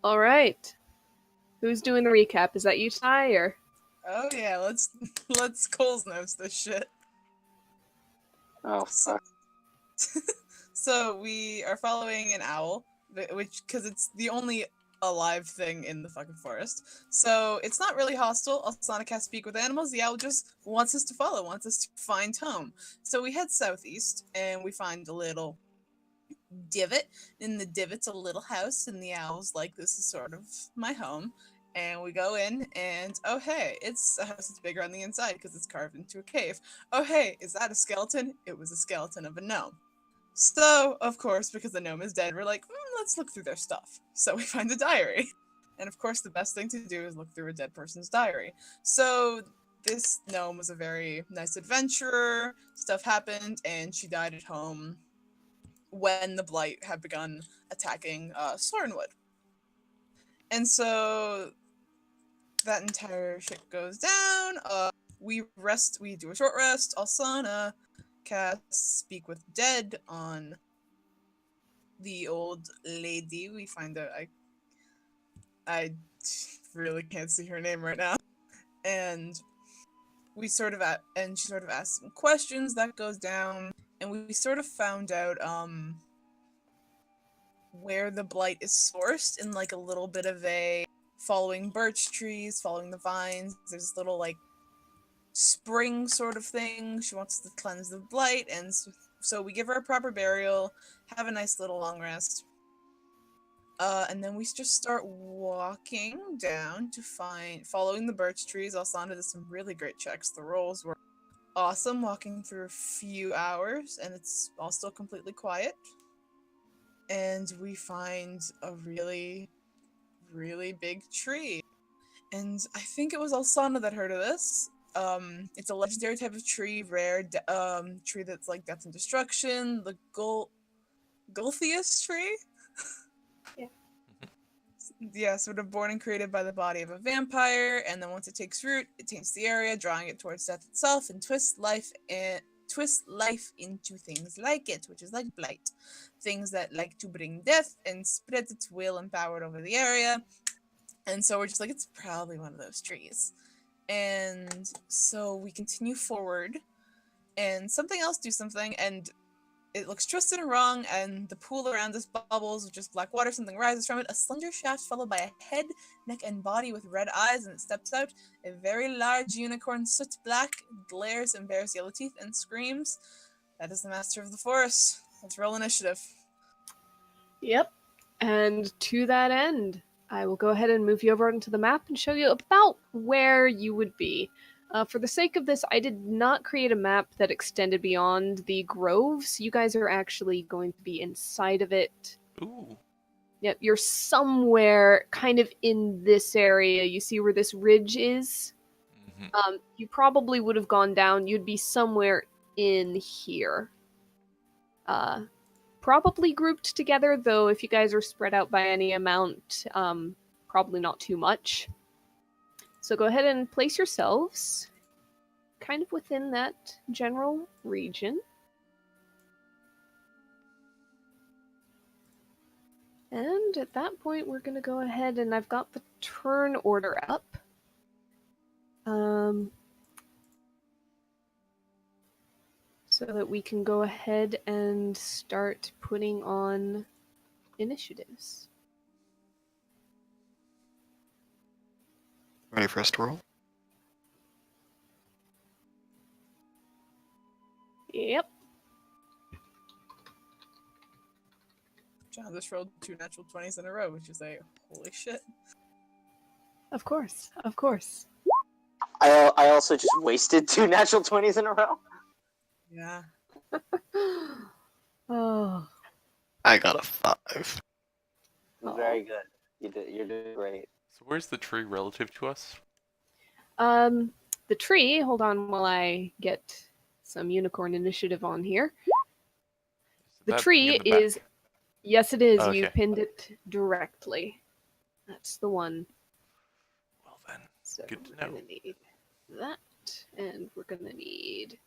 All right. Who's doing the recap? Is that you, Ty, or? Oh yeah, let's Coles notes this shit. Oh, So, fuck. so we are following an owl, which because it's the only alive thing in the fucking forest. So it's not really hostile. Alsana can't speak with animals. The owl just wants us to follow, wants us to find home. So we head southeast and we find a little divot. In the divot's a little house, and the owl's like, "This is sort of my home." And we go in, and oh hey, it's a house that's bigger on the inside because it's carved into a cave. Oh hey, is that a skeleton? It was a skeleton of a gnome. So, of course, because the gnome is dead, we're like, let's look through their stuff. So we find a diary. And of course, the best thing to do is look through a dead person's diary. So this gnome was a very nice adventurer. Stuff happened, and she died at home when the blight had begun attacking Sorren Woods. And so that entire shit goes down. We rest. We do a short rest. Alsana casts Speak with Dead on the old lady. We find out I really can't see her name right now, and we sort of and she sort of asks some questions. That goes down, and we sort of found out where the blight is sourced in like a little bit of a following birch trees, following the vines. There's this little like spring sort of thing. She wants to cleanse the blight, and so we give her a proper burial, have a nice little long rest. And then we just start walking down to following the birch trees. Alsana did some really great checks. The rolls were awesome, walking through a few hours, and it's all still completely quiet. And we find a really, really big tree. And I think it was Alsana that heard of this. It's a legendary type of tree, rare tree that's like death and destruction. The Gulthius tree? Yeah. Yeah, sort of born and created by the body of a vampire, and then once it takes root, it taints the area, drawing it towards death itself, and twists life into things like it, which is like blight. Things that like to bring death and spread its will and power over the area. And so we're just like, it's probably one of those trees. And so we continue forward, and something else do something, and it looks twisted and wrong, and the pool around us bubbles with just black water. Something rises from it, a slender shaft followed by a head, neck, and body with red eyes, and it steps out. A very large unicorn, soot black, glares and bears yellow teeth and screams. That is the master of the forest. Let's roll initiative. Yep. And to that end, I will go ahead and move you over into the map and show you about where you would be. For the sake of this, I did not create a map that extended beyond the groves. You guys are actually going to be inside of it. Ooh. Yep, you're somewhere kind of in this area. You see where this ridge is? Mm-hmm. You probably would have gone down. You'd be somewhere in here. Probably grouped together, though if you guys are spread out by any amount, probably not too much. So go ahead and place yourselves kind of within that general region. And at that point, we're going to go ahead and I've got the turn order up. So that we can go ahead and start putting on initiatives. Ready for us to roll? Yep. John just rolled 2 natural 20s in a row, which is a holy shit. Of course. Of course. I also just wasted 2 natural 20s in a row. Yeah. Oh. I got a 5. Very good. You're doing great. So where's the tree relative to us? The tree, hold on while I get some unicorn initiative on here. The tree is, yes it is, Oh, okay. You pinned it directly. That's the one. Well then, So good to we're know. gonna need that, and we're gonna need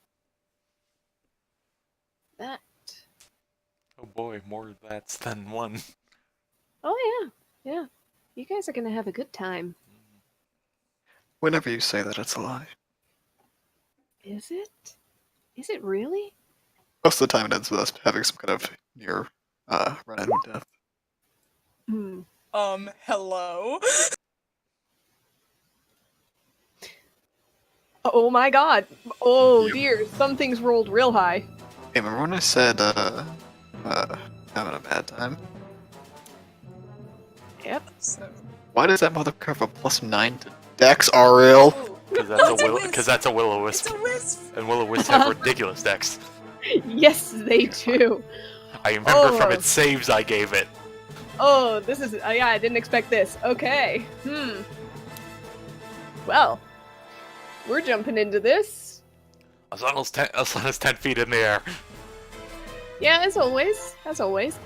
that. Oh boy, more that's than one. Oh yeah, yeah. You guys are gonna have a good time. Whenever you say that, it's a lie. Is it? Is it really? Most of the time, it ends with us having some kind of near run-in with death. Hmm. Hello? Oh my god. Oh Yep. dear, something's rolled real high. Hey, remember when I said, having a bad time? Yep. So, Why does that motherfucker have a +9 to Dex, Ariel? Because Oh, it's a Because wisp. that's a it's will-o-wisp. a wisp! And will-o-wisps have ridiculous decks. Yes, they do. I remember from Oh. its saves I gave it. Oh, this is. Yeah, I didn't expect this. Okay. Well, we're jumping into this. As long as 10 feet in the air. Yeah, as always. As always.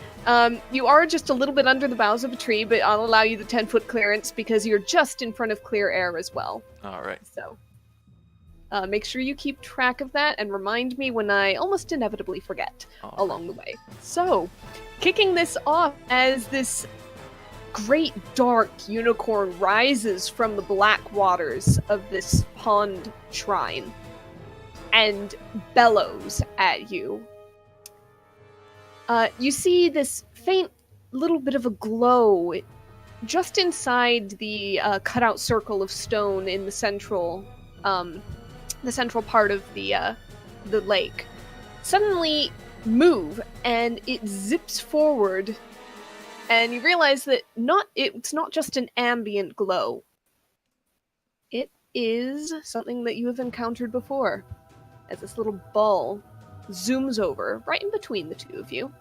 You are just a little bit under the boughs of a tree, but I'll allow you the 10-foot clearance because you're just in front of clear air as well. Alright. So, make sure you keep track of that and remind me when I almost inevitably forget along the way. So, kicking this off as this great dark unicorn rises from the black waters of this pond shrine and bellows at you. You see this faint little bit of a glow just inside the cutout circle of stone in the central part of the lake. Suddenly move, and it zips forward, and you realize that it's not just an ambient glow. It is something that you have encountered before, as this little ball zooms over right in between the two of you,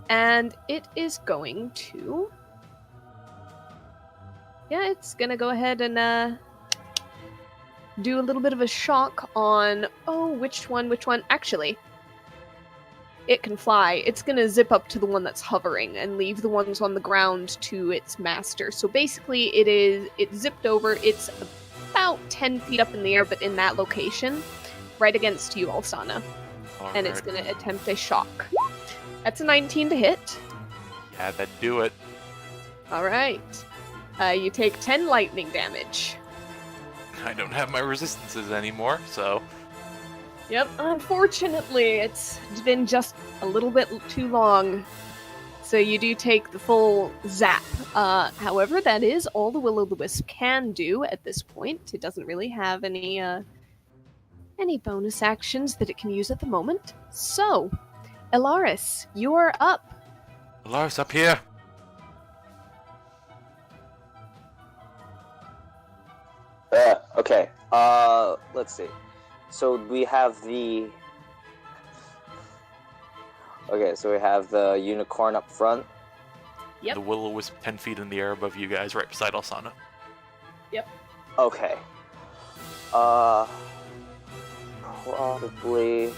and it is going to it's gonna go ahead and do a little bit of a shock on which one. Actually, it can fly. It's gonna zip up to the one that's hovering and leave the ones on the ground to its master. So basically it zipped over. It's about 10 feet up in the air, but in that location right against you, Alsana. And it's going to attempt a shock. That's a 19 to hit. Yeah, that'd do it. Alright. You take 10 lightning damage. I don't have my resistances anymore, so... Yep, unfortunately, it's been just a little bit too long. So you do take the full zap. However, that is all the Will-o'-the-Wisp can do at this point. It doesn't really have any bonus actions that it can use at the moment. So, Elaris, you're up. Lars, up here! Okay. Let's see. So we have the... Okay, so we have the unicorn up front. Yep. The will-o'-wisp 10 feet in the air above you guys, right beside Alsana. Yep. Okay. Probably...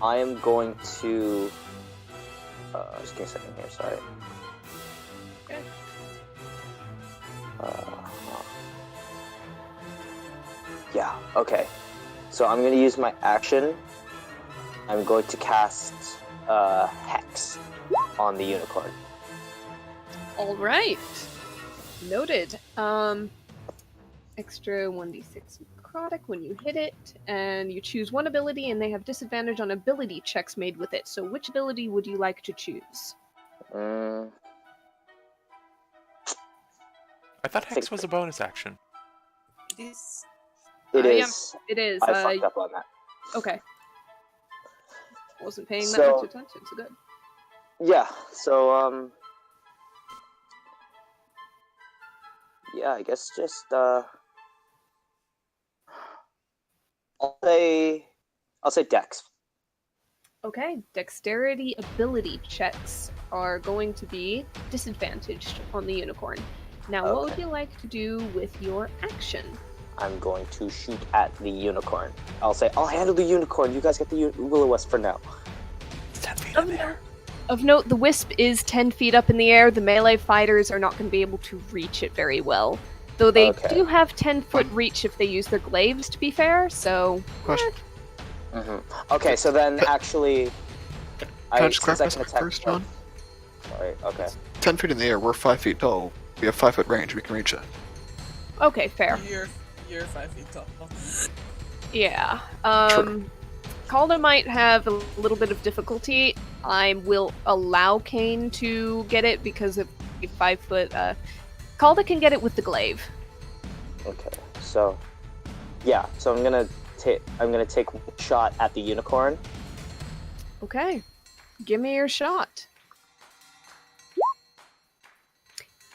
I am going to... just give me a second here, sorry. Okay. Yeah, okay. So I'm going to use my action. I'm going to cast Hex on the unicorn. Alright. Noted. Extra 1d6 necrotic when you hit it, and you choose one ability, and they have disadvantage on ability checks made with it. So which ability would you like to choose? I thought Hex was a bonus action. It Yeah, is. it is. I fucked up on that. Okay. Wasn't paying that So- much attention, so good. Yeah, so, yeah, I guess just, I'll say Dex. Okay, dexterity ability checks are going to be disadvantaged on the unicorn. Now, what would Okay. you like to do with your action? I'm going to shoot at the unicorn. I'll say, I'll handle the unicorn. You guys get the Will-o'-Wisp for now. It's 10 feet Of in the air. Of note, the wisp is 10 feet up in the air. The melee fighters are not going to be able to reach it very well. Though they Okay. do have 10-foot reach if they use their glaives, to be fair, so... Question. Okay, so then actually... Can I just since clarify can something attack first, John? Sorry, okay. 10 feet in the air. We're 5 feet tall. We have 5 foot range. We can reach it. Okay, fair. You're 5 feet tall. Yeah. True. Calda might have a little bit of difficulty. I will allow Kane to get it because of 5 foot. Calda can get it with the glaive. Okay, so yeah, so I'm gonna take one shot at the unicorn. Okay, give me your shot.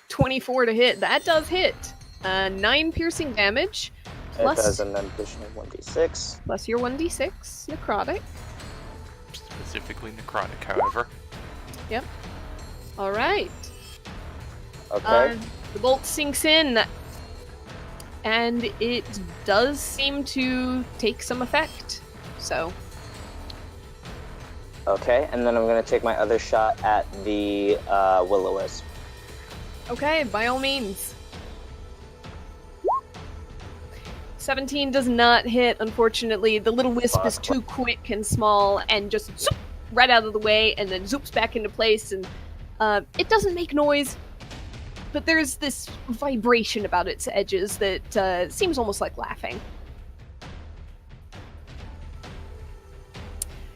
24 to hit. That does hit. 9 piercing damage. It does an additional 1d6. Plus your 1d6 necrotic. Specifically necrotic, however. Yep. All right. Okay. The bolt sinks in, and it does seem to take some effect. So. Okay, and then I'm gonna take my other shot at the will-o-wisp. Okay, by all means. 17 does not hit, unfortunately. The little wisp is too quick and small and just zoop, right out of the way and then zoops back into place. And it doesn't make noise, but there's this vibration about its edges that seems almost like laughing.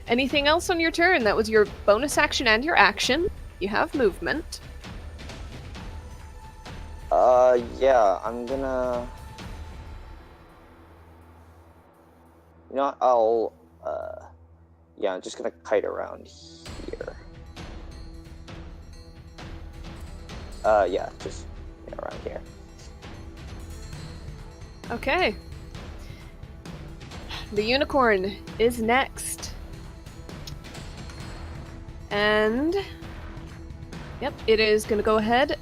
Anything else on your turn? That was your bonus action and your action. You have movement. Yeah, I'm gonna... You know what, I'll, yeah, I'm just gonna kite around here. Yeah, just around here. Okay. The unicorn is next. And... Yep, it is gonna go ahead.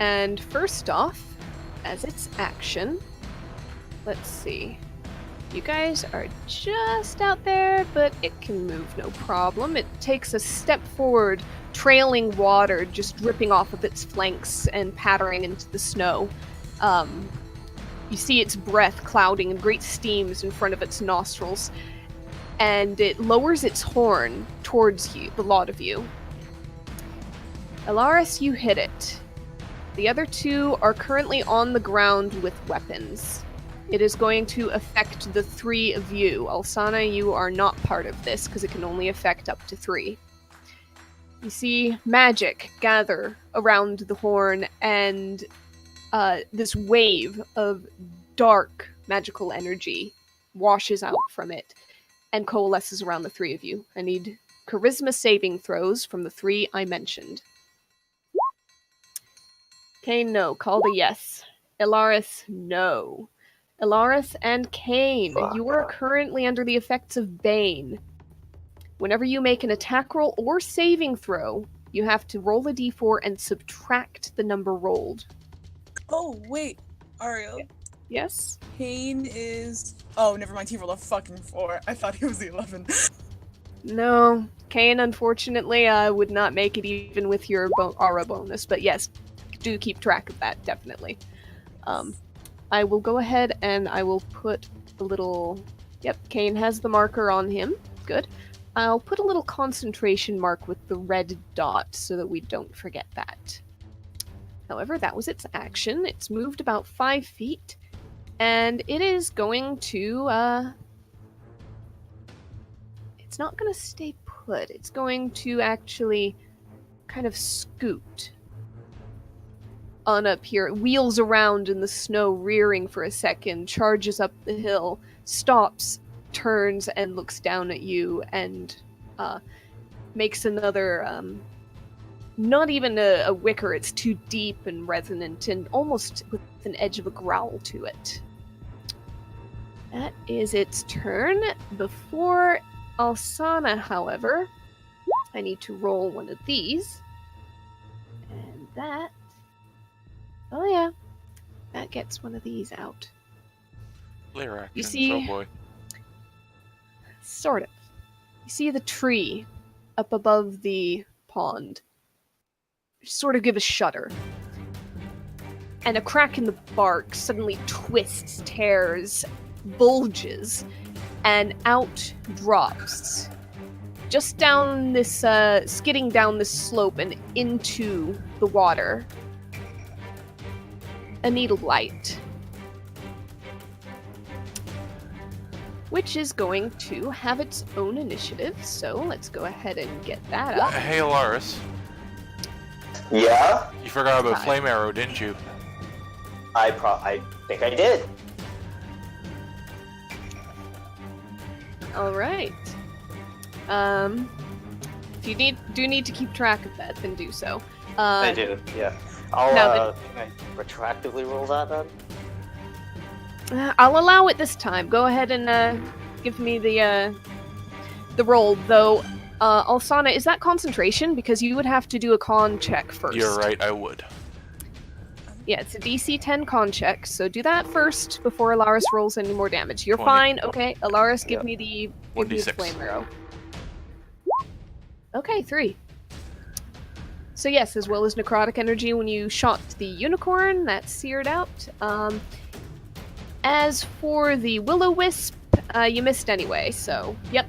And first off, as its action... Let's see. You guys are just out there, but it can move no problem. It takes a step forward, trailing water just dripping off of its flanks and pattering into the snow. You see its breath clouding in great steams in front of its nostrils, and it lowers its horn towards you, the lot of you. Elaris, you hit it. The other two are currently on the ground with weapons. It is going to affect the 3 of you. Alsana, you are not part of this because it can only affect up to 3. You see magic gather around the horn, and this wave of dark magical energy washes out from it and coalesces around the 3 of you. I need charisma saving throws from the 3 I mentioned. Kane, no. Calda, yes. Elaris, no. Elaris and Kane, you are currently under the effects of Bane. Whenever you make an attack roll or saving throw, you have to roll a d4 and subtract the number rolled. Oh, wait. Ariel. Yes? Kane is... Oh, never mind. He rolled a fucking 4. I thought he was the 11. No. Kane, unfortunately, would not make it even with your aura bonus. But yes, do keep track of that, definitely. I will go ahead and I will put a little... Yep, Kane has the marker on him. Good. I'll put a little concentration mark with the red dot so that we don't forget that. However, that was its action. It's moved about 5 feet, and it is going to, It's not going to stay put. It's going to actually kind of scoot on up here. It wheels around in the snow, rearing for a second, charges up the hill, stops, turns, and looks down at you, and makes another, not even a wicker, it's too deep and resonant, and almost with an edge of a growl to it. That is its turn. Before Alsana, however, I need to roll one of these. And that... Oh yeah, that gets one of these out. Layer actions, You see... oh boy. Sort of. You see the tree up above the pond. Sort of give a shudder. And a crack in the bark suddenly twists, tears, bulges, and out drops just down this, skidding down this slope and into the water, a needle blight, which is going to have its own initiative. So let's go ahead and get that up. Hey, Alaris, Yeah? you forgot about Hi. Flame Arrow, didn't you? I think I did. All right. If you do need to keep track of that, then do so. I do, yeah. I'll, No, can I retroactively roll that then? I'll allow it this time. Go ahead and give me the roll, though. Alsana, is that concentration? Because you would have to do a con check first. You're right, I would. Yeah, it's a DC 10 con check, so do that first before Alaris rolls any more damage. You're 20. fine. Okay, Alaris, give Yep. me the 1d6. flame arrow. Okay, 3. So yes, as well as necrotic energy when you shot the unicorn, that's seared out. As for the will-o-wisp, you missed anyway, so yep.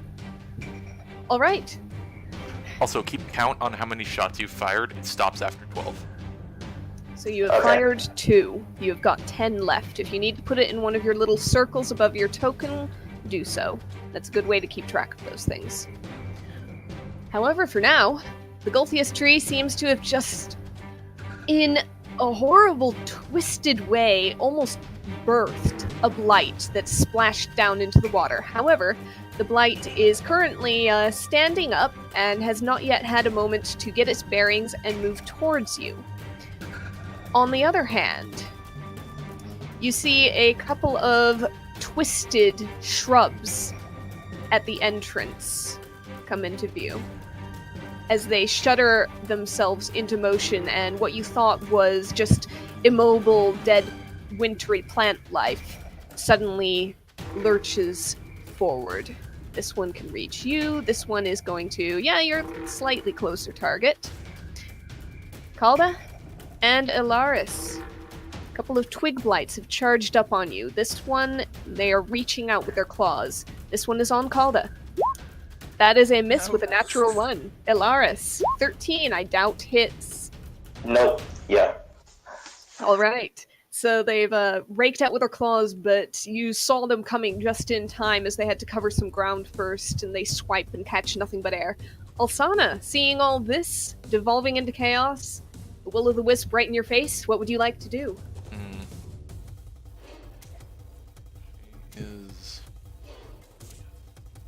All right. Also, keep count on how many shots you've fired. It stops after 12. So you have Okay. fired 2. You have got 10 left. If you need to put it in one of your little circles above your token, do so. That's a good way to keep track of those things. However, for now, the Gulthius tree seems to have just, in a horrible, twisted way, almost birthed a blight that splashed down into the water. However, the blight is currently standing up and has not yet had a moment to get its bearings and move towards you. On the other hand, you see a couple of twisted shrubs at the entrance come into view as they shudder themselves into motion, and what you thought was just immobile, dead, wintry plant life suddenly lurches forward. This one can reach you. This one is going to, yeah, you're a slightly closer target. Calda and Ilaris. A couple of twig blights have charged up on you. This one, they are reaching out with their claws. This one is on Calda. That is a miss with a natural 1. Ilaris, 13, I doubt hits. Nope. Yeah. All right. So they've raked out with their claws, but you saw them coming just in time as they had to cover some ground first, and they swipe and catch nothing but air. Alsana, seeing all this devolving into chaos, the will-o'-the-wisp right in your face, what would you like to do? Is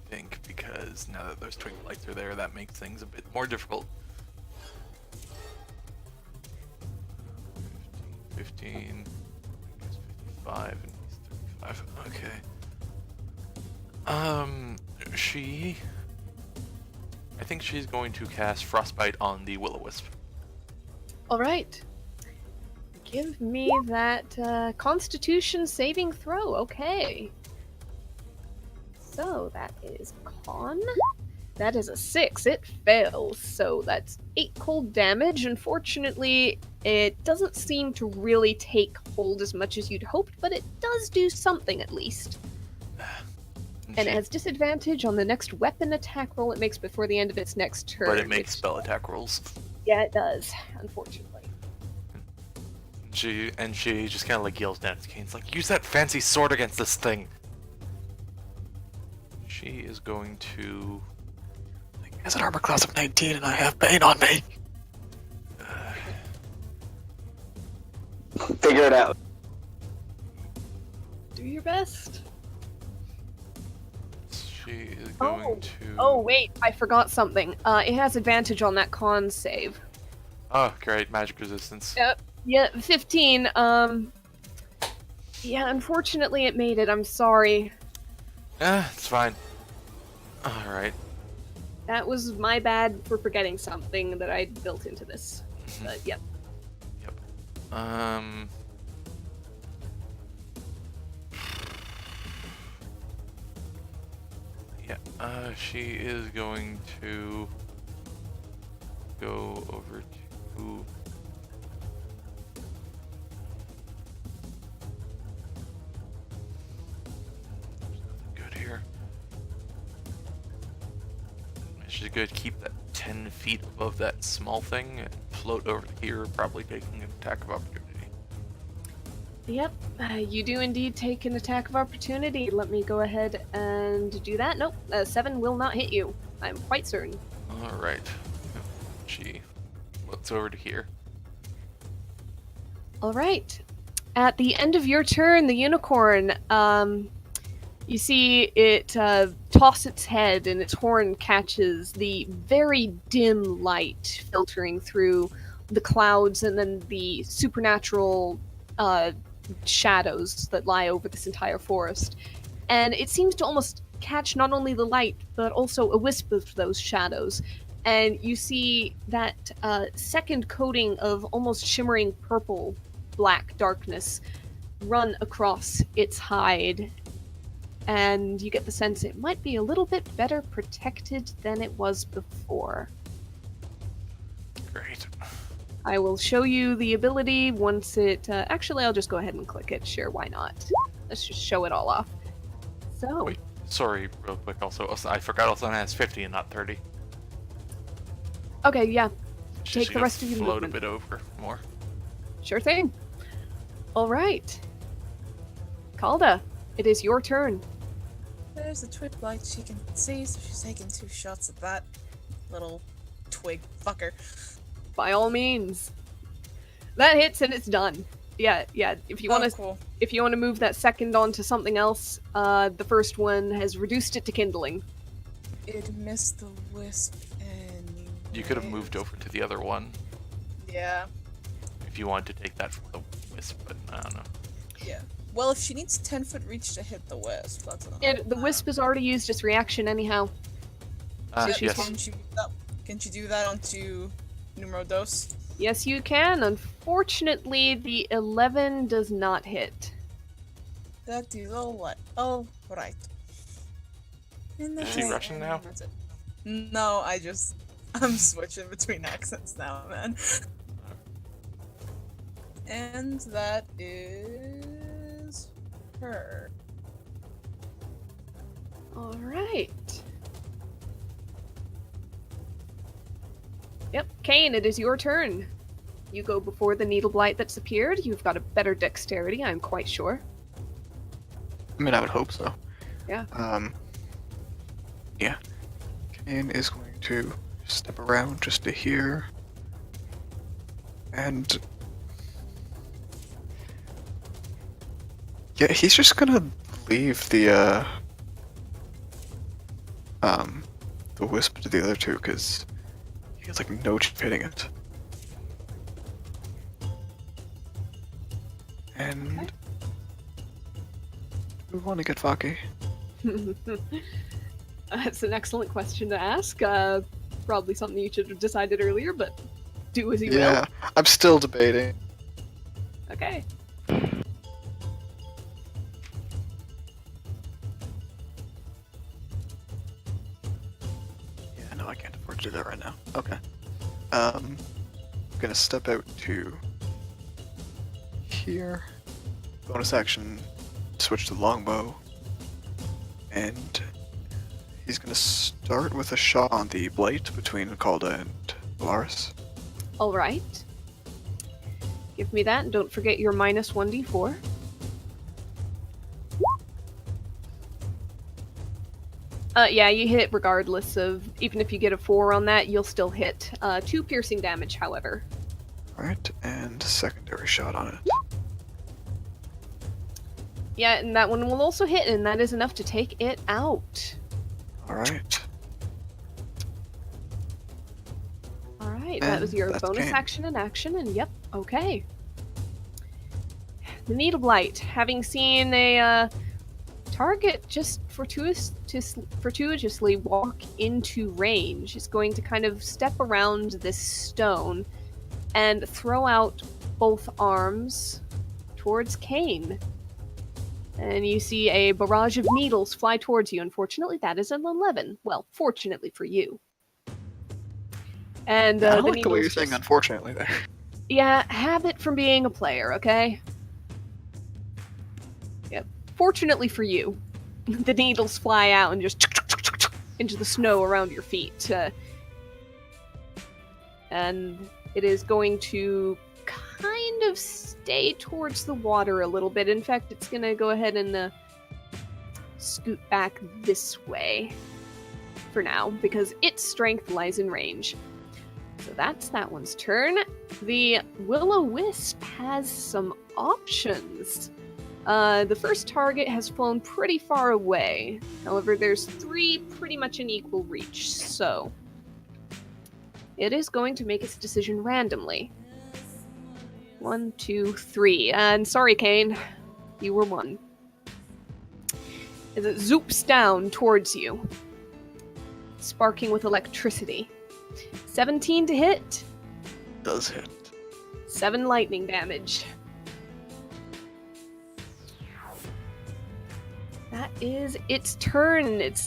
I think because now that those twig blights are there, that makes things a bit more difficult. 15, I guess 55, and he's 35. Okay. I think she's going to cast Frostbite on the will-o'-wisp. All right. Give me that Constitution saving throw. Okay. So that is con. That is a 6. It fails. So that's 8 cold damage. Unfortunately, it doesn't seem to really take hold as much as you'd hoped, but it does do something at least. And it has disadvantage on the next weapon attack roll it makes before the end of its next turn. But it makes which- spell attack rolls. Yeah, it does, unfortunately. She just kind of like yells down at Kane's like, use that fancy sword against this thing. She is going to. Has an armor class of 19 and I have Bane on me. Figure it out. Do your best. She is going to. Oh, wait, I forgot something. It has advantage on that con save. Oh, great, magic resistance. Yeah, 15. Yeah, unfortunately it made it. I'm sorry. It's fine. Alright. That was my bad for forgetting something that I built into this. But, yep. Yeah, she is going to go over to. There's nothing good here. She's is good. Keep that 10 feet above that small thing and float over to here, probably taking an attack of opportunity. Yep, you do indeed take an attack of opportunity. Let me go ahead and do that. Nope, 7 will not hit you. I'm quite certain. Alright. She floats over to here. Alright. At the end of your turn, the unicorn, you see it toss its head and its horn catches the very dim light filtering through the clouds and then the supernatural shadows that lie over this entire forest. And it seems to almost catch not only the light, but also a wisp of those shadows. And you see that second coating of almost shimmering purple, black darkness run across its hide. And you get the sense it might be a little bit better protected than it was before. Great. I will show you the ability once it... actually, I'll just go ahead and click it. Sure, why not? Let's just show it all off. So... Wait, sorry, real quick also. I forgot Osana has 50 and not 30. Okay, yeah. She's Take the rest of your float movement. a bit over more. Sure thing. Alright. Calda, it is your turn. There's the twig blight she can see, so she's taking 2 shots at that little twig fucker. By all means. That hits and it's done. Yeah. If you want to, cool. if you want to move that second onto something else, the first one has reduced it to kindling. It missed the wisp anyway. You could have moved over to the other one Yeah. if you wanted to take that from the wisp, but I don't know. Yeah. Well, if she needs 10-foot reach to hit the wisp, that's another. The wisp has already used its reaction anyhow. she's Yes. Can she do that onto numero dos? Yes, you can. Unfortunately, the 11 does not hit. That is all what? Oh, right. Is she Russian now? That's it. No, I'm switching between accents now, man. And that is her. Alright. Yep, Kane, it is your turn. You go before the needle blight that's appeared. You've got a better dexterity, I'm quite sure. I mean, I would hope so. Yeah. Yeah. Kane is going to step around just to here. And... yeah, he's just gonna leave the wisp to the other two, because he has, like, no chance of hitting it. And... Okay. we want to get Vaki. That's an excellent question to ask. Probably something you should have decided earlier, but do as you Yeah, I'm still debating. will. Okay. Yeah, no, I can't afford to do that right now. Okay. I'm gonna step out to here. Bonus action, switch to longbow. And he's gonna start with a shot on the blight between Calda and Valaris. Alright. Give me that, and don't forget your minus 1d4. Yeah, you hit regardless of... even if you get a 4 on that, you'll still hit. 2 piercing damage, however. Alright, and secondary shot on it. Yeah, and that one will also hit, and that is enough to take it out. Alright. Alright, that was your that's bonus Kane. action and action, and yep, okay. The Needle Blight, having seen a target just fortuitously walk into range, is going to kind of step around this stone and throw out both arms towards Kane. And you see a barrage of needles fly towards you. Unfortunately, that is an 11. Well, fortunately for you. And I the like the way you're needles saying just- unfortunately there. Yeah, habit from being a player, okay? Yep. Fortunately for you, the needles fly out and just into the snow around your feet. And it is going to kind of stay towards the water a little bit. In fact, it's going to go ahead and scoot back this way for now, because its strength lies in range. So that's that one's turn. The Will-O-Wisp has some options. The first target has flown pretty far away. However, there's 3 pretty much in equal reach, so it is going to make its decision randomly. 1, 2, 3. And sorry, Kane. You were 1. As it zoops down towards you, sparking with electricity. 17 to hit. Does hit. 7 lightning damage. That is its turn. It's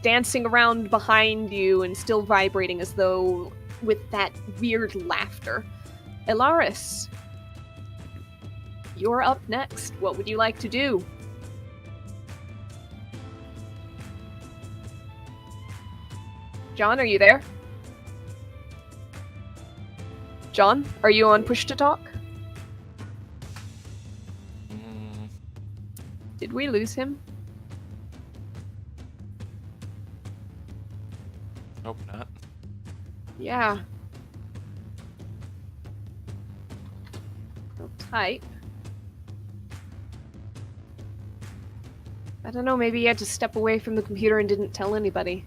dancing around behind you and still vibrating as though with that weird laughter. Elaris, you're up next. What would you like to do? John, are you there? John, are you on push to talk? Did we lose him? Hope not. Yeah. I'll type. I don't know, maybe he had to step away from the computer and didn't tell anybody.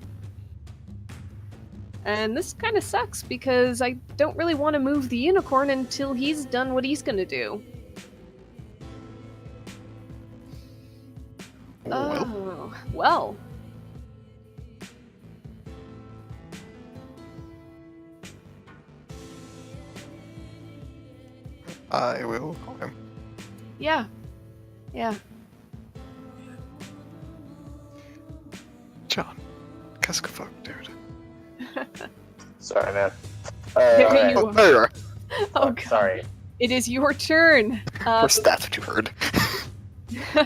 And this kind of sucks because I don't really want to move the unicorn until he's done what he's gonna do. Oh, well. I will call him. Yeah. Yeah. John. Qu'est-ce que fuck, dude? Sorry, man. There alright. you Oh, there you are. Oh, God. Sorry. It is your turn. Of course, that's what you heard.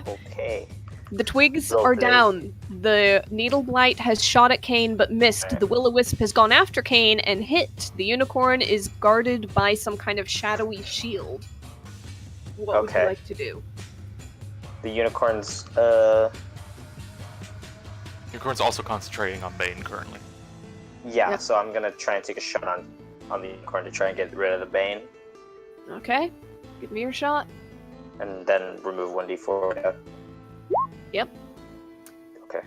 Okay. The twigs Roll are three. down. The needle blight has shot at Kane but missed. The will-o-wisp has gone after Kane and hit. The unicorn is guarded by some kind of shadowy shield. What would you Okay. like to do? The unicorn's, Unicorn's also concentrating on Bane currently. yeah, Yep. so I'm gonna try and take a shot on the unicorn to try and get rid of the bane, Okay. Give me your shot. and then remove 1d4. Yeah. Yep. Okay.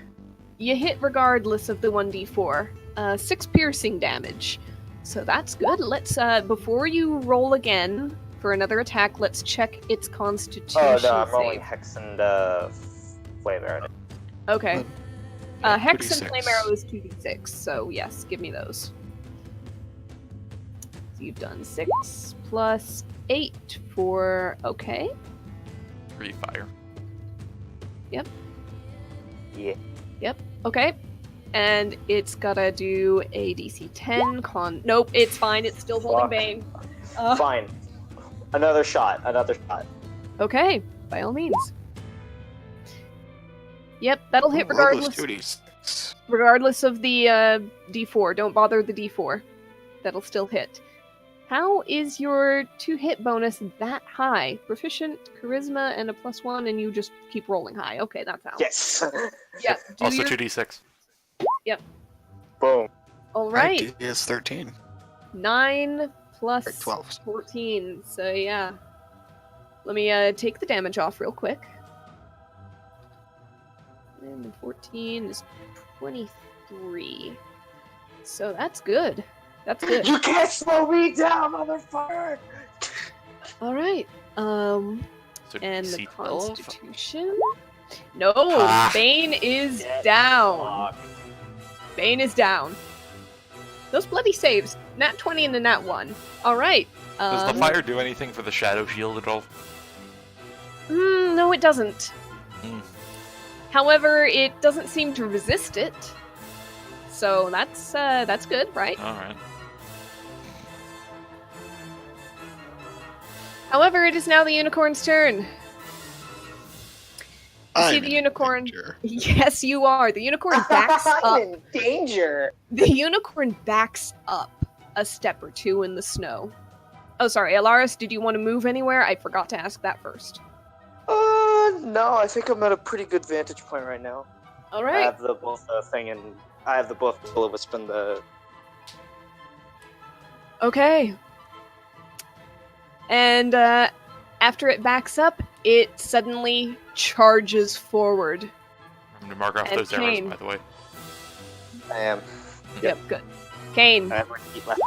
You hit regardless of the 1d4. 6 piercing damage. So that's good. Let's, before you roll again for another attack, let's check its constitution Oh no, I'm rolling save. hex and flame arrow. Okay. Yeah, Hex and 2d6. Flame Arrow is 2d6, so yes, give me those. So you've done 6 plus 8 for... okay. 3 fire. Yeah. Okay. And it's gotta do a DC 10 con... Nope, it's fine, it's still holding Fuck. Bane. Fine. Another shot. Another shot. Okay, by all means. Yep, that'll hit Ooh, all those regardless 2d6. regardless of the D4. Don't bother the D4. That'll still hit. How is your 2-hit bonus that high? Proficient, charisma, and a +1, and you just keep rolling high. Okay, that's how. Yes. Yeah. Do Also your... 2d6. Boom. All right. ID is 13. 9 plus Right, 12. 14. So yeah. Let me take the damage off real quick. And the 14 is 23. So that's good. That's good. You can't slow me down, motherfucker. All right. So And the DC 12? Constitution. No, Ah. Bane is Get down. fucked. Bane is down. Those bloody saves. Nat 20 and a nat 1. All right. Does the fire do anything for the shadow shield at all? No, it doesn't. Hmm. However, it doesn't seem to resist it. So that's good, right? Alright. However, it is now the unicorn's turn. see I'm the in unicorn. danger. Yes, you are. The unicorn backs up. I'm in danger. The unicorn backs up a step or two in the snow. Oh, sorry, Alaris, did you want to move anywhere? I forgot to ask that first. No, I think I'm at a pretty good vantage point right now. All I right. have the both thing and I have the both will-o-wisp and the. Okay. And after it backs up, it suddenly charges forward. I'm gonna mark off And those arrows, Kane. by the way. I am. Yep, good. Kane, I have my feet left.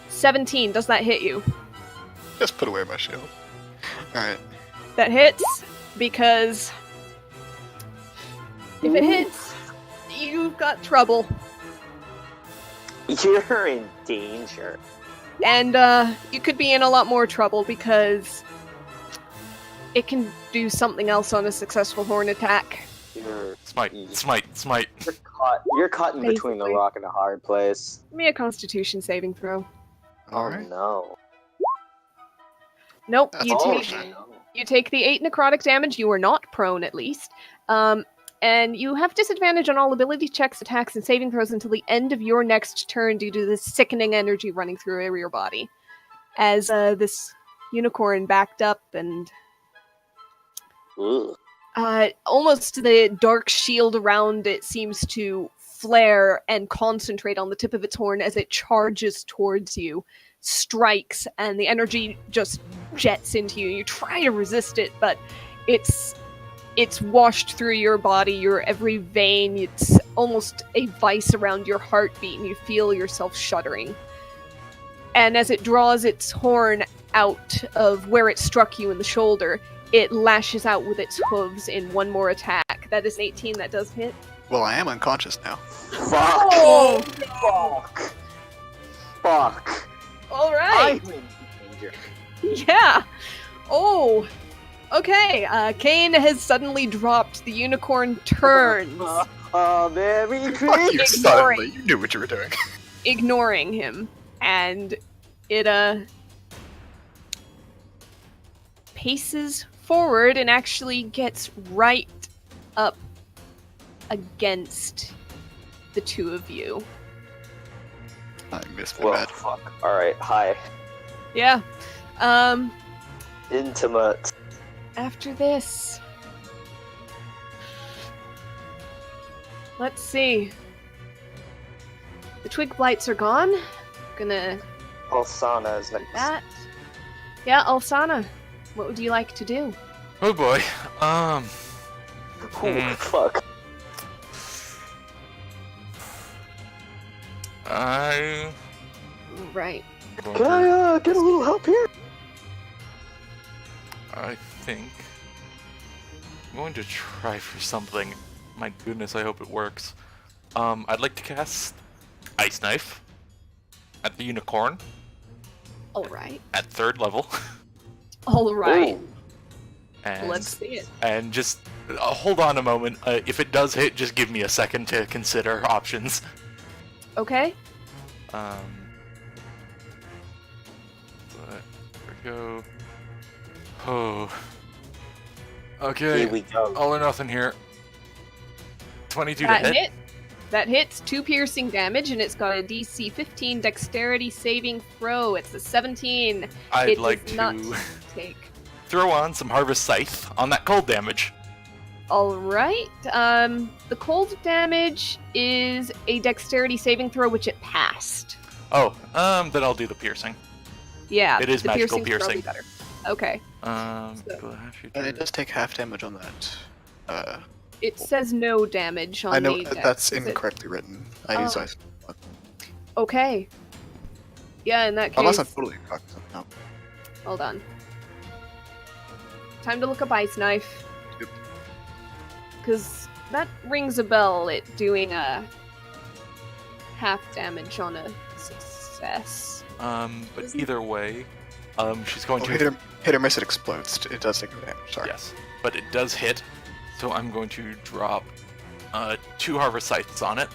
17. Does that hit you? Just put away my shield. Alright. That hits because if it hits, you've got trouble. You're in danger. And you could be in a lot more trouble because it can do something else on a successful horn attack. You're Smite, smite, smite. You're caught in between a Basically. rock and a hard place. Give me a Constitution saving throw. Alright. Oh no. Nope, That's you all take right. you take the 8 necrotic damage. You are not prone, at least. And you have disadvantage on all ability checks, attacks, and saving throws until the end of your next turn due to this sickening energy running through your body. As this unicorn backed up and Ugh. almost the dark shield around it seems to flare and concentrate on the tip of its horn as it charges towards you, strikes, and the energy just jets into you. You try to resist it, but it's washed through your body, your every vein. It's almost a vice around your heartbeat, and you feel yourself shuddering. And as it draws its horn out of where it struck you in the shoulder, it lashes out with its hooves in one more attack. That is an 18. That does hit. Well, I am unconscious now. Fuck. Oh! Fuck. Fuck. All right. I'm in danger. Yeah. Oh. Okay. Kane has suddenly dropped. The unicorn turns, Merry Fuck Christmas. you, Ignoring. suddenly. You knew what you were doing. ignoring him, and it paces forward and actually gets right up against the two of you. I missed my Well, bad. fuck. Alright, hi. Yeah. Intimate. After this, let's see. The twig blights are gone. Gonna Alsana is next. that. Yeah, Alsana, what would you like to do? Oh boy. Ooh, fuck. I. Right. Can I get a little help here? I think I'm going to try for something. My goodness, I hope it works. I'd like to cast Ice Knife at the unicorn All right. at 3rd level. All right. Ooh. And, Let's see it. and just hold on a moment. If it does hit, just give me a second to consider options. Okay. But there we go. Oh. Okay. Here we go. All or nothing here. 22 to That hit. hit. That hits 2 piercing damage, and it's got a DC 15 dexterity saving throw. It's a 17. I'd It like does to not take. throw on some Harvest Scythe on that cold damage. All right. The cold damage is a dexterity saving throw, which it passed. Oh, then I'll do the piercing. Yeah. It is the magical piercing's probably piercing. better. Okay. It does take half damage on that. It says no damage on I know the dex, that's is it? incorrectly written. I use Oh. ice. Okay. Yeah, in that case. Unless I'm totally cognizant. No. Hold on. Time to look up Ice Knife. Yep. Because that rings a bell, it doing a half damage on a success. But either way, she's going Oh, to hit or miss, it explodes. It does take no damage. Sorry. yes, but it does hit, so I'm going to drop 2 Harvest Scythes on it.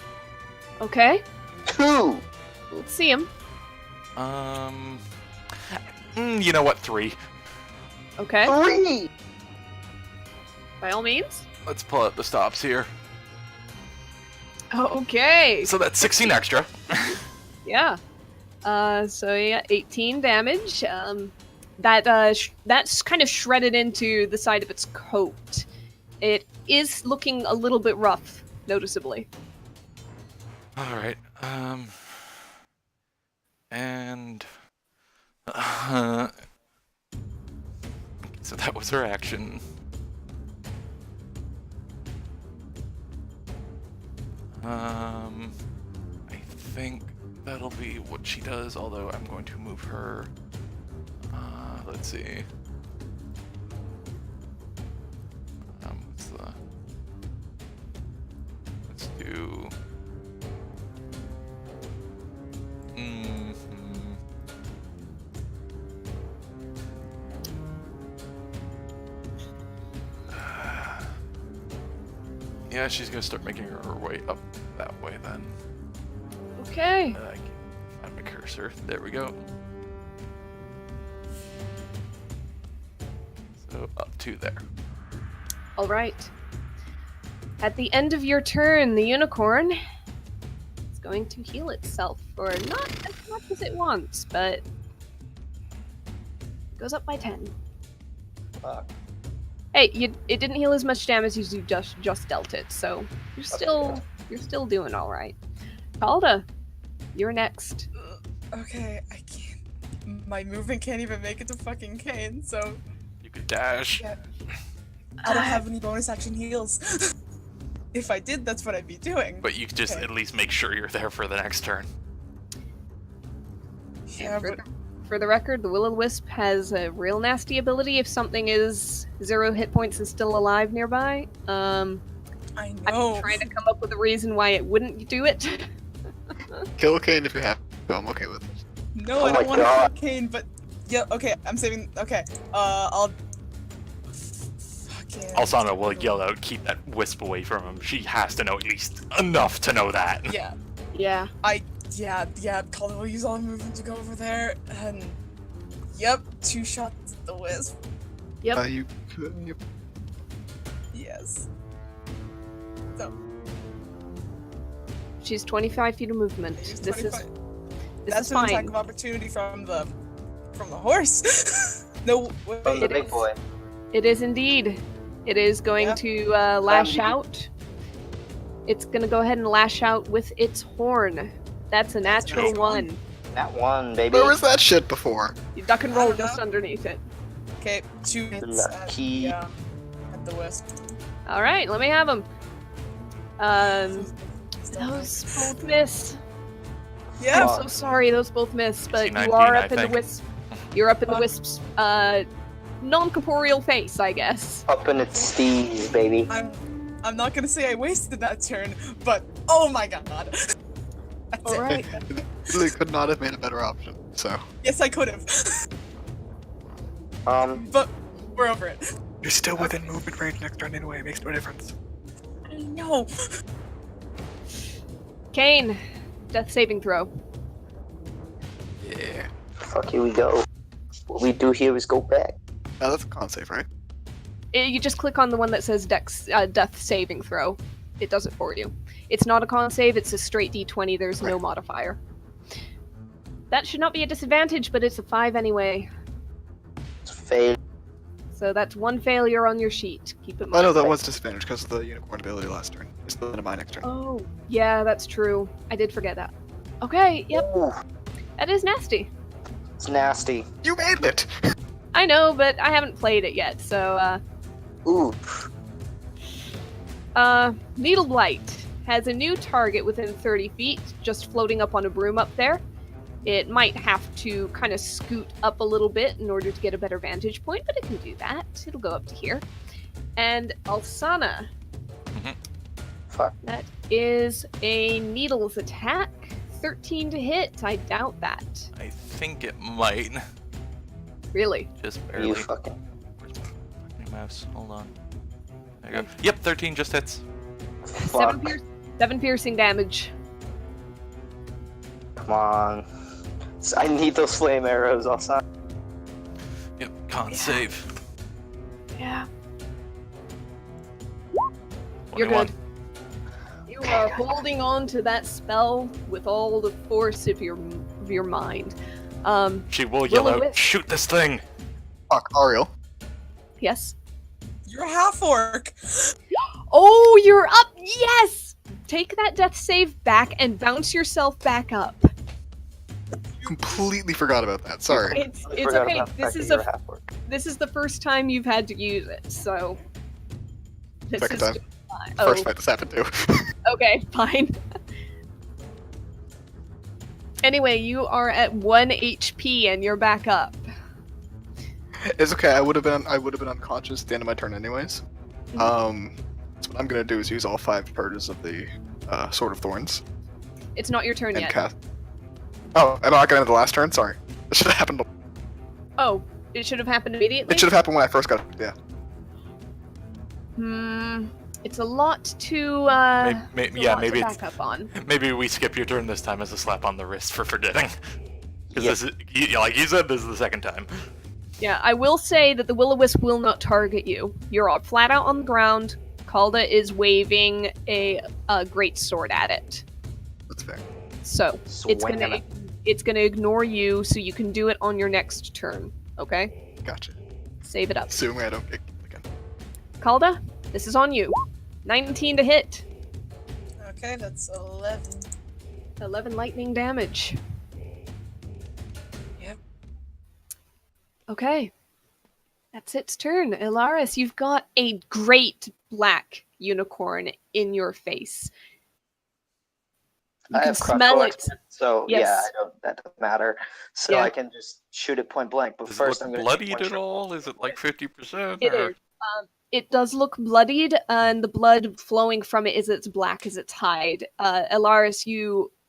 Okay, 2! let's see him. You know what? 3. Okay, 3! by all means. let's pull out the stops here. Okay. So that's 16 extra. Yeah. So yeah, 18 damage. That's kind of shredded into the side of its coat. It is looking a little bit rough, noticeably. All right. And so that was her action. I think that'll be what she does, although I'm going to move her. Let's see. Let's do. Yeah, she's gonna start making her way up that way then. Okay. I can find my cursor. There we go. So up to there. All right. At the end of your turn, the unicorn is going to heal itself for not as much as it wants, but it goes up by 10. Fuck. Hey, it didn't heal as much damage as you just dealt it, so you're still doing all right. Calda, you're next. Okay, I can't. My movement can't even make it to fucking Kane, so You could dash. yeah. I don't have any bonus action heals. If I did, that's what I'd be doing. But you could just Okay. at least make sure you're there for the next turn. Yeah, for, but for the record, the Will-O-Wisp has a real nasty ability if something is 0 hit points and still alive nearby. I I'm know. trying to come up with a reason why it wouldn't do it. Kill Kane if you have to. I'm okay with it. No, Oh I my don't want to God. kill Kane, but yeah, okay, I'm saving. Okay, I'll. Fuck it. Alsana will yell out, keep that wisp away from him. She has to know at least enough to know that. Yeah, Yeah. yeah. Calder will use all movement to go over there, and yep, 2 shots at the wisp. Yep. You could. You, Yes. So She's 25 feet of movement. use This is 25. this That's is an attack fine. of opportunity from the horse. No, wait. From the It big is. boy. It is indeed. It is going Yeah. to lash out. It's going to go ahead and lash out with its horn. That's a natural nice one. one. That one, baby. where was that shit before? You duck and I roll don't just know. underneath it. Okay, 2 hits at Lucky. at the wisp. All right, let me have them. Those both miss. Yeah. I'm so sorry, those both miss, but you 19, are I up in the think. wisp. You're up in the wisp's non-corporeal face, I guess. Up in its steez, baby. I'm not gonna say I wasted that turn, but oh my god. That's All it. right. Really could not have made a better option. So Yes, I could have, but we're over it. you're still within movement range next turn anyway. It makes no difference. I know. Kane, death saving throw. Yeah. Fuck, here we go. What we do here is go back. Oh, that's a con save, right? You just click on the one that says death saving throw. It does it for you. It's not a con save, it's a straight d20, there's no modifier. That should not be a disadvantage, but it's a 5 anyway. Fail. So that's 1 failure on your sheet. Keep it in Oh mind. no, that was disadvantage because of the unicorn ability last turn. It's the end of my next turn. Oh, yeah, that's true. I did forget that. Okay, yep, Ooh, that is nasty. it's nasty. You made it! I know, but I haven't played it yet, so, Ooh. Needle Blight has a new target within 30 feet, just floating up on a broom up there. It might have to kind of scoot up a little bit in order to get a better vantage point, but it can do that. It'll go up to here. And Alsana, Fuck. that is a Needles attack. 13 to hit. I doubt that. I think it might. Really. Just Are barely. you fucking. Where's my fucking mouse? Hold on. There you go. Yep, 13 just hits. Fuck. 7 piercing damage. Come on. I need those flame arrows, also. Yep, con save. Yeah. You're 21. good. You are holding on to that spell with all the force of your mind. She will yell out, Will-o-wisp. shoot this thing! Fuck, Ariel. Yes. You're a half orc. Oh, you're up! Yes! Take that death save back and bounce yourself back up. Completely forgot about that. Sorry. It's Forgot okay. about the fact This is that you're a half-orc. this is the first time you've had to use it, so this Second is time. just fine. First fight this happened to. Okay, fine. Anyway, you are at 1 HP and you're back up. It's okay. I would have been unconscious at the end of my turn anyways. Mm-hmm. So what I'm gonna do is use all 5 purges of the Sword of Thorns It's not your turn and yet. cast. Oh, am I not gonna have the last turn? Sorry. This should have happened. Oh, it should have happened immediately? It should have happened when I first got. Yeah. It's a lot to Maybe it's, back up on. maybe we skip your turn this time as a slap on the wrist for forgetting. Because Yeah. this is, like you said, this is the second time. Yeah, I will say that the Will-o-wisp will not target you. You're all flat out on the ground. Calda is waving a great sword at it. That's fair. So Swinging it. it's gonna ignore you, so you can do it on your next turn. Okay? Gotcha. Save it up. Assuming I don't get again. Calda, this is on you. 19 to hit. Okay, that's 11. 11 lightning damage. Yep. Okay. That's its turn. Ilaris, you've got a great black unicorn in your face. You I can have smell crossbow it. expert, so Yes. yeah, that doesn't matter. So Yeah. I can just shoot it point blank. But Does first, it I'm look gonna take bloodied one at shot. all? Is it like 50%? It or... is. It does look bloodied, and the blood flowing from it is as black as its hide. Ilaris,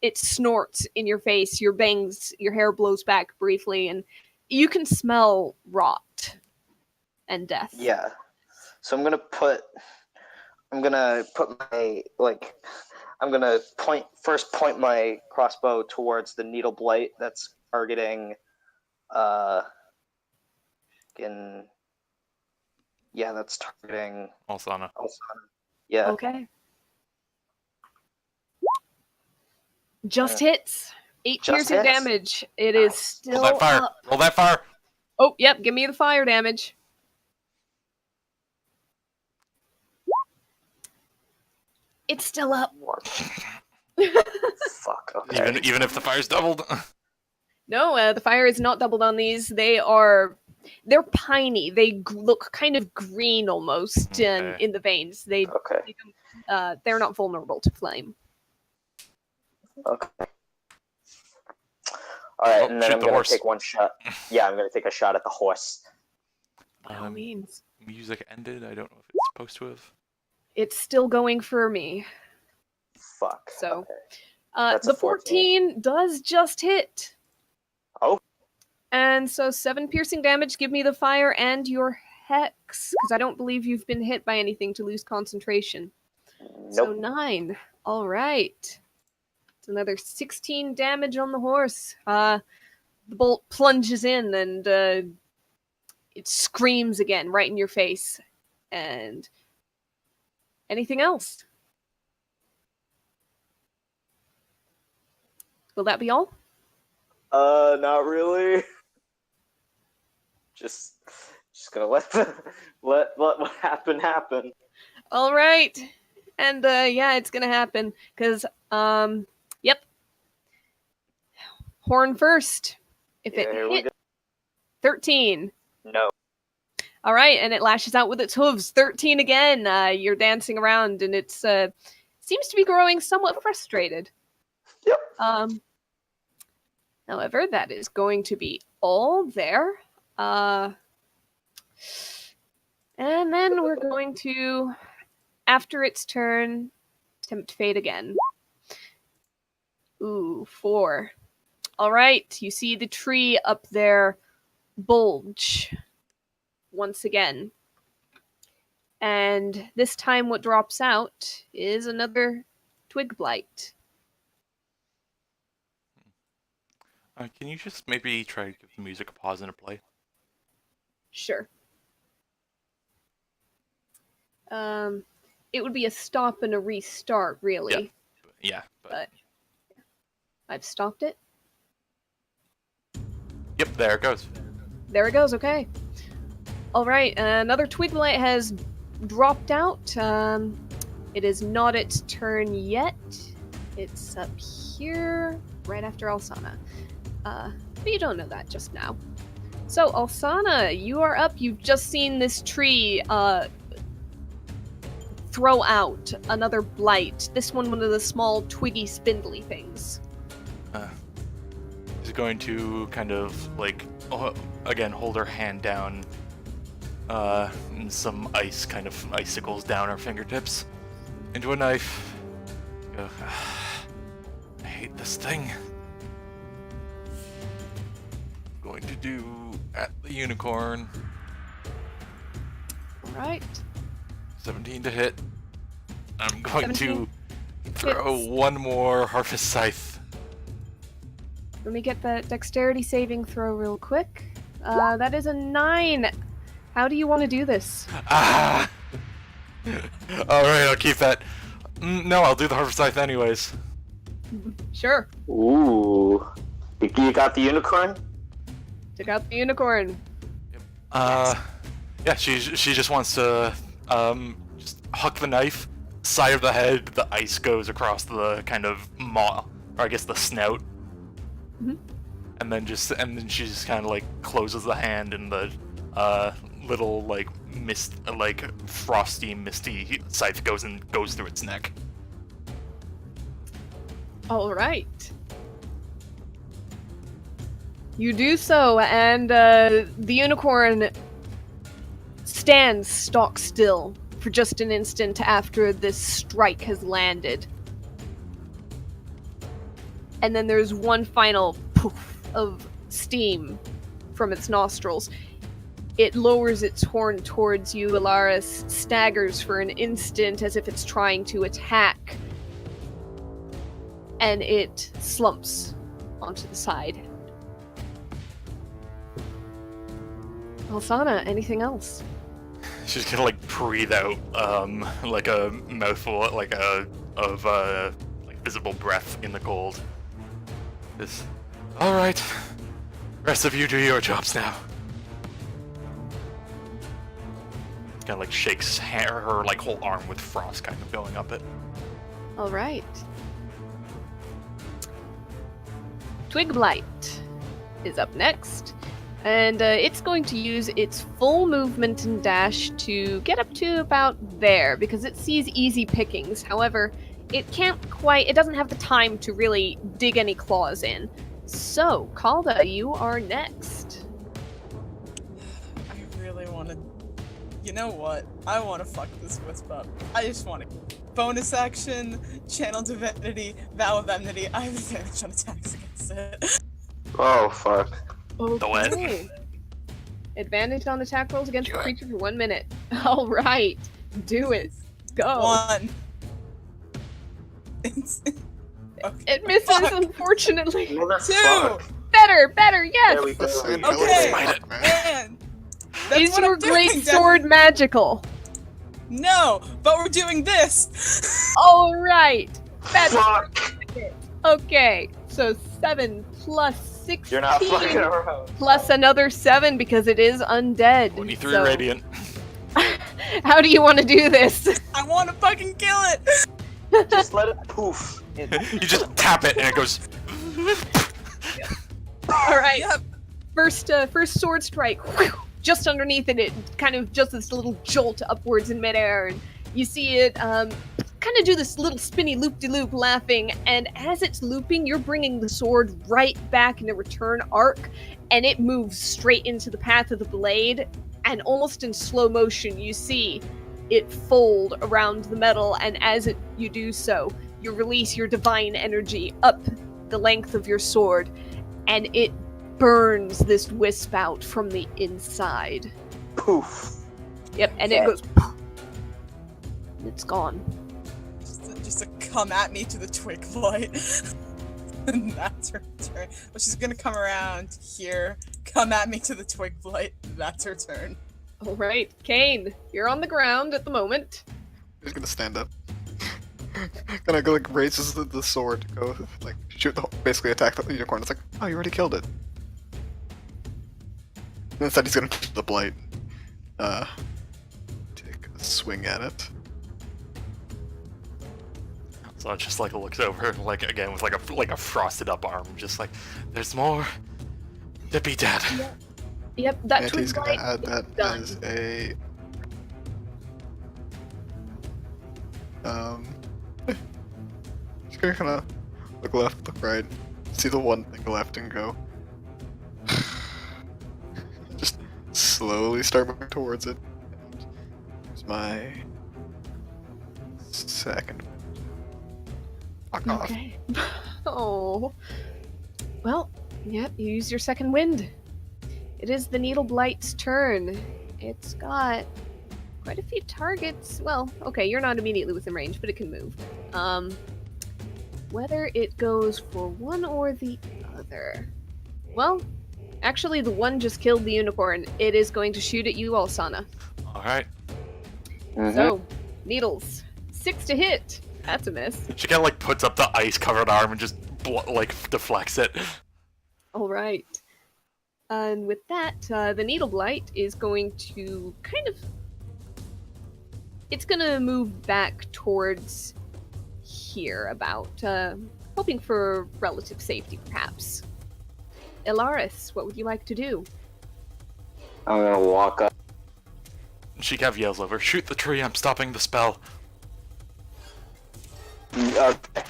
it snorts in your face. Your bangs, your hair blows back briefly, and you can smell rot and death. Yeah. So I'm gonna put my I'm gonna point my crossbow towards the needle blight that's targeting that's targeting Alsana. Alsana. Yeah. Okay. Just hits. 8 Just piercing hits? damage. It is still Roll that fire! up. Roll that fire! Oh, yep. Give me the fire damage. It's still up. Fuck. Okay. Even if the fire's doubled. No, the fire is not doubled on these. They're piney. They look kind of green almost Okay. in the veins. Okay. They're not vulnerable to flame. Okay. All right, Oh, and then shoot I'm the gonna horse. take one shot. Yeah, I'm gonna take a shot at the horse. By all means. Music ended. I don't know if it's supposed to have. It's still going for me. Fuck. So, Okay. That's a the 14 does just hit. Oh. And so 7 piercing damage. Give me the fire and your hex, because I don't believe you've been hit by anything to lose concentration. So Nope. 9. All right. It's another 16 damage on the horse. The bolt plunges in and it screams again right in your face. And anything else? Will that be all? Not really. Just gonna let what happened happen. All right. And yeah, it's gonna happen because yep. Horn first. If it Here we hit go. 13. No. All right, and it lashes out with its hooves. 13 again. You're dancing around, and it's seems to be growing somewhat frustrated. Yep. However, that is going to be all there. And then we're going to, after its turn, tempt fate again. Ooh, 4. All right, you see the tree up there bulge once again. And this time what drops out is another twig blight. Can you just maybe try to give the music a pause and a play? Sure. it would be a stop and a restart, really. Yeah, But I've stopped it. Yep, there it goes. There it goes, okay. Alright, another Twig Blight has dropped out. It is not its turn yet. It's up here, right after Alsana. But you don't know that just now. So, Alsana, you are up. You've just seen this tree throw out another blight. This one of the small, twiggy, spindly things. She's going to kind of, like, again, hold her hand down. And some ice, kind of icicles down her fingertips. Into a knife. Go, I hate this thing. Going to do at the unicorn. Alright. 17 to hit. I'm going 17 to throw hits. one more Harvest Scythe. Let me get that dexterity saving throw real quick. That is a 9. How do you want to do this? Ah! Alright, I'll keep that. No, I'll do the Harvest Scythe anyways. Sure. Ooh. You got the unicorn? Took out the unicorn. Yeah, she just wants to just huck the knife, side of the head, the ice goes across the kind of maw, or I guess the snout. Mhm. And then she just kind of like closes the hand, and the little like frosty, misty scythe goes through its neck. Alright. You do so, and the unicorn stands stock still for just an instant after this strike has landed. And then there's one final poof of steam from its nostrils. It lowers its horn towards you. Alaris staggers for an instant as if it's trying to attack. And it slumps onto the side. Alsana, anything else? She's gonna like breathe out like a mouthful of visible breath in the cold. Alright. Rest of you do your jobs now. Kinda like shakes her like whole arm with frost kind of going up it. Alright. Twig Blight is up next. And it's going to use its full movement and dash to get up to about there, because it sees easy pickings. However, it doesn't have the time to really dig any claws in. So, Calda, you are next. I really want to... You know what? I want to fuck this wisp up. I just want to... Bonus action, Channel Divinity, Vow of Enmity. I have advantage on attacks against it. Oh, fuck. Okay. Advantage on attack rolls against the creature for 1 minute. Alright. Do it. Go. 1. Okay. It misses, unfortunately. 2! Better, yes! There we go. Okay, Smite it. man! That's Is what your I'm doing, great Devin. sword magical? No, but we're doing this! Alright. Better. Fuck! Okay, so 7 plus 16 You're not fucking around. plus another 7 because it is undead. 23 So, radiant. how do you want to do this? I want to fucking kill it! Just let it poof. You just tap it and it goes. Alright. Yep. First sword strike. Just underneath it, it kind of just this little jolt upwards in midair, and you see it kind of do this little spinny loop-de-loop laughing, and as it's looping, you're bringing the sword right back in a return arc, and it moves straight into the path of the blade, and almost in slow motion, you see it fold around the metal, and as you do so, you release your divine energy up the length of your sword, and it burns this wisp out from the inside. Poof. Yep, and Okay. it goes poof. It's gone. Just to come at me to the twig blight. And that's her turn. But she's gonna come around here, come at me to the twig blight. That's her turn. Alright, Kane, you're on the ground at the moment. He's gonna stand up. Gonna go like raises the sword to go like shoot basically attack the unicorn. It's like, oh, you already killed it. And instead he's gonna the blight. Take a swing at it. So it just like looks over, like again with like a frosted up arm, just like there's more to be dead. Yep, that And twin he's gonna blight add is that done. as a just gonna kind of look left, look right, see the one thing left, and go. Just slowly start moving towards it. And here's my second. Fuck off. Okay. Oh. Well, yep, you use your second wind. It is the Needle Blight's turn. It's got quite a few targets. Well, okay, you're not immediately within range, but it can move. Whether it goes for one or the other. Well, actually, the one just killed the unicorn. It is going to shoot at you, Alsana. Alright. So, needles. 6 to hit. That's a miss. She kind of like puts up the ice covered arm and just like deflects it. All right. And with that, the Needle Blight is going to kind of... It's going to move back towards here about, hoping for relative safety, perhaps. Ilaris, what would you like to do? I'm gonna walk up. She kind of yells over, "Shoot the tree! I'm stopping the spell." Okay.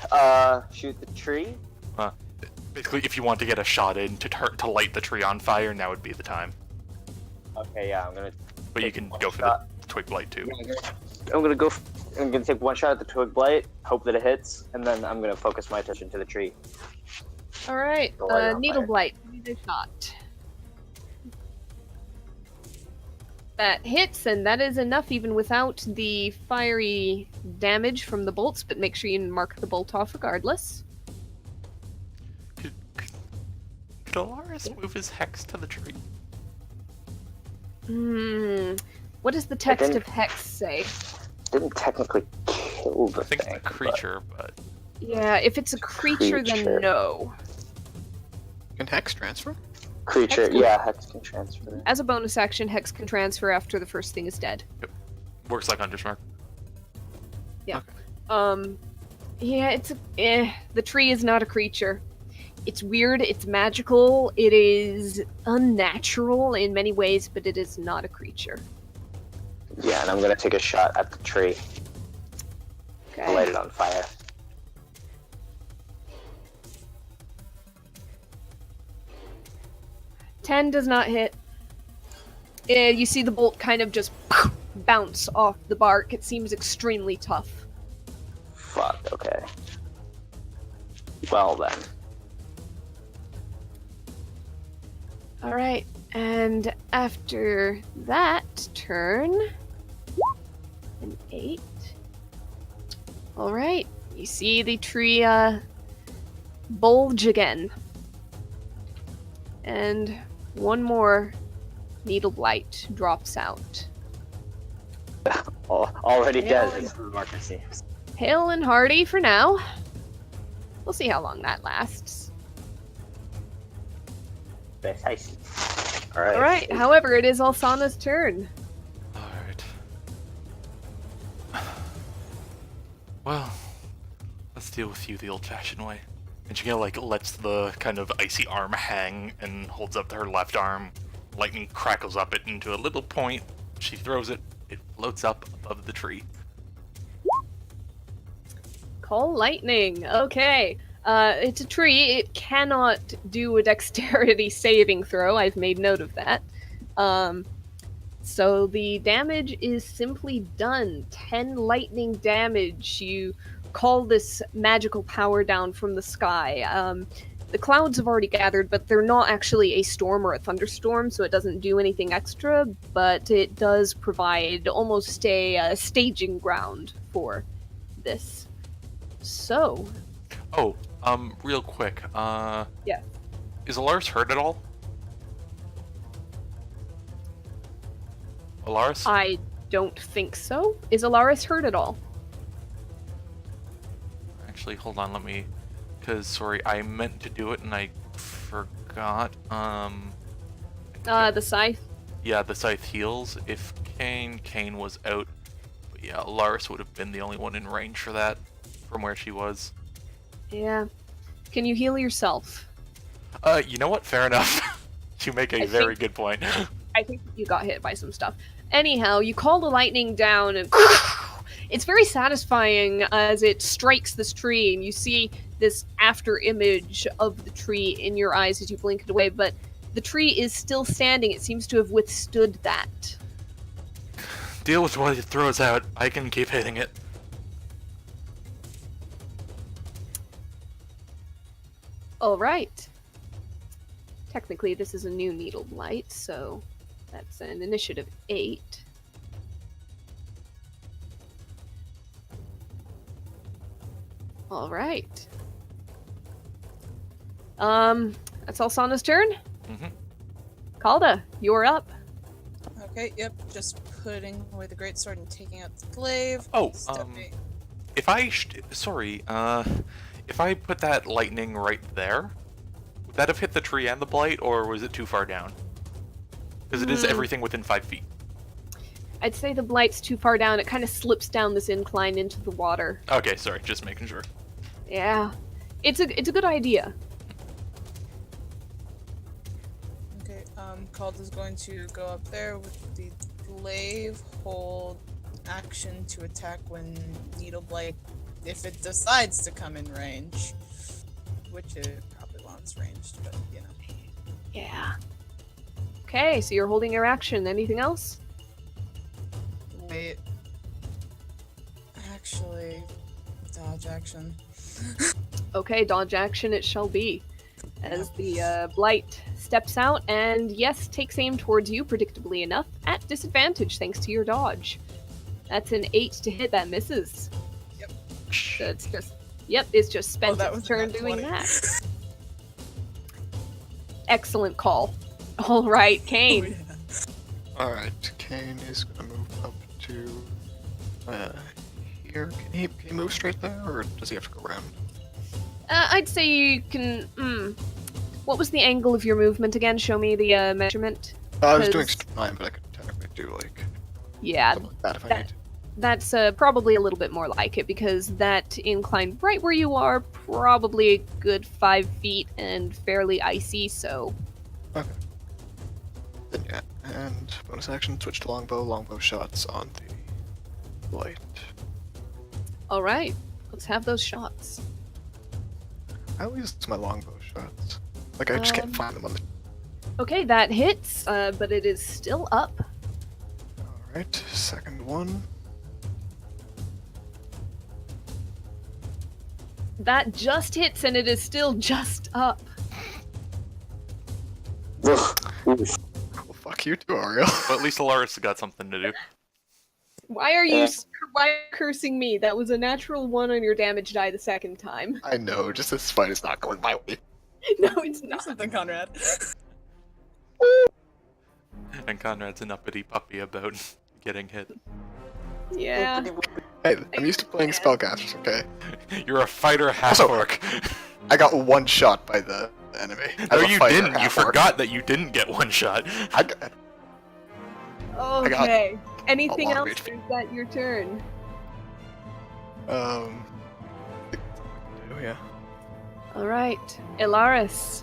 Shoot the tree. Basically, if you want to get a shot in to light the tree on fire, now would be the time. Okay, yeah, I'm gonna. But you take can one go for shot. the twig blight too. I'm gonna go. I'm gonna take one shot at the twig blight, hope that it hits, and then I'm gonna focus my attention to the tree. All right, Go light it on Needle fire. Blight, need a shot. That hits, and that is enough even without the fiery damage from the bolts, but make sure you mark the bolt off regardless. Could Alaris move his hex to the tree? What does the text didn't- of Hex say? Didn't technically kill the I think thing. it's a creature, but Yeah, if it's a creature, Creature. then no. Can Hex transfer? Creature, Hex can- yeah, Hex can transfer. As a bonus action, Hex can transfer after the first thing is dead. works like Hunter's Mark. Yeah, it's the tree is not a creature. It's weird, it's magical, it is unnatural in many ways, but it is not a creature. Yeah, and I'm gonna take a shot at the tree. Okay. Light it on fire. Ten does not hit. You see the bolt kind of just bounce off the bark. It seems extremely tough. Fuck, okay. Well then. Alright, and after that turn... An 8. Alright, you see the tree bulge again. And one more Needle Blight drops out. Already dead, Yeah. as the marker seems. Hale and hearty for now. We'll see how long that lasts. Nice. Alright. Alright, however, it is Alsana's turn. Alright. Well, let's deal with you the old-fashioned way. And she kind of like lets the kind of icy arm hang and holds up to her left arm. Lightning crackles up it into a little point. She throws it. It floats up above the tree. Call lightning. Okay. It's a tree. It cannot do a dexterity saving throw. I've made note of that. So the damage is simply done. 10 lightning damage. You call this magical power down from the sky. The clouds have already gathered, but they're not actually a storm or a thunderstorm, so it doesn't do anything extra, but it does provide almost a staging ground for this. So, Oh, real quick. Yeah. Is Alaris hurt at all? Alaris? I don't think so. Is Alaris hurt at all? Actually, hold on, let me... Because, sorry, I meant to do it and I forgot. The scythe? Yeah, the scythe heals. If Kane was out. But yeah, Alaris would have been the only one in range for that, from where she was. Yeah. Can you heal yourself? You know what? Fair enough. You make a very good point. I think you got hit by some stuff. Anyhow, you call the lightning down and it's very satisfying as it strikes this tree and you see this after image of the tree in your eyes as you blink it away, but the tree is still standing. It seems to have withstood that. Deal with what it throws out. I can keep hitting it. Alright. Technically, this is a new needle blight, so that's an initiative 8. Alright. That's Alsana's turn. Mm-hmm. Calda, you're up. Okay, yep, just putting away the greatsword and taking out the glaive. Oh, Stepping- if I if I put that lightning right there, would that have hit the tree and the blight, or was it too far down? Because it is everything within 5 feet. I'd say the blight's too far down. It kind of slips down this incline into the water. Okay, sorry, just making sure. Yeah. It's a good idea. Okay, Calda's going to go up there with the glaive, hold action to attack when Needle Blight, if it decides to come in range. Which it probably wants ranged, but you know. Yeah. Okay, so you're holding your action. Anything else? Wait. Actually, dodge action. Okay, dodge action it shall be. As the blight steps out and, yes, takes aim towards you, predictably enough, at disadvantage thanks to your dodge. That's an 8 to hit. That misses. Yep. So it's just spent that its was turn about doing 20. that. Excellent call. All right, Kane. Oh, yeah. Alright, Kane is gonna move up to here. Can he move straight there, or does he have to go around? I'd say you can. What was the angle of your movement again? Show me the measurement. I was doing 'Cause- line, but I could technically do like Yeah, something like that if I that- need to. that's probably a little bit more like it because that incline right where you are, probably a good 5 feet and fairly icy. So Okay. Then yeah, and bonus action, switch to longbow shots on the light. all right, let's have those shots. I always use my longbow shots. Like I just can't find them on the. Okay, that hits, but it is still up. Alright, second one. That just hits, and it is still just up. Well, fuck you too, Ariel. But at least Alaris got something to do. Why are you Yeah. why are you cursing me? That was a natural 1 on your damage die the second time. I know, just this fight is not going my way. No, it's Do not. something, Conrad. And Conrad's an uppity puppy about getting hit. Yeah. Hey, I'm used to playing spellcasters, okay? You're a fighter half-orc. I got one shot by the enemy. No, As a you fighter didn't. You half-orc. forgot that you didn't get one shot. I got, got Okay. Anything a lot of else? HP. Or is that your turn? I think that's all I can do, yeah. All right, Ilaris.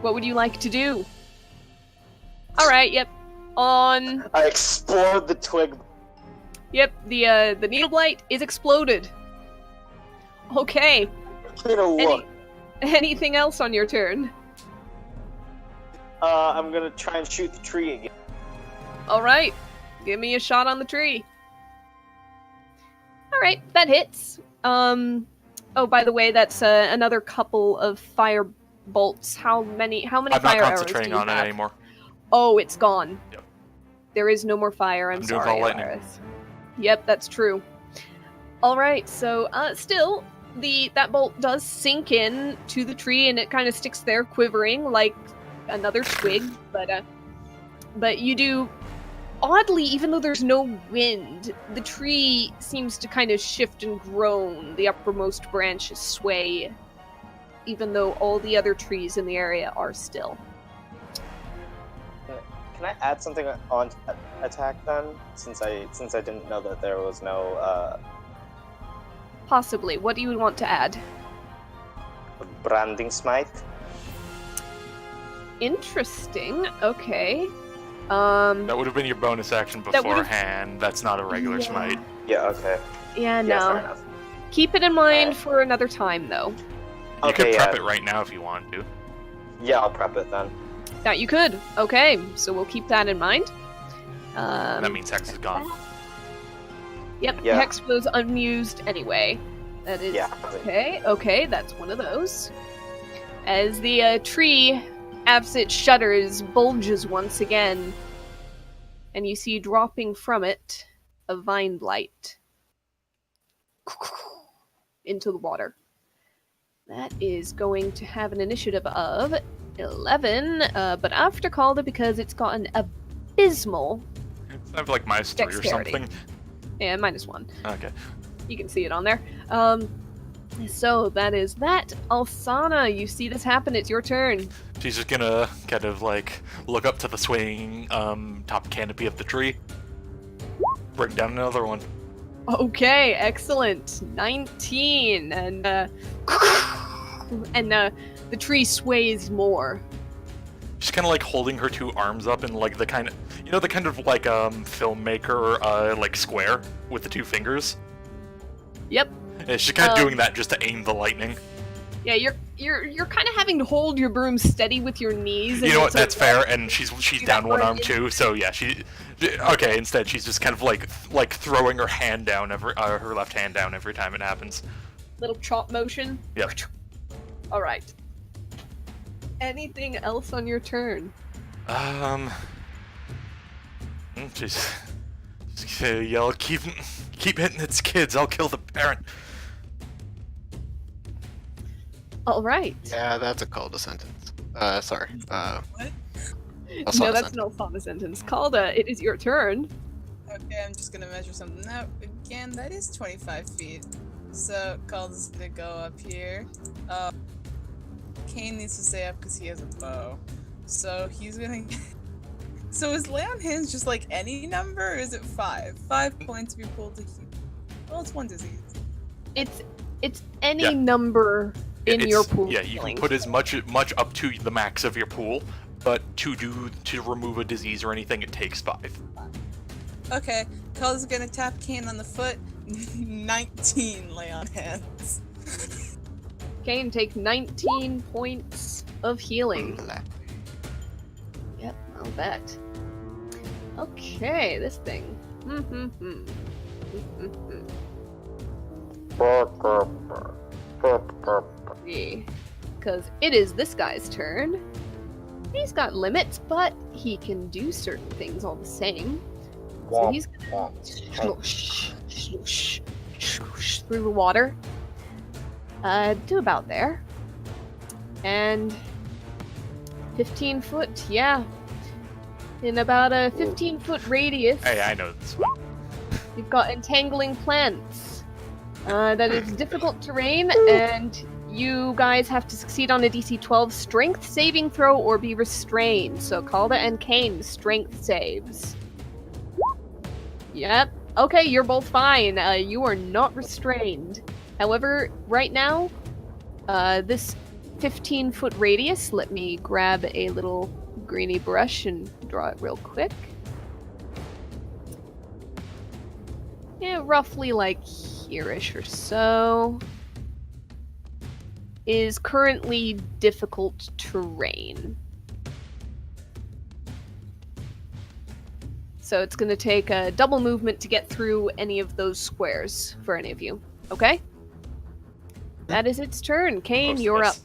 What would you like to do? All right. Yep. On. I explored the twig. Yep. The needle blight is exploded. Okay. Get a look. Anything else on your turn? I'm gonna try and shoot the tree again. All right. Give me a shot on the tree. All right, that hits. Oh, by the way, that's another couple of fire bolts. How many I'm not fire arrows do concentrating you on it have? anymore. Oh, it's gone. Yep. There is no more fire. I'm I'm doing sorry, all lightning. Alaris. Yep, that's true. All right, so still, that bolt does sink in to the tree, and it kind of sticks there, quivering like another twig. But you do oddly, even though there's no wind, the tree seems to kind of shift and groan. The uppermost branches sway, even though all the other trees in the area are still. Can I add something on attack then? Since I didn't know that there was no Possibly. What do you want to add? branding smite. Interesting. Okay. That would have been your bonus action That would've- beforehand. That's not a regular smite. Yeah. Okay. Yeah, Yeah. Fair no. enough. Keep it in mind for another time, though. You Okay, could prep yeah. it right now if you want to. Yeah, I'll prep it then. That you could. Okay, so we'll keep that in mind. That means Hex is gone. Yep, Yeah. Hex was unused anyway. That is Yeah. okay, that's one of those. As the tree, as it shudders, bulges once again, and you see dropping from it a vine blight into the water. That is going to have an initiative of 11, but after Calder because it's got an abysmal, I have like -3 or Dexterity. something. yeah, -1. Okay. You can see it on there. So that is that. Alsana, you see this happen. It's your turn. She's just gonna kind of like look up to the swaying top canopy of the tree. Bring down another one. Okay, excellent. 19, and the tree sways more. She's kind of like holding her two arms up in like the kind of, you know, the kind of like filmmaker like square with the two fingers. Yep. And she's kind of doing that just to aim the lightning. Yeah, you're kind of having to hold your broom steady with your knees. You know what? it's That's like- fair. And she's do down that one where arm it- too. So yeah, okay. Instead, she's just kind of like throwing her hand down her left hand down every time it happens. Little chop motion. Yep. All right. Anything else on your turn? Just yell, keep hitting its kids. I'll kill the parent. All right. Yeah, that's a call to sentence. Sorry. What? No, that's an Alsana sentence. Calda, it is your turn. Okay, I'm just gonna measure something out. Again, that is 25 feet. So, Calder's gonna go up here. Kane needs to stay up because he has a bow. So, he's gonna... So, is lay on hands just like any number, or is it 5? 5 points if you pull to heal. Well, it's 1 disease. It's any Yeah. number in your pool. Yeah, you can put as much up to the max of your pool, but to remove a disease or anything, it takes 5. Okay, Calder's gonna tap Kane on the foot. 19 lay on hands. Kane, take 19 points of healing. Yep, I'll bet. Okay, this thing. Because it is this guy's turn. He's got limits, but he can do certain things all the same. So he's gonna swoosh, swoosh, swoosh through the water. To about there. And 15 foot, yeah. In about a 15-foot radius, Hey, I know this one. you've got entangling plants. That is difficult terrain, and you guys have to succeed on a DC 12 strength saving throw or be restrained. So Calda and Kane, strength saves. Yep. Okay, you're both fine. You are not restrained. However, right now, this 15-foot radius, let me grab a little greeny brush and draw it real quick. Yeah, roughly like here-ish or so. Is currently difficult terrain. So it's going to take a double movement to get through any of those squares for any of you. Okay? That is its turn. Kane, Most of you're up. us.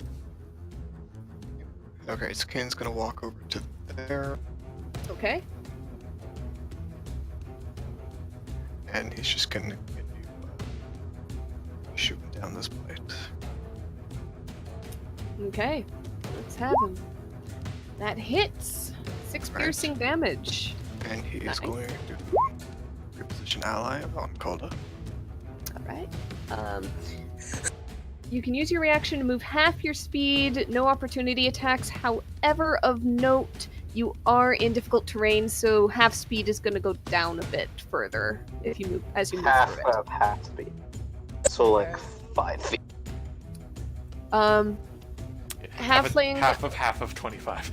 Okay, so Kane's gonna walk over to there, Okay? and he's just gonna continue shooting down this blade. Okay. Let's have him. That hits. 6 Right. piercing damage. and he Nice. is going to reposition ally on Calda. Alright. You can use your reaction to move half your speed, no opportunity attacks. However, of note, you are in difficult terrain, so half speed is going to go down a bit further if you move as you move Half through it. of half speed. So like 5 feet. Halfling. Half of 25.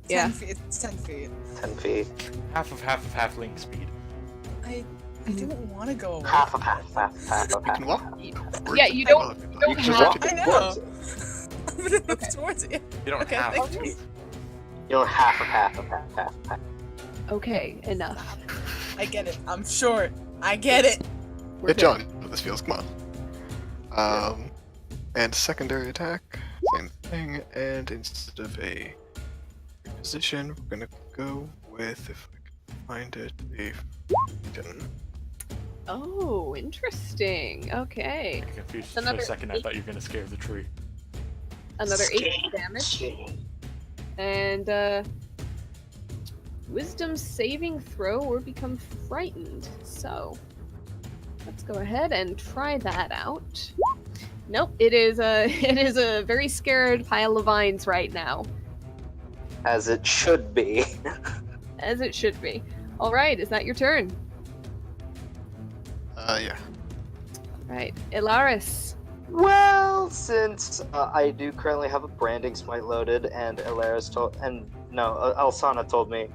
10 feet. It's 10 feet. 10 feet. half of halfling speed. I don't want to go away. Half of half of You can walk. Yeah, you don't You can just have- walk I know. towards it. I'm gonna move towards you. You don't Okay, have thank to. you. You know, half of half of half of half. Okay, enough. I get it. I'm short. I get it. We're Yeah, good. John, you know how this feels. Come on. And secondary attack, same thing. And instead of a position, we're gonna go with, if I can find it, a Freedom. Oh, interesting. Okay. I'm confused for Another a second. I 8. thought you were gonna scare the tree. Another 8 damage. And wisdom saving throw or become frightened. So let's go ahead and try that out. Nope, it is a very scared pile of vines right now. As it should be. As it should be. Alright, is that your turn? Yeah. Right. Ilaris. Well, since I do currently have a branding smite loaded, and Alsana told me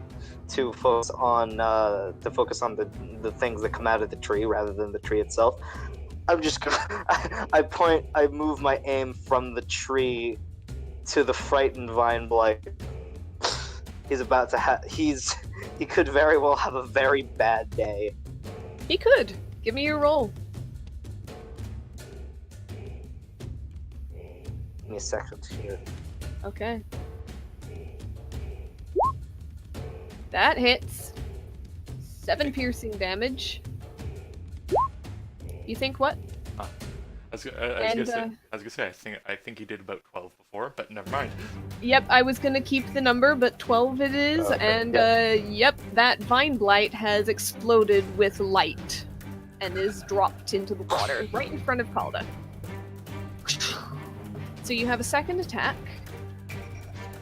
to focus on the things that come out of the tree rather than the tree itself. I'm just gonna I move my aim from the tree to the frightened vine blight. He's about to he could very well have a very bad day. He could. Give me your roll. Give me a second here. Okay. That hits. 7 piercing damage. You think what? I was And, gonna say I think he did about 12 before, but never mind. Yep, I was gonna keep the number, but 12 it is, Okay, and yep, that vine blight has exploded with light and is dropped into the water right in front of Calda. So you have a second attack.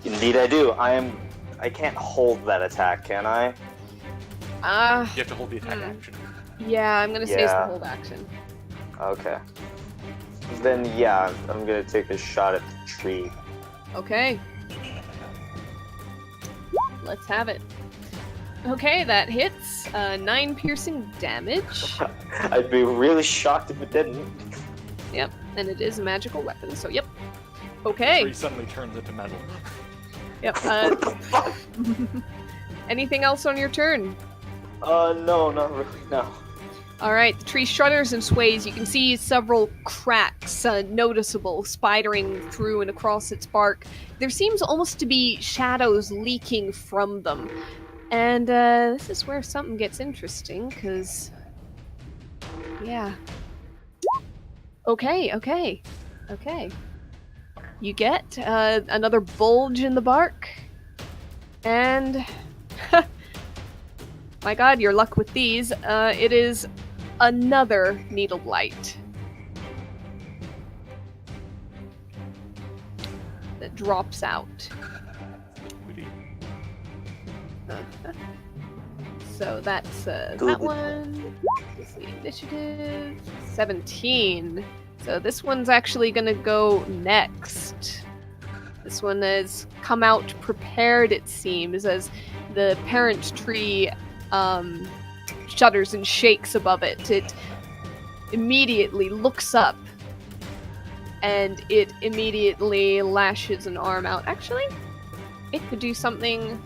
Indeed, I do. I can't hold that attack, can I? You have to hold the attack Hmm. action. Yeah, I'm gonna say it's the Yeah. hold action. Okay. Then yeah, I'm gonna take a shot at the tree. Okay. Let's have it. Okay, that hits. 9 piercing damage. I'd be really shocked if it didn't. Yep, and it is a magical weapon, so yep. Okay. Tree suddenly turns into metal. Yep. What the fuck? Anything else on your turn? No, not really, no. Alright, the tree shudders and sways. You can see several cracks noticeable, spidering through and across its bark. There seems almost to be shadows leaking from them. And this is where something gets interesting, because... yeah. Okay. You get another bulge in the bark. And... my god, your luck with these. It is another needle blight. That drops out. So that's that one. Let's see, initiative 17. So this one's actually gonna go next. This one has come out prepared, it seems, as the parent tree shudders and shakes above it. It immediately looks up and it immediately lashes an arm out. Actually, it could do something.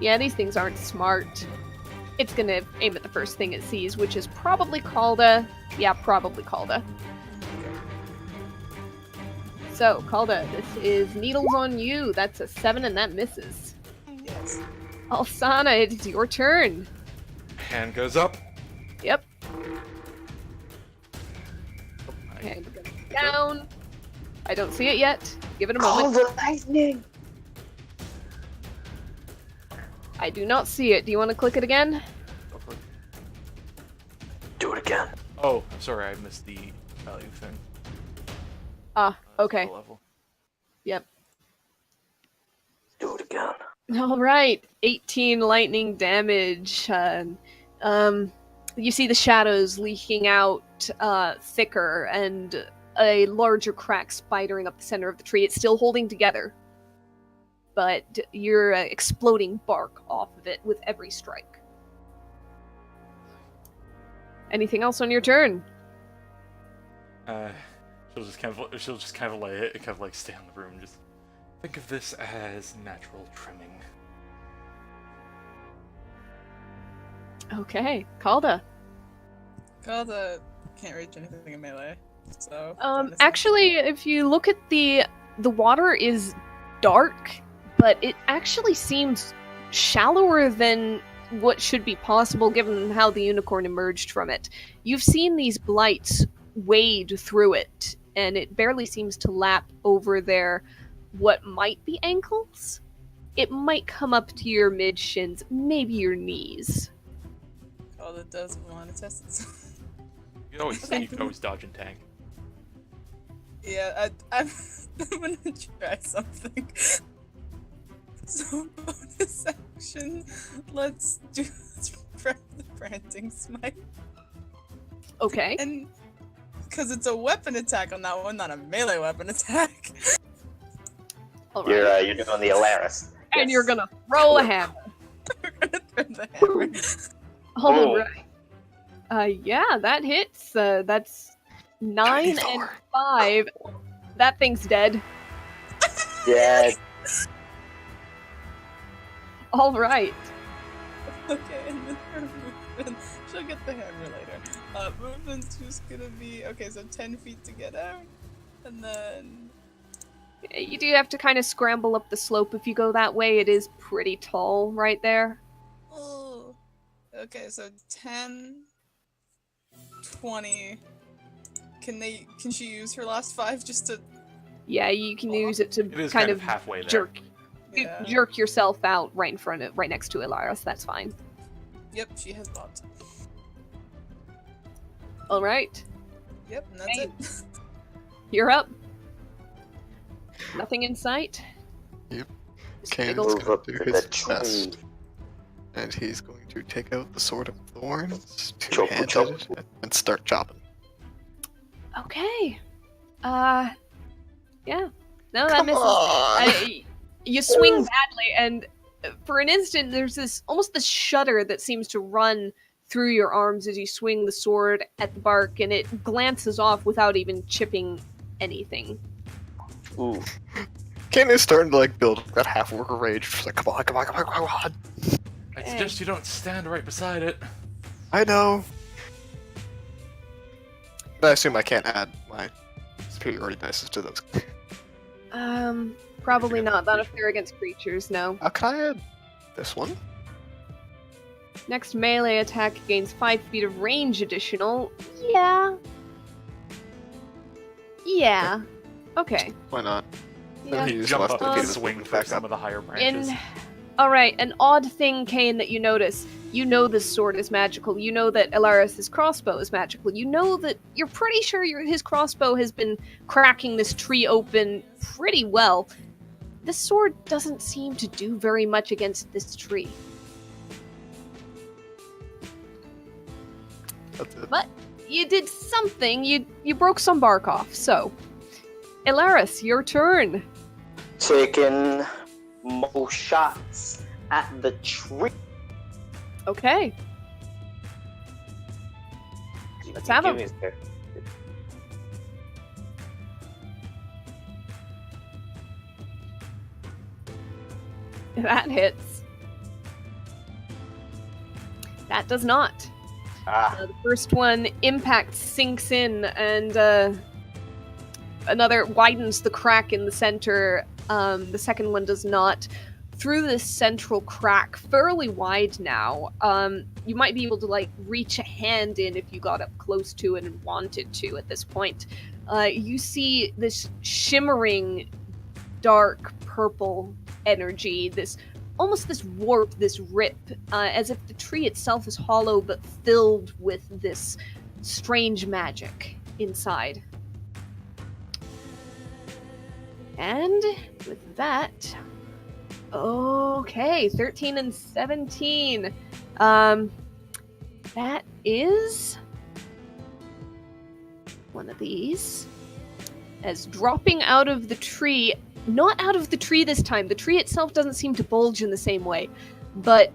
Yeah, these things aren't smart. It's gonna aim at the first thing it sees, which is probably Calda. Yeah, probably Calda. So, Calda, this is needles on you. That's a 7 and that misses. Yes. Alsana, it is your turn. Hand goes up. Yep. Okay, we're going down. I don't see it yet. Give it a Call moment. the lightning! I do not see it. Do you want to click it again? Go for it. Do it again. Oh, sorry, I missed the value thing. Ah, okay. The level. Yep. Do it again. All right, 18 lightning damage. You see the shadows leaking out thicker and a larger crack spidering up the center of the tree. It's still holding together, but you're exploding bark off of it with every strike. Anything else on your turn? She'll just kind of lay it and kind of like stay in the room. Just think of this as natural trimming. Okay, Calda. Calda can't reach anything in melee, so. Actually, if you look at the water is dark, but it actually seems shallower than what should be possible given how the unicorn emerged from it. You've seen these blights wade through it, and it barely seems to lap over their what might be ankles. It might come up to your mid-shins, maybe your knees. Calda doesn't want to test it. You can always dodge and tank. Yeah, I'm gonna try something. So bonus action, let's prep the branding smite. Okay. And because it's a weapon attack on that one, not a melee weapon attack. All right. You're doing the Alaris. And you're gonna throw a hammer. We're gonna throw the hammer. All right. Yeah, that hits. That's 9 and 5. That thing's dead. Yeah. All right. Okay, and then her movement. She'll get the hammer later. Movement's just gonna be okay. So 10 feet to get out, and then You do have to kind of scramble up the slope if you go that way. It is pretty tall right there. oh, okay. So 10, 20. Can she use her last 5 just to? Yeah, you can use it to It is kind of halfway there. jerk Yeah. jerk yourself out right in front of, right next to Ilaris. That's fine. Yep, she has bobbed. All right, Yep, and that's Hey. it. you're up. Nothing in sight. Yep. Just Kane's big ol- Move gonna up do to his the tree. best. And he's going to take out the Sword of Thorns, Chop, two-handed, chop. and start chopping. Okay. Yeah. No, that Come misses. on! You swing badly, and for an instant, there's almost this shudder that seems to run through your arms as you swing the sword at the bark, and it glances off without even chipping anything. Ooh. Kane is starting to like build that half-worker rage. She's like, come on, come on, come on, come on! I suggest you don't stand right beside it. I know. But I assume I can't add my superiority dice to those. Probably Against not. Not if creatures. they're against creatures, no. Can I add this one? Next melee attack gains 5 feet of range additional. Yeah. Yeah. Okay. Why not? Yeah. Then he uses Jump less up than and Peter's swing movement for back some up. of the higher branches. Alright, an odd thing, Kane, that you notice. You know this sword is magical. You know that Ilaris' crossbow is magical. You know that you're pretty sure his crossbow has been cracking this tree open pretty well. This sword doesn't seem to do very much against this tree. That's it. But you did something. You broke some bark off, so. Ilaris, your turn. Taking more shots at the tree. Okay. Let's have 'em. That hits. That does not. The first one impact sinks in, and another widens the crack in the center. The second one does not. Through this central crack, fairly wide now, you might be able to like reach a hand in if you got up close to it and wanted to at this point. You see this shimmering dark purple energy, this almost this warp, this rip, as if the tree itself is hollow but filled with this strange magic inside. And with that, okay, 13 and 17. That is one of these. As dropping out of the tree, not out of the tree this time, the tree itself doesn't seem to bulge in the same way, but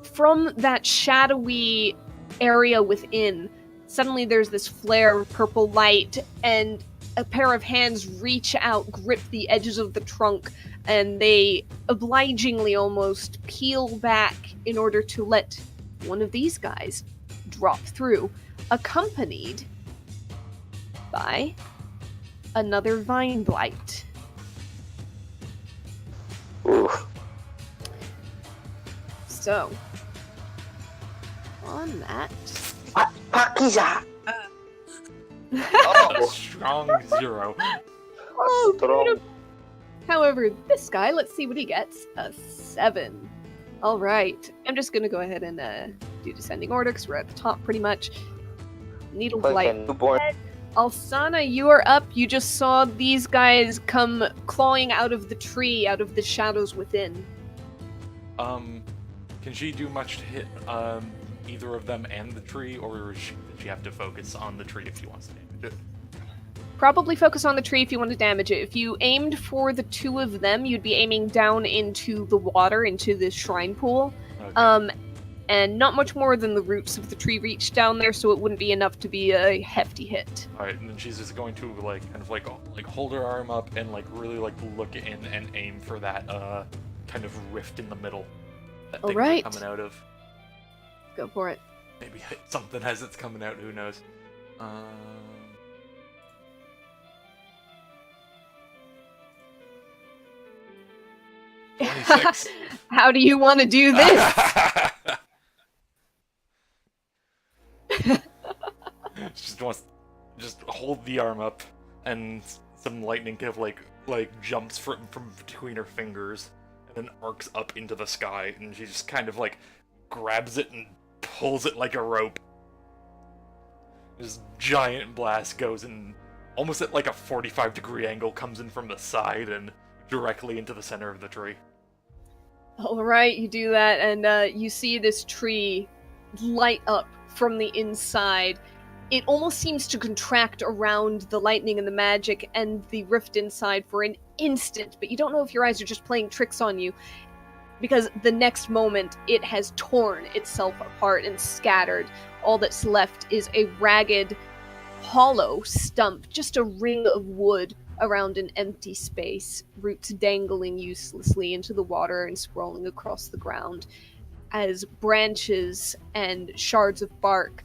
from that shadowy area within, suddenly there's this flare of purple light, and a pair of hands reach out, grip the edges of the trunk, and they obligingly almost peel back in order to let one of these guys drop through, accompanied by another vine blight. Oof. So, on that, Pakiza! A strong 0. oh, Strong. however, this guy, let's see what he gets. A 7. All right, I'm just gonna go ahead and do descending order because we're at the top pretty much. Needle Like a blight. newborn. Alsana, you are up. You just saw these guys come clawing out of the tree, out of the shadows within. Can she do much to hit either of them and the tree, or does she have to focus on the tree if she wants to damage it? Probably focus on the tree if you want to damage it. If you aimed for the two of them, you'd be aiming down into the water, into this shrine pool. Okay. And not much more than the roots of the tree reach down there, so it wouldn't be enough to be a hefty hit. Alright, and then she's just going to hold her arm up and really look in and aim for that kind of rift in the middle that things are coming out of. Go for it. Maybe hit something as it's coming out, who knows. 26. How do you want to do this? just hold the arm up, and some lightning kind of jumps from between her fingers, and then arcs up into the sky, and she just kind of grabs it and pulls it like a rope. This giant blast goes in, almost at a 45-degree angle, comes in from the side and directly into the center of the tree. Alright, you do that, and you see this tree light up from the inside. It almost seems to contract around the lightning and the magic and the rift inside for an instant, but you don't know if your eyes are just playing tricks on you, because the next moment it has torn itself apart and scattered. All that's left is a ragged, hollow stump, just a ring of wood around an empty space, roots dangling uselessly into the water and sprawling across the ground, as branches and shards of bark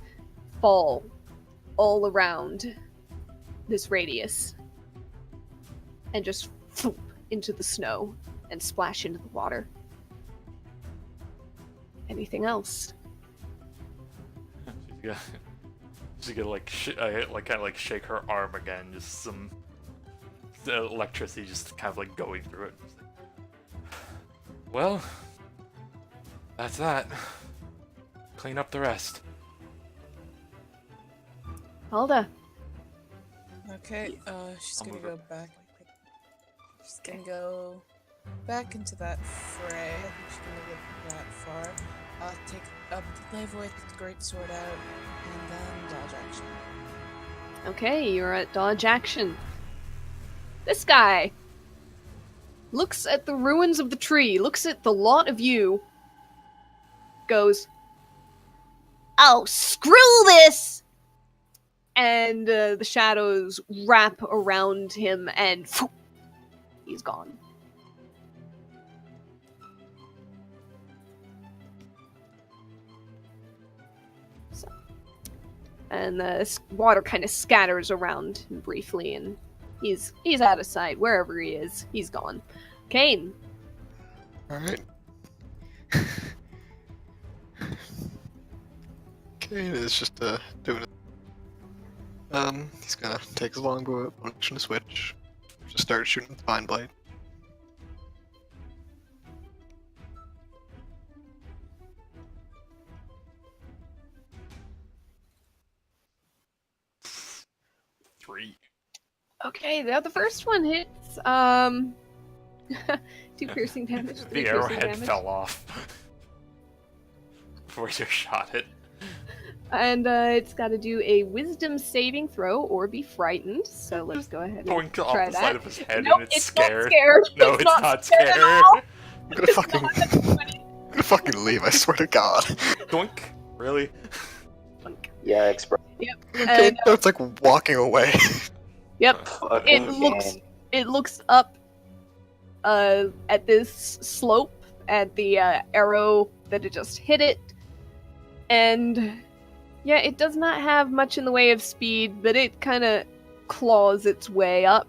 fall all around this radius and just thump into the snow and splash into the water. Anything else? She's gonna kind of shake her arm again, just some electricity just kind of going through it. Well, that's that. Clean up the rest. Alda. Okay, she's gonna go back. She's gonna go back into that fray. I think she's gonna get that far. Take up the Levoid, get the great sword out, and then dodge action. Okay, you're at dodge action. This guy looks at the ruins of the tree, looks at the lot of you, goes, "Oh, screw this!" And the shadows wrap around him, and he's gone. So, and the water kind of scatters around him briefly, and he's out of sight. Wherever he is, he's gone. Kane. Alright. Kane is just doing it. He's gonna take his longbow out, punch the switch, just start shooting the vine blade. 3. Okay, the first one hits. 2 piercing damage. 3 The piercing arrowhead damage. fell off before you shot it. And it's got to do a wisdom saving throw or be frightened. So let's go ahead and Going off try the that. side of his head Nope, and it's not scared. scared. No, it's not scared. scared. At all. I'm gonna fucking leave, I swear to God. Doink. Really? Yeah, express. Okay, And, no, it's like walking away. Yep. Fucking game. It looks up at this slope at the arrow that it just hit it, and yeah, it does not have much in the way of speed, but it kind of claws its way up.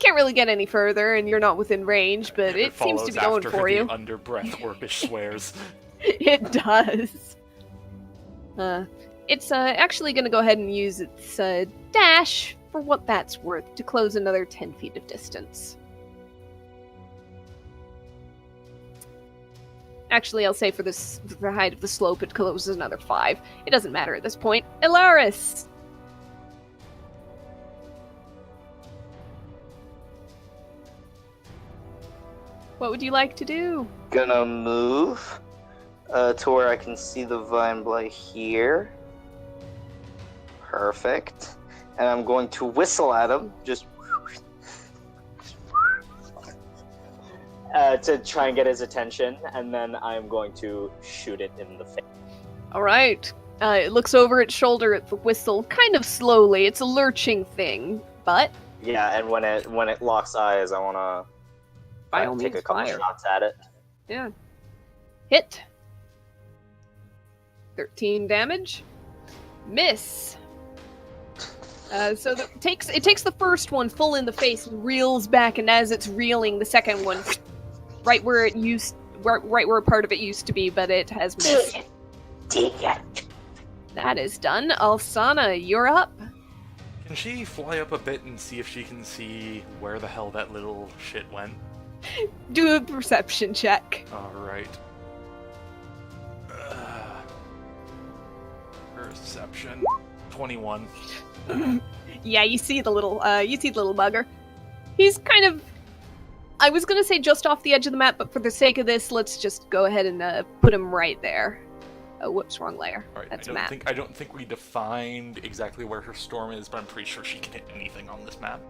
Can't really get any further, and you're not within range, but it seems to be going for you. The under breath orcish swears. It does. It's actually going to go ahead and use its dash, for what that's worth, to close another 10 feet of distance. Actually, I'll say for the height of the slope, it closes another 5. It doesn't matter at this point. Ilaris! What would you like to do? Gonna move to where I can see the vine blight here. Perfect. And I'm going to whistle at him, just to try and get his attention, and then I'm going to shoot it in the face. Alright. It looks over its shoulder at the whistle, kind of slowly. It's a lurching thing, but Yeah, and when it locks eyes, I wanna by all take means a couple fire. shots at it. Yeah. Hit. 13 damage. Miss. So it takes the first one full in the face and reels back, and as it's reeling, the second one right where part of it used to be, but it has missed. That is done. Alsana, you're up. Can she fly up a bit and see if she can see where the hell that little shit went? Do a perception check. Alright. Perception. 21. Yeah, you see the little bugger. He's kind of, I was gonna say just off the edge of the map, but for the sake of this, let's just go ahead and put him right there. Oh, whoops, wrong layer. Alright, That's I map. don't think we defined exactly where her storm is, but I'm pretty sure she can hit anything on this map.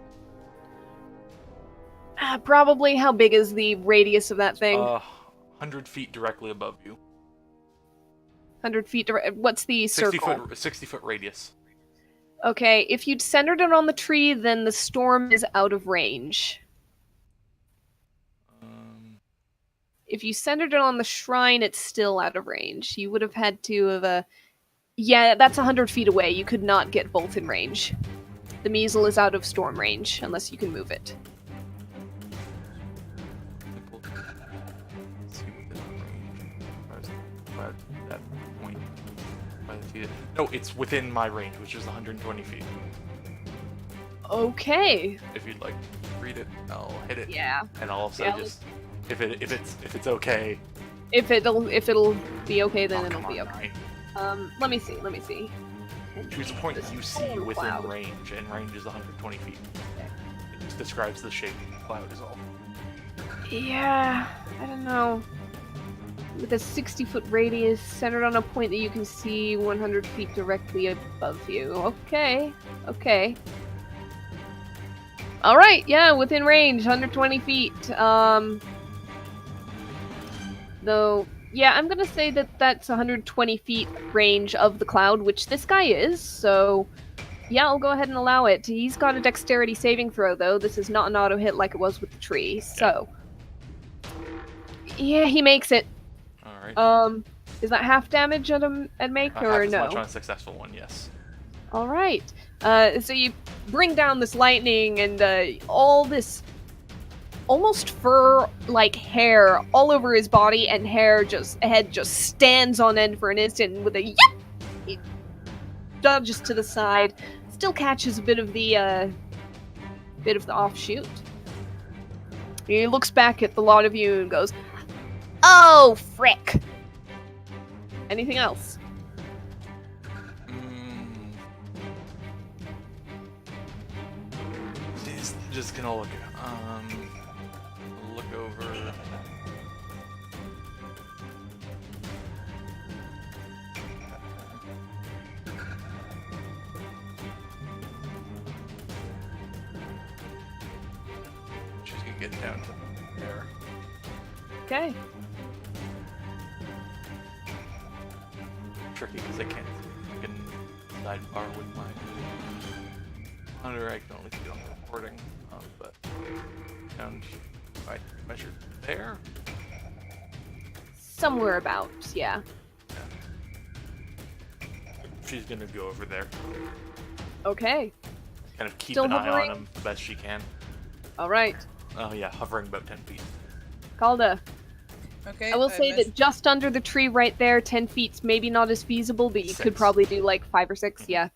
Probably. How big is the radius of that thing? 100 feet directly above you. 100 feet. What's the circle? 60 foot radius. Okay, if you'd centered it on the tree, then the storm is out of range. If you centered it on the shrine, it's still out of range. You would have had to have yeah, that's 100 feet away. You could not get both in range. The measle is out of storm range, unless you can move it. That point. No, it's within my range, which is 120 feet. Okay. If you'd like to read it, I'll hit it. Yeah. And I'll also Yeah, just if it's okay. If it'll be okay, then it'll come be on, okay. Ryan. Let me see. Choose a point that you see Solar within cloud. range, and range is 120 feet. It just describes the shape of the cloud is all. Yeah, I don't know. With a 60-foot radius centered on a point that you can see 100 feet directly above you. Okay. Alright, yeah, within range, 120 feet. Though, yeah, I'm gonna say that that's 120 feet range of the cloud, which this guy is, so yeah, I'll go ahead and allow it. He's got a dexterity saving throw, though. This is not an auto hit like it was with the tree, so yeah, he makes it. Alright. Is that half damage at make, or half as no? much on a successful one, yes. Alright. So you bring down this lightning and all this almost fur-like hair all over his body, and head just stands on end for an instant, and with a yip! He dodges to the side, still catches a bit of the offshoot. He looks back at the lot of you and goes, "Oh, frick!" Anything else? Just gonna look over. She's gonna get down to there. Okay. Tricky because I can't fucking sidebar with my monitor. I can only see it on the recording, but and I measured there. Somewhere about, yeah. She's gonna go over there. Okay. Kind of keep Still an eye hovering? on him the best she can. Alright. Oh yeah, hovering about 10 feet. Calda. Okay. I will say that just under the tree right there, 10 feet's maybe not as feasible, but you could 6. probably do like 5 or 6, yeah.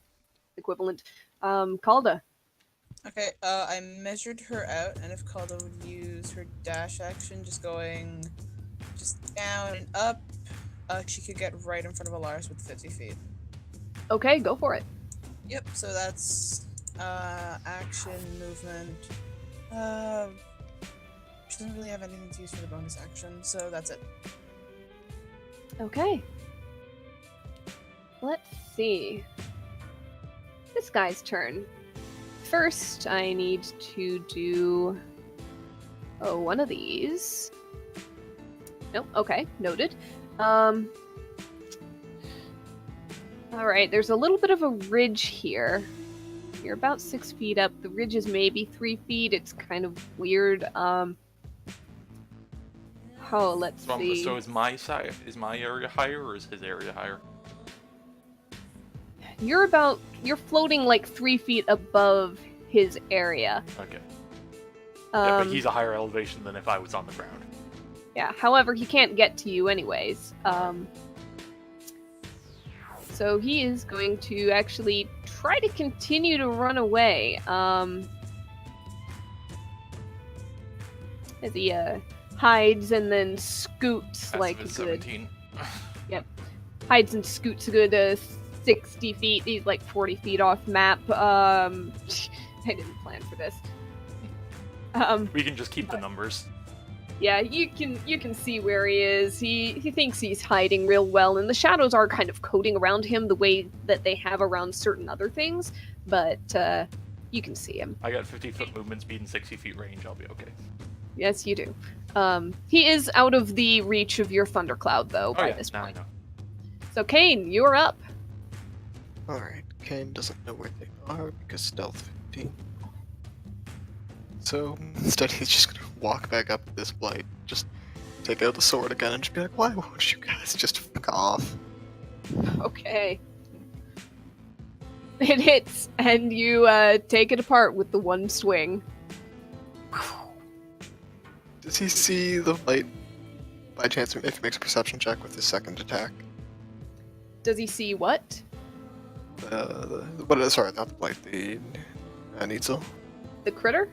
Equivalent. Calda. Okay, I measured her out, and if Calda would use her dash action, just going just down and up, she could get right in front of Alaris with 50 feet. Okay, go for it. Yep, so that's action, movement. She doesn't really have anything to use for the bonus action, so that's it. Okay. Let's see. This guy's turn. First, I need to do one of these. Nope, okay, noted. Alright, there's a little bit of a ridge here. You're about 6 feet up. The ridge is maybe 3 feet. It's kind of weird. Let's see. So is my area higher or is his area higher? You're floating like 3 feet above his area. Okay. Yeah, but he's a higher elevation than if I was on the ground. Yeah, however, he can't get to you anyways. So he is going to actually try to continue to run away. As he hides and then scoots Passive like a is good. 17. Yep. Hides and scoots a good 60 feet. He's like 40 feet off map. I didn't plan for this. We can just keep the numbers. Yeah, you can see where he is. He thinks he's hiding real well, and the shadows are kind of coating around him the way that they have around certain other things, but you can see him. I got 50-foot movement speed and 60 feet range. I'll be okay. Yes, you do. He is out of the reach of your thundercloud, though, by this now point. I know. So, Kane, you're up. Alright, Kane doesn't know where they are because stealth 15. So instead he's just gonna walk back up this blight, just take out the sword again and just be like, why won't you guys just fuck off? Okay. It hits, and you take it apart with the one swing. Does he see the blight by chance if he makes a perception check with his second attack? Does he see what? Sorry, not the blight, the Needzel. The critter?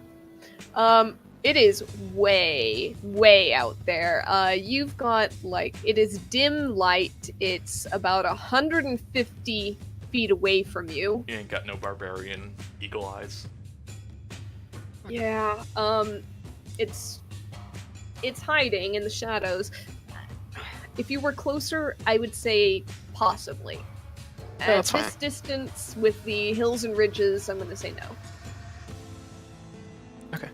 It is way, way out there. You've got, it is dim light. It's about 150 feet away from you. You ain't got no barbarian eagle eyes. Yeah, it's hiding in the shadows. If you were closer, I would say possibly. At that's this fine. distance, with the hills and ridges, I'm gonna say no. Okay,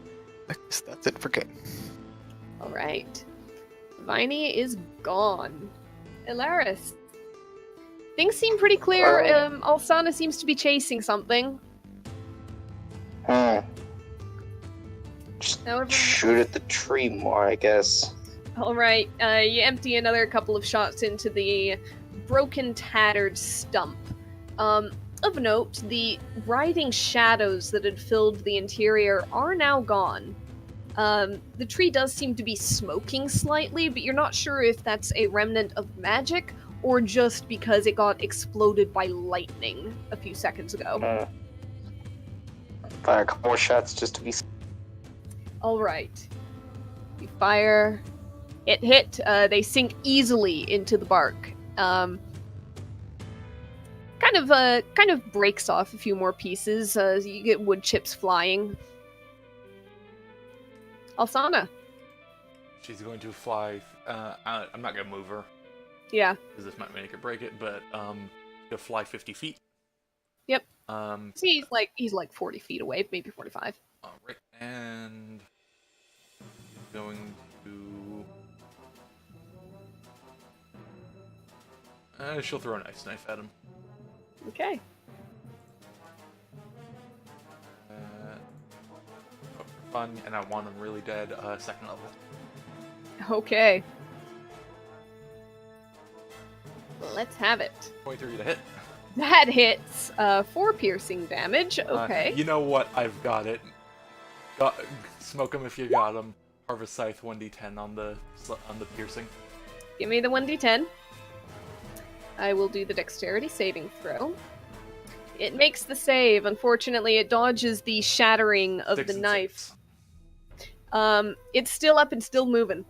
I guess that's it for Kane. Alright. Viney is gone. Ilaris. Things seem pretty clear. Alsana seems to be chasing something. Just However, shoot at the tree more, I guess. alright, you empty another couple of shots into the broken, tattered stump. Of note, the writhing shadows that had filled the interior are now gone. The tree does seem to be smoking slightly, but you're not sure if that's a remnant of magic or just because it got exploded by lightning a few seconds ago. Fire a couple more shots just to be. Alright. You fire. It hit. They sink easily into the bark. Kind of breaks off a few more pieces. You get wood chips flying. Alsana. She's going to fly. I'm not gonna move her Yeah. because this might make or break it. But to fly 50 feet. Yep. See, He's like 40 feet away, maybe 45. All right, and going to. She'll throw an ice knife at him. Okay. For fun, and I want him really dead. Second level. Okay. Let's have it. 23 to hit. That hits 4 piercing damage. Okay. You know what? I've got it. Smoke him if you got him. Harvest Scythe 1d10 on the piercing. Give me the 1d10. I will do the dexterity saving throw. It makes the save. Unfortunately, it dodges the shattering of Six the and knife. six. It's still up and still moving.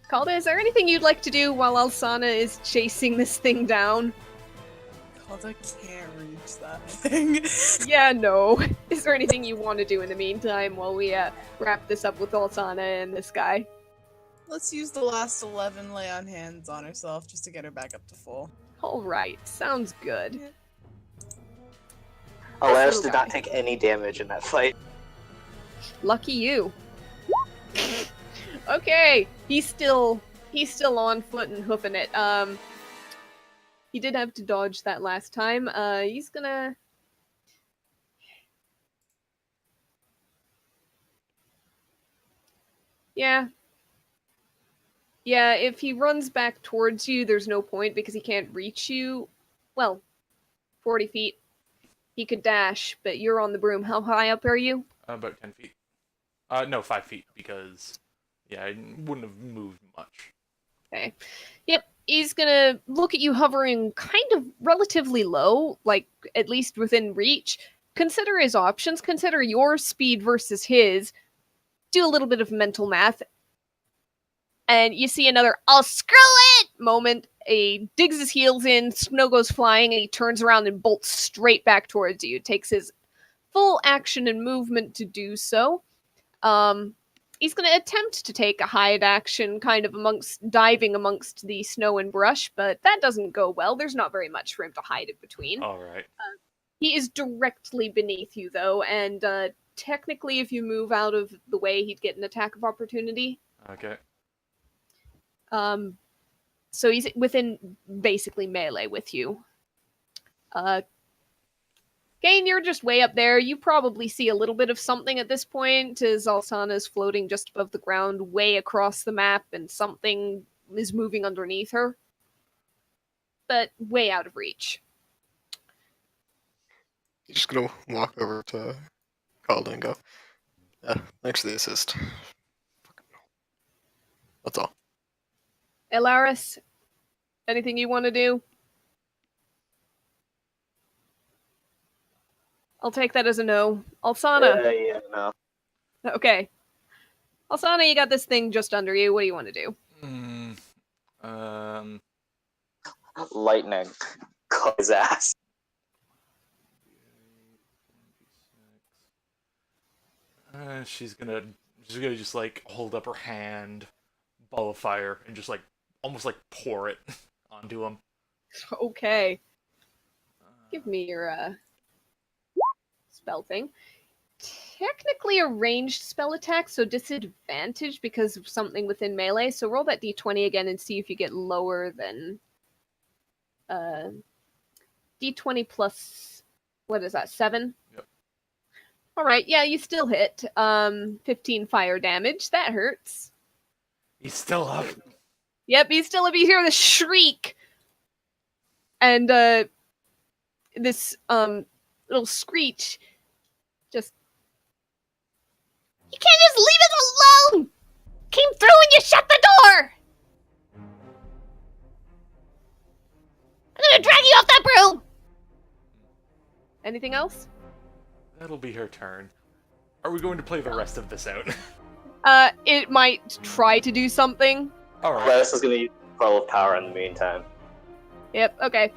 Calda, is there anything you'd like to do while Alsana is chasing this thing down? Calda can't reach that thing. Yeah, no. Is there anything you want to do in the meantime while we wrap this up with Alsana and this guy? Let's use the last 11 lay on hands on herself just to get her back up to full. Alright, sounds good. Alaris little did guy. not take any damage in that fight. Lucky you. Okay, he's still on foot and hoofing it. He did have to dodge that last time. He's gonna... Yeah. Yeah, if he runs back towards you, there's no point because he can't reach you. Well, 40 feet. He could dash, but you're on the broom. How high up are you? About 10 feet. No, 5 feet, because, yeah, I wouldn't have moved much. Okay. Yep, he's gonna look at you hovering kind of relatively low, like at least within reach. Consider his options, consider your speed versus his. Do a little bit of mental math. And you see another, "I'll screw it!" moment. He digs his heels in, snow goes flying, and he turns around and bolts straight back towards you. Takes his full action and movement to do so. He's going to attempt to take a hide action, kind of diving amongst the snow and brush, but that doesn't go well. There's not very much for him to hide in between. Alright. He is directly beneath you, though, and technically, if you move out of the way, he'd get an attack of opportunity. Okay. So he's within basically melee with you. Gain, you're just way up there. You probably see a little bit of something at this point, as Alsana's floating just above the ground, way across the map, and something is moving underneath her. But way out of reach. You're just gonna walk over to Calda and go, "Yeah, thanks for the assist." That's all. Elaris, anything you want to do? I'll take that as a no. Alsana. Yeah, no. Okay. Alsana, you got this thing just under you. What do you want to do? Lightning. Cut his ass. She's gonna just like hold up her hand, ball of fire, and just like almost like pour it onto him. Okay. Give me your spell thing. Technically a ranged spell attack, so disadvantage because of something within melee. So roll that d20 again and see if you get lower than d20 plus, what is that, 7? Yep. Alright, yeah, you still hit. 15 fire damage. That hurts. He's still up. Yep, he's still up. You hear the shriek. And this little screech. Just, you can't just leave us alone! Came through and you shut the door! I'm gonna drag you off that broom! Anything else? That'll be her turn. Are we going to play the rest of this out? It might try to do something. Alright. Alaris is gonna use Pearl of Power in the meantime. Yep, okay.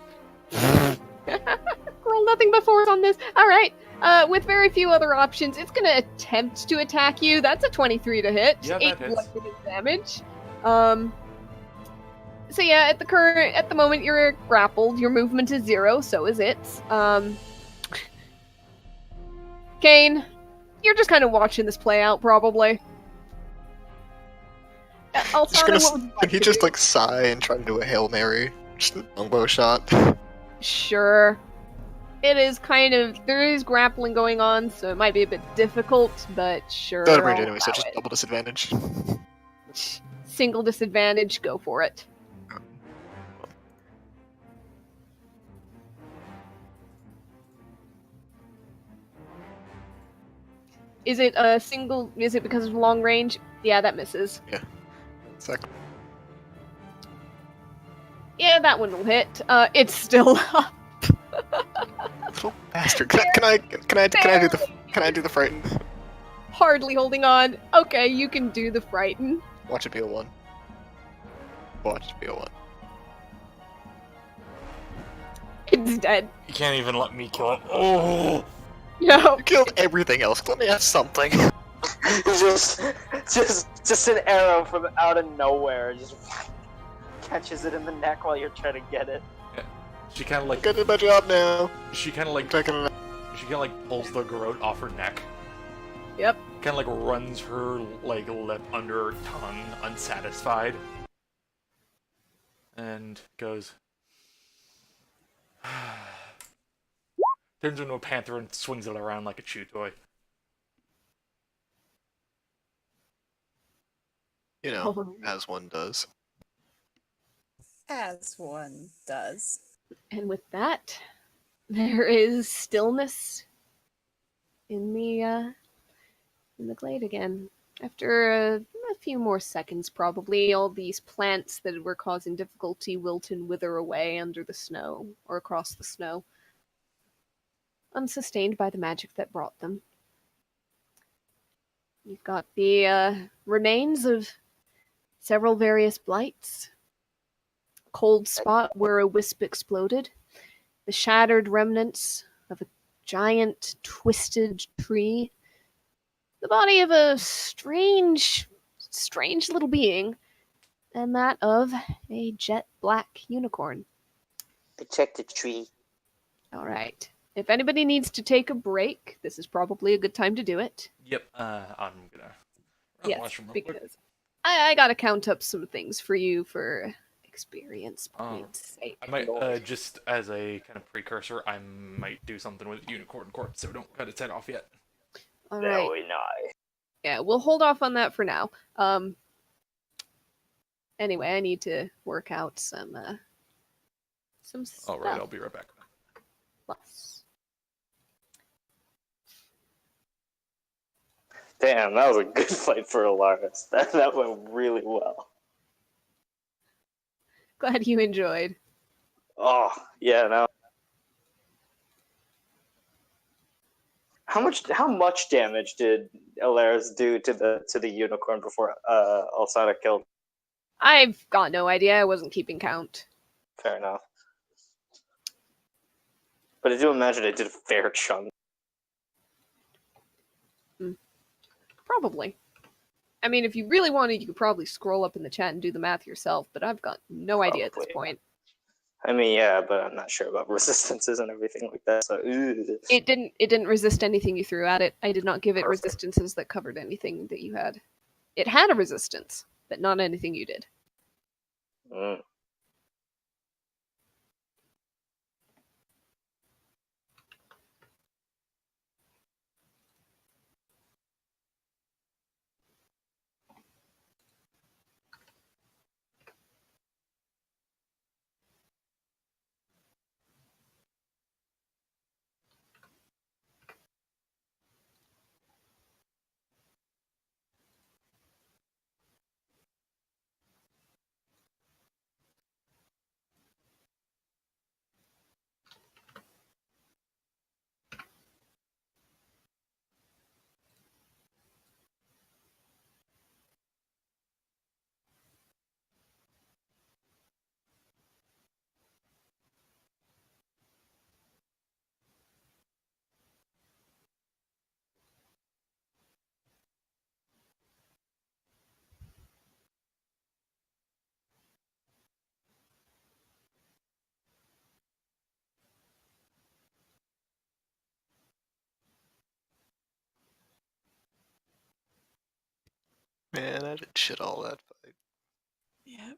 Roll nothing but 4s on this. Alright. With very few other options, it's gonna attempt to attack you. That's a 23 to hit. Yeah, 8 that hits. bludgeoning damage. So yeah, at the moment you're grappled. Your movement is 0, so is it. Kane, you're just kind of watching this play out, probably. Alsana, what would you Can like he to just do? like sigh and try to do a Hail Mary? Just a longbow shot. Sure. It is there is grappling going on, so it might be a bit difficult, but sure. Out of range I'll anyway, so allow just it. double disadvantage. Single disadvantage, go for it. Is it because of long range? Yeah, that misses. Second. Yeah, that one will hit. It's still up. Little bastard. Can I do the frighten? Hardly holding on. Okay, you can do the frighten. Watch it be a 1. Watch it be a 1. It's dead. You can't even let me kill it. Oh! No. You killed everything else. Let me have something. just an arrow from out of nowhere just catches it in the neck while you're trying to get it. She kind of like Go do my job now. she kind of like Taking it. she kind of like pulls the garrote off her neck. Yep. Kind of like runs her like lip under her tongue, unsatisfied, and goes. Turns into a panther and swings it around like a chew toy. You know, as one does. As one does. And with that, there is stillness in the glade again. After a few more seconds, probably, all these plants that were causing difficulty wilt and wither away under the snow, or across the snow, unsustained by the magic that brought them. You've got the remains of several various blights, cold spot where a wisp exploded, the shattered remnants of a giant, twisted tree, the body of a strange little being, and that of a jet black unicorn. Protect the tree. All right. If anybody needs to take a break, this is probably a good time to do it. Yep. I'm gonna. Yes, because I gotta count up some things for you for experience points' sake. I might just as a kind of precursor, I might do something with Unicorn Corpse, so don't cut its head off yet. All right. Very nice. Yeah, we'll hold off on that for now. Anyway, I need to work out some stuff. All right, I'll be right back. Plus. Damn, that was a good fight for Alaris. That went really well. Glad you enjoyed. Oh, yeah, no. How much damage did Alaris do to the unicorn before Alsana killed? I've got no idea. I wasn't keeping count. Fair enough. But I do imagine it did a fair chunk. Probably. I mean, if you really wanted, you could probably scroll up in the chat and do the math yourself, but I've got no idea at this point. I mean, yeah, but I'm not sure about resistances and everything like that, so... It didn't resist anything you threw at it. I did not give it Perfect. resistances that covered anything that you had. It had a resistance, but not anything you did. Mm. Man, I did shit all that fight. Yep.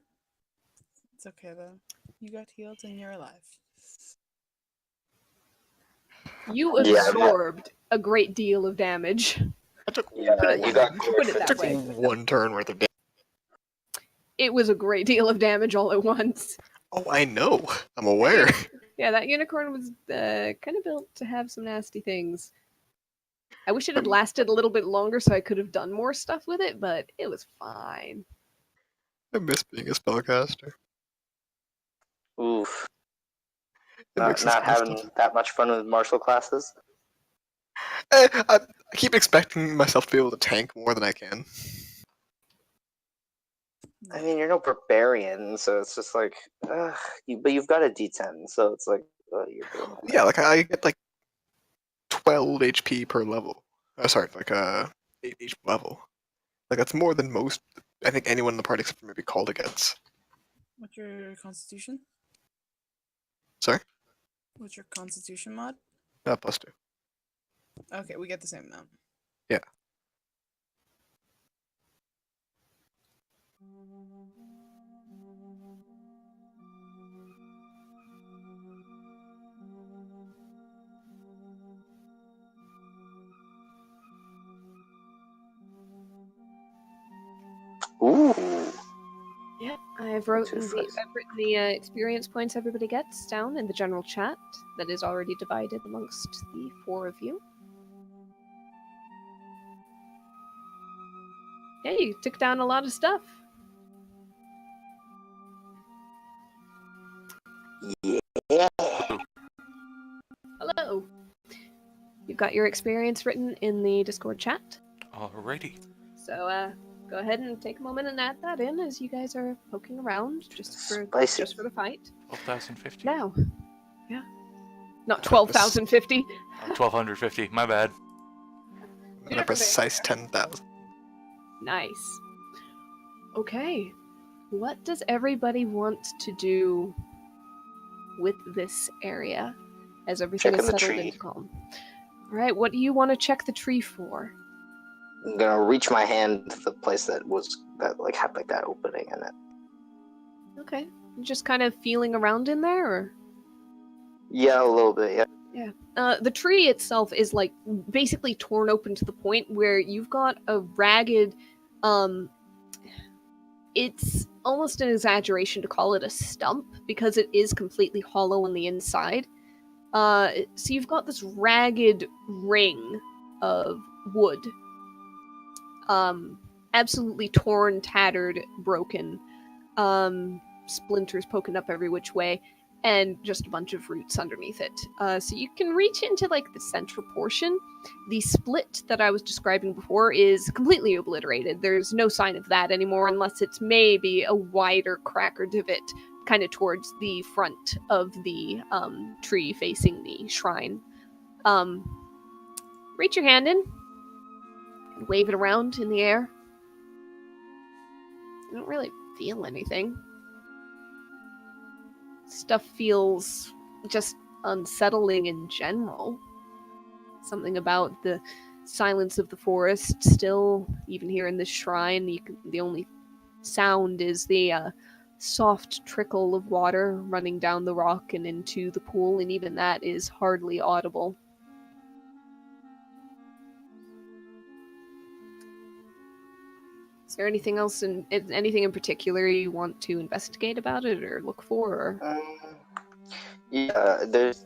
It's okay though. You got healed and you're alive. You Yeah, absorbed a great deal of damage. I took Yeah, you got Put it I that took way. one turn worth of damage. It was a great deal of damage all at once. Oh, I know. I'm aware. Yeah, that unicorn was kind of built to have some nasty things. I wish it had lasted a little bit longer so I could have done more stuff with it, but it was fine. I miss being a spellcaster. Oof. It makes Not this having that much fun with martial classes. I keep expecting myself to be able to tank more than I can. I mean, you're no barbarian, so it's just like, but you've got a D10, so it's like, you're doing okay. Yeah, like I get like 12 HP per level. Sorry, like 8 each level. Like that's more than most. I think anyone in the party except for maybe Calder gets. What's your constitution? Sorry, What's your constitution mod? +2. Okay, we get the same amount. Yeah. Ooh. Yep, I've written Too fast. the experience points everybody gets down in the general chat that is already divided amongst the 4 of you. Yeah, you took down a lot of stuff. Yeah. Hello. You've got your experience written in the Discord chat. Alrighty. So go ahead and take a moment and add that in as you guys are poking around just for Spicy. the fight. 12,050. Now. Yeah. Not 12,050. 1,250. My bad. And a precise 10,000. Nice. Okay. What does everybody want to do with this area as everything Checking is the settled tree. into calm? Alright, what do you want to check the tree for? I'm gonna reach my hand to the place that had like that opening in it. Okay. Just kind of feeling around in there, or? Yeah, a little bit. Yeah. The tree itself is like basically torn open to the point where you've got a ragged, it's almost an exaggeration to call it a stump because it is completely hollow on the inside. So you've got this ragged ring of wood, absolutely torn, tattered, broken, splinters poking up every which way, and just a bunch of roots underneath it. So you can reach into like the central portion. The split that I was describing before is completely obliterated. There's no sign of that anymore unless it's maybe a wider crack or divot kind of towards the front of the tree facing the shrine. Reach your hand in and wave it around in the air. You don't really feel anything. Stuff feels just unsettling in general. Something about the silence of the forest still, even here in this shrine, the only sound is the soft trickle of water running down the rock and into the pool, and even that is hardly audible. Is there anything else anything in particular you want to investigate about it or look for? Or? Yeah, there's.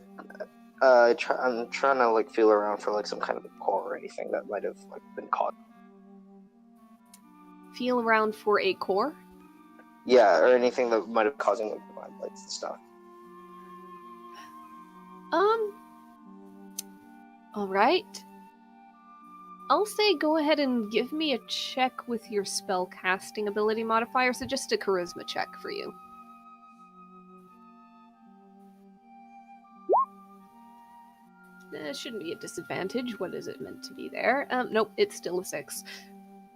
I'm trying to like feel around for like some kind of core or anything that might have like been caught. Feel around for a core? Yeah, or anything that might have causing like divine lights and stuff. All right. I'll say go ahead and give me a check with your spell casting ability modifier, so just a charisma check for you. Shouldn't be a disadvantage. What is it meant to be there? Nope, it's still a 6.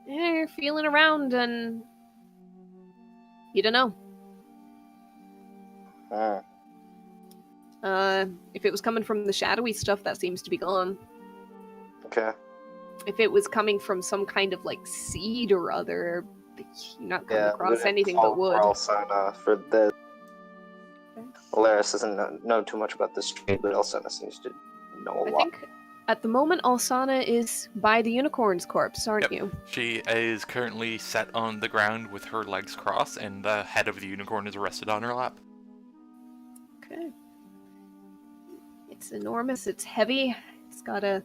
You're feeling around and you don't know. If it was coming from the shadowy stuff, that seems to be gone. Okay. if it was coming from some kind of like seed or other, you're not coming Yeah, across we anything but wood. Alsana for this. Okay. Alaris doesn't know too much about this tree, but Alsana seems to know a I lot. think at the moment Alsana is by the unicorn's corpse, aren't Yep. you? She is currently set on the ground with her legs crossed, and the head of the unicorn is rested on her lap. Okay. It's enormous, it's heavy, it's got a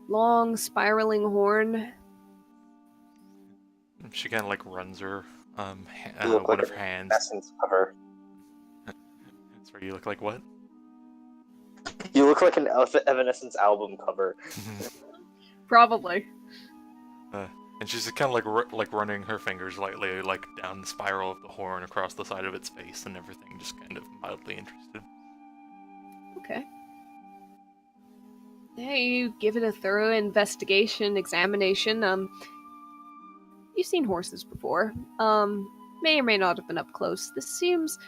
long spiraling horn. She kind of like runs her You look one like of an her hands. essence cover. Sorry, you look like what? You look like an Evanescence album cover. Probably. And she's kind of like running her fingers lightly like down the spiral of the horn across the side of its face and everything, just kind of mildly interested. Okay. Yeah, you give it a thorough investigation, examination. You've seen horses before. May or may not have been up close. This seems,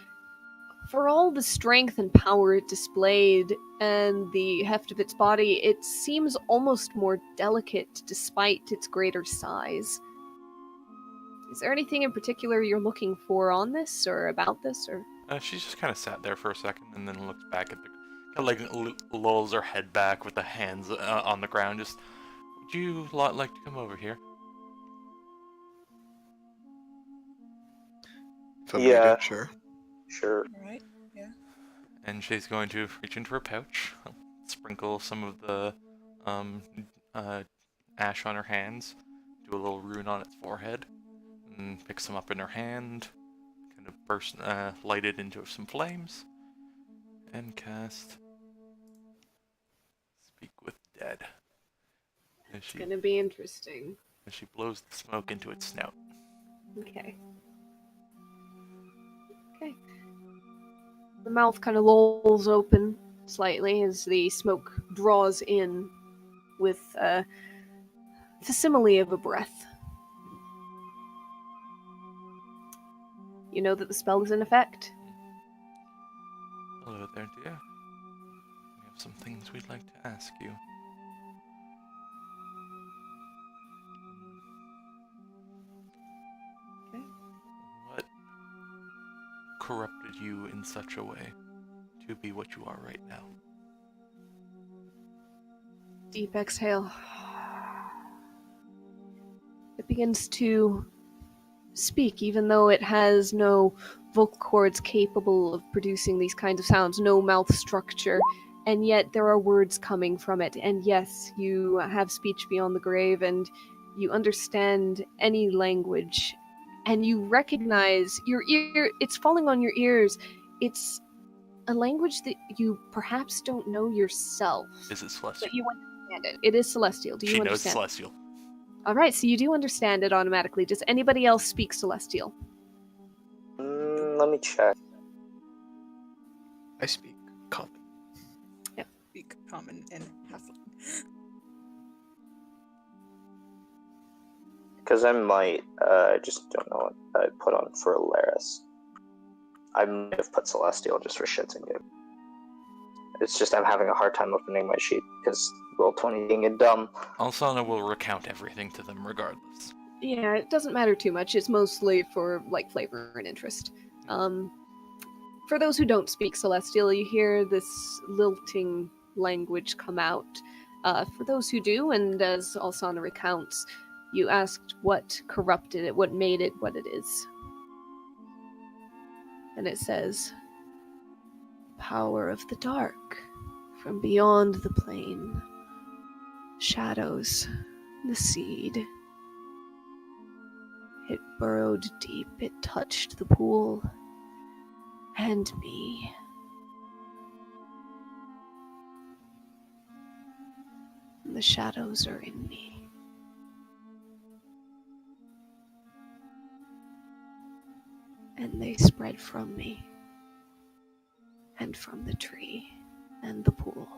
for all the strength and power it displayed and the heft of its body, it seems almost more delicate despite its greater size. Is there anything in particular you're looking for on this or about this, or? She just kind of sat there for a second and then looks back at the, kind of like lulls her head back with the hands on the ground. Just, would you like to come over here? If I'm Yeah. needed, sure. Sure. Alright, yeah. And she's going to reach into her pouch, sprinkle some of the ash on her hands, do a little rune on its forehead, and pick some up in her hand, kind of light it into some flames, and cast Speak with Dead. It's gonna be interesting. As she blows the smoke into its snout. Okay. Okay. The mouth kind of lolls open slightly as the smoke draws in with a facsimile of a breath. You know that the spell is in effect? Hello there, dear. We have some things we'd like to ask you. Okay. What corrupted you in such a way to be what you are right now? Deep exhale. It begins to speak, even though it has no vocal cords capable of producing these kinds of sounds, no mouth structure, and yet there are words coming from it. And yes, you have speech beyond the grave, and you understand any language, and you recognize it's falling on your ears. It's a language that you perhaps don't know yourself. Is it celestial? But you understand it. It is celestial. Do you She knows understand? celestial. Alright, so you do understand it automatically. Does anybody else speak celestial? Let me check. I speak common. Speak common and halfling. Because I might, just don't know what I put on for Alaris. I might have put Celestial just for shits and gigs. It's just I'm having a hard time opening my sheet because Roll20 being a dumb. Alsana will recount everything to them regardless. Yeah, it doesn't matter too much. It's mostly for, like, flavor and interest. For those who don't speak celestial, you hear this lilting language come out. For those who do, and as Alsana recounts, you asked what corrupted it, what made it what it is. And it says, power of the dark, from beyond the plane, shadows, the seed. It burrowed deep, it touched the pool, and me. And the shadows are in me. And they spread from me, and from the tree, and the pool.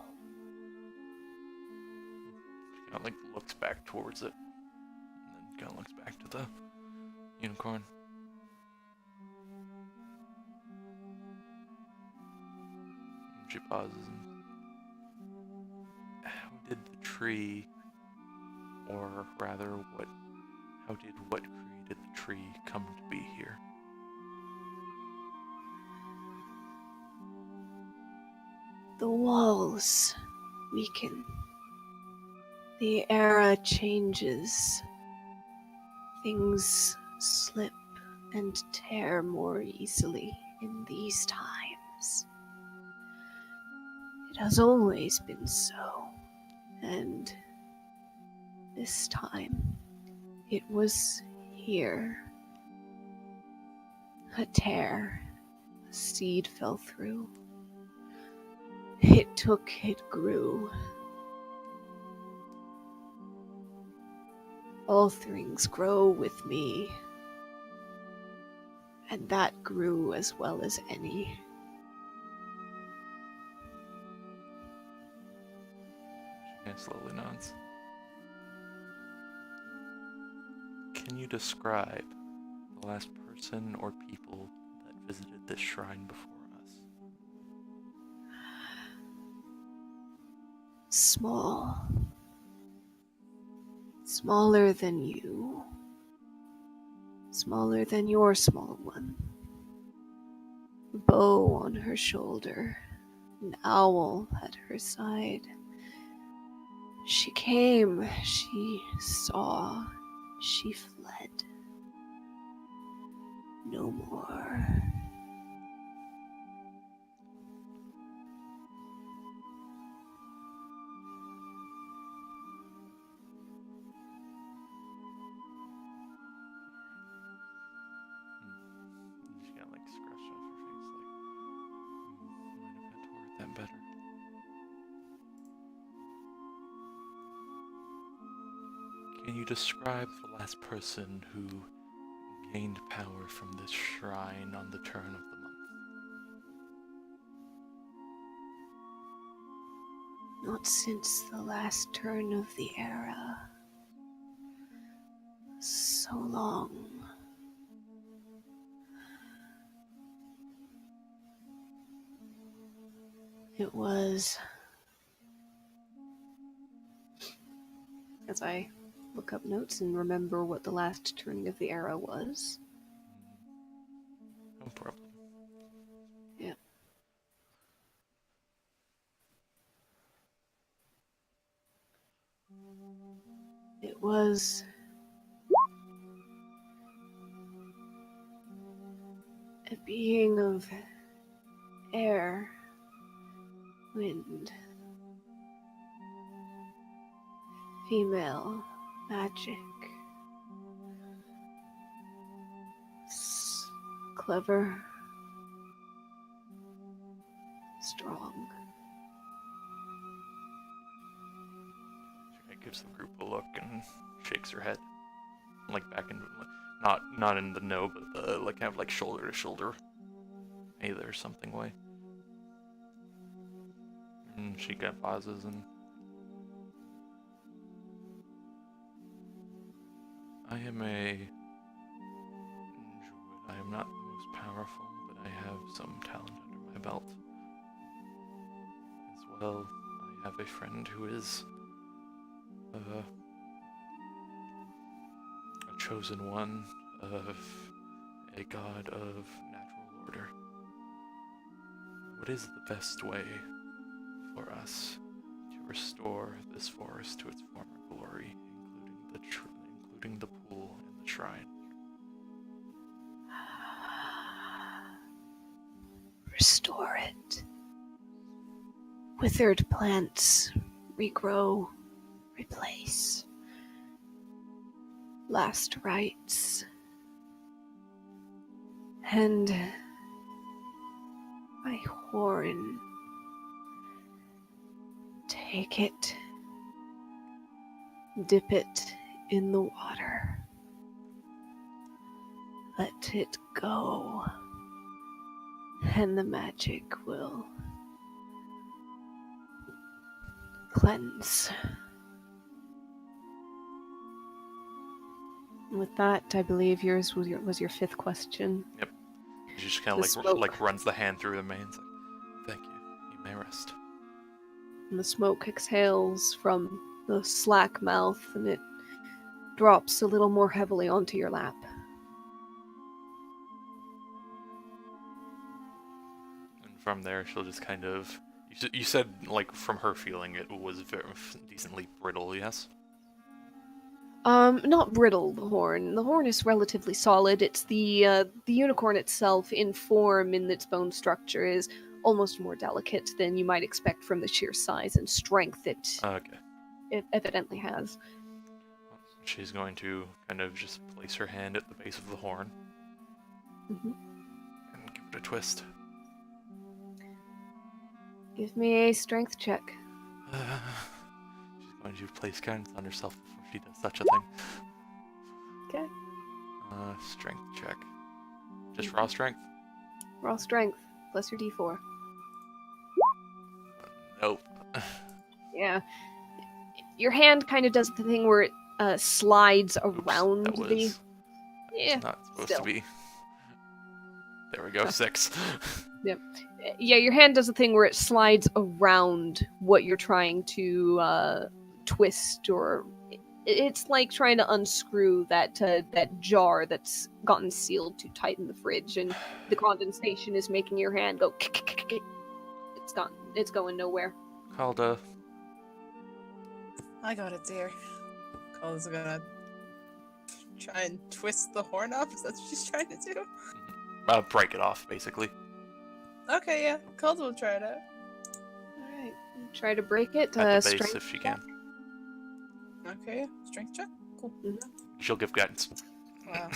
She kind of like looks back towards it, and then kind of looks back to the unicorn. And she pauses and how did the tree Or rather, how did what created the tree come to be here? The walls weaken. The era changes. Things slip and tear more easily in these times. It has always been so, and this time it was here. A tear, a seed fell through. It took, it grew. All things grow with me, and that grew as well as any. She kind of slowly nods. Can you describe the last person or people that visited this shrine before us? Small. Smaller than you. Smaller than your small one. A bow on her shoulder. An owl at her side. She came. She saw. She fled. No more. She kind of like scratched off her face, like, might have had to word that better. Can you describe the last person who gained power from this shrine on the turn of the month? Not since the last turn of the era. So long. It was... As I look up notes and remember what the last turning of the era was. No problem. Yeah. It was... a being of air, wind, female, magic, clever, strong. She gives the group a look and shakes her head, like back in, not in the no, but the like kind of like shoulder to shoulder, either something way. And she kind of pauses and I am a druid. I am not the most powerful, but I have some talent under my belt. As well, I have a friend who is a chosen one of a god of natural order. What is the best way for us to restore this forest to its former glory, including the pool and the shrine? Restore it. Withered plants regrow, replace. Last rites. And my horn. Take it. Dip it in the water. Let it go. And the magic will cleanse. With that, I believe yours was your fifth question. Yep. She just kind of like runs the hand through the mane. It's like, thank you. You may rest. And the smoke exhales from the slack mouth, and it drops a little more heavily onto your lap. And from there, she'll just kind of. You said, like, from her feeling, it was very decently brittle, yes? Not brittle, the horn. The horn is relatively solid. It's the unicorn itself, in form, in its bone structure, is almost more delicate than you might expect from the sheer size and strength Okay. it evidently has. She's going to kind of just place her hand at the base of the horn Mm-hmm. and give it a twist. Give me a strength check. She's going to place guidance on herself before she does such a thing. Okay. Strength check. Just raw strength? Raw strength, plus your d4. Nope. Yeah. Your hand kind of does the thing where it slides Oops, around that was Yeah, not supposed still. to be. There we go, 6. Yeah, your hand does a thing where it slides around what you're trying to twist, or it's like trying to unscrew that jar that's gotten sealed too tight in the fridge, and the condensation is making your hand go. It's gone. It's going nowhere. Calda. I got it, dear. Calda's gonna try and twist the horn up. Is that what she's trying to do? Break it off, basically. Okay, yeah. Calda will try it out. All right, try to break it. At the base, Strength if she can. Okay, strength check. Cool. She'll give guidance. Wow.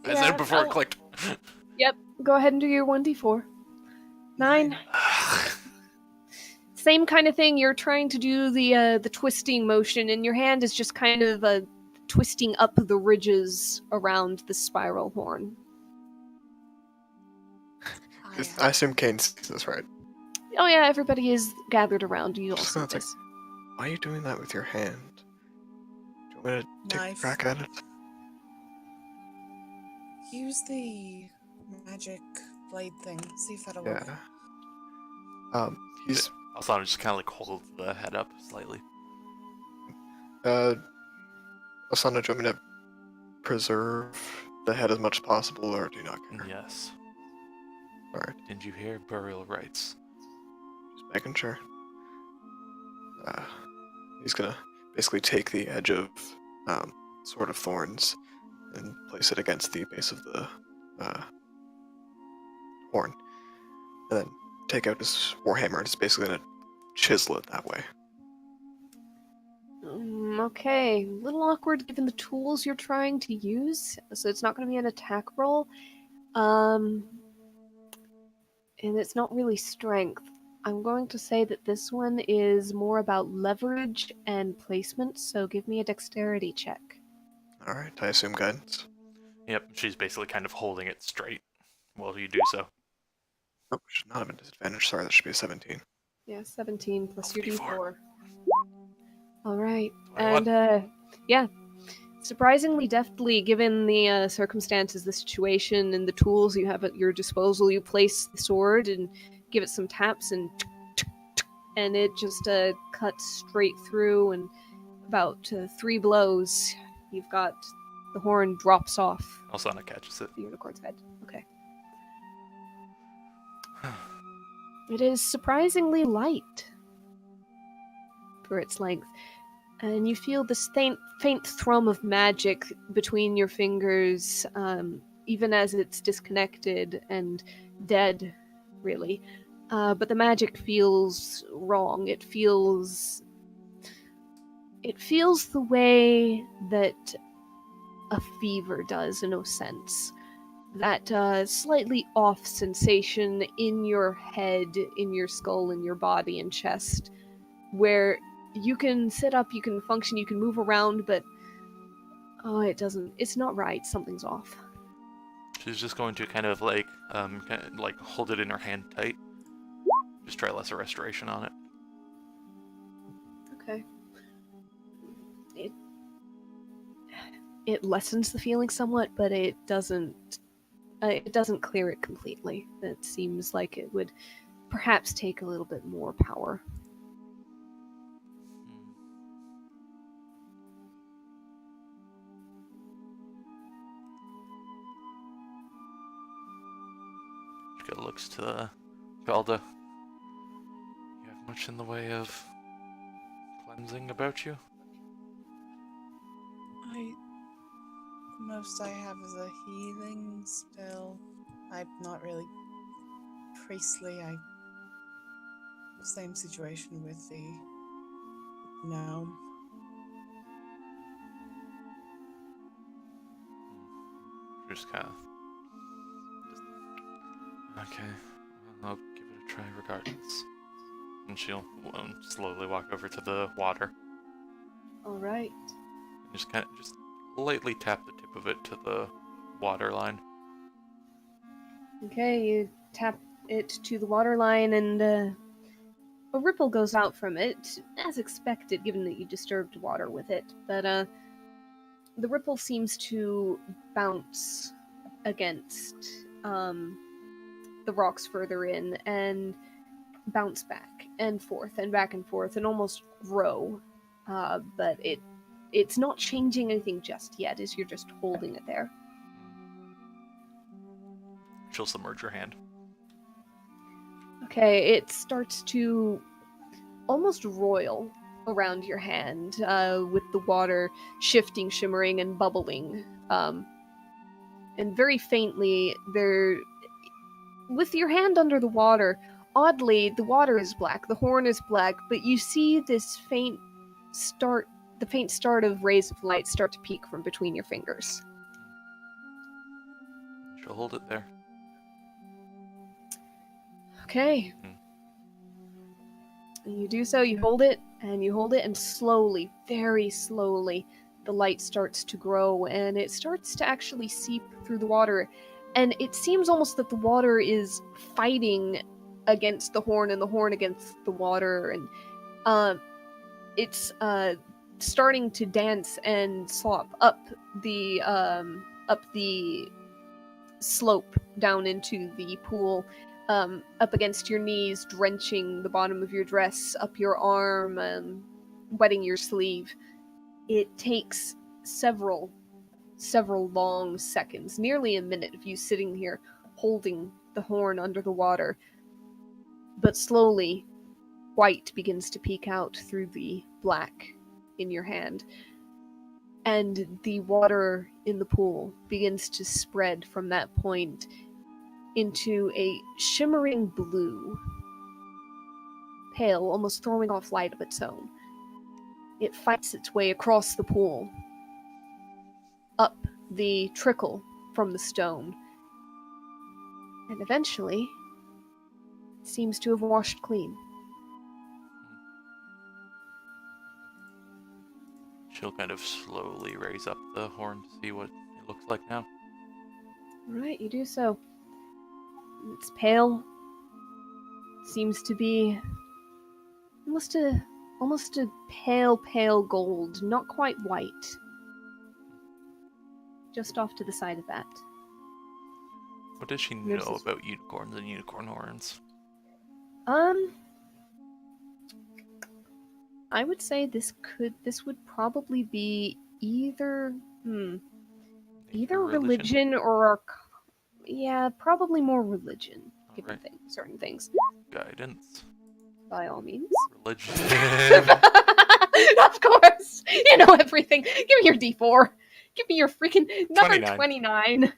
I Yeah, said it before it I'll- clicked. Yep. Go ahead and do your 1d4. 9. Same kind of thing. You're trying to do the twisting motion, and your hand is just kind of twisting up the ridges around the spiral horn. I assume Kane sees this, right? Oh yeah, everybody is gathered around. You all see Sounds like- this. Why are you doing that with your hand? Do you want me to take Knife. a crack at it? Use the magic blade thing. See if that'll work. Yeah. He's Asana just kind of like holds the head up slightly. Asana, do you want me to preserve the head as much as possible, or do you not care? Yes. Alright, Didn't you hear burial rites? just making sure. He's gonna basically take the edge of Sword of Thorns and place it against the base of the horn. And then take out his warhammer and just basically gonna chisel it that way. Okay, a little awkward given the tools you're trying to use, so it's not going to be an attack roll. And it's not really strength. I'm going to say that this one is more about leverage and placement, so give me a dexterity check. Alright, I assume guidance. Yep, she's basically kind of holding it straight while you do so. Oh, should not have a disadvantage. Sorry, that should be a 17. Yeah, 17 plus your D4. d4. Alright, 21. and yeah, surprisingly deftly, given the circumstances, the situation, and the tools you have at your disposal, you place the sword and give it some taps, and it just cuts straight through, and about 3 blows, you've got the horn drops off Asana catches it. the unicorn's head. Okay. It is surprisingly light for its length, and you feel this faint thrum of magic between your fingers, even as it's disconnected and dead, really. But the magic feels wrong. It feels the way that a fever does, in a sense. That slightly off sensation in your head, in your skull, in your body and chest, where you can sit up, you can function, you can move around, but it's not right. Something's off. She's just going to kind of like hold it in her hand tight. Just try lesser restoration on it. Okay. It lessens the feeling somewhat, but it doesn't clear it completely. It seems like it would perhaps take a little bit more power. Shilka looks to Galda. You have much in the way of cleansing about you? The most I have is a healing spell. I'm not really priestly. Same situation with the gnome. Just kind of... Okay, I'll give it a try regardless. And she'll slowly walk over to the water. Alright. And just lightly tap the tip of it to the water line. Okay, you tap it to the water line and a ripple goes out from it, as expected given that you disturbed water with it. But the ripple seems to bounce against the rocks further in and bounce back and forth and almost grow. But it's not changing anything just yet, as you're just holding it there. She'll submerge her hand. Okay, it starts to almost roil around your hand, with the water shifting, shimmering, and bubbling. And very faintly, with your hand under the water, oddly, the water is black, the horn is black, but you see this faint start of rays of light start to peek from between your fingers. She'll hold it there. Okay. And you do so, you hold it, and slowly, very slowly, the light starts to grow, and it starts to actually seep through the water. And it seems almost that the water is fighting against the horn, and the horn against the water, and it's starting to dance and slop up the slope down into the pool, up against your knees, drenching the bottom of your dress, up your arm, wetting your sleeve. It takes several long seconds, nearly a minute, of you sitting here holding the horn under the water. But slowly, white begins to peek out through the black in your hand, and the water in the pool begins to spread from that point into a shimmering blue, pale, almost throwing off light of its own. It fights its way across the pool, up the trickle from the stone, and eventually seems to have washed clean. She'll kind of slowly raise up the horn to see what it looks like now. Right, you do so. It's pale. Seems to be almost a pale gold, not quite white. Just off to the side of that. What does she know about unicorns and unicorn horns? I would say this would probably be either religion or probably more religion, given certain things. Guidance. By all means. Religion. Of course! You know everything. Give me your D4. Give me your freaking number 29.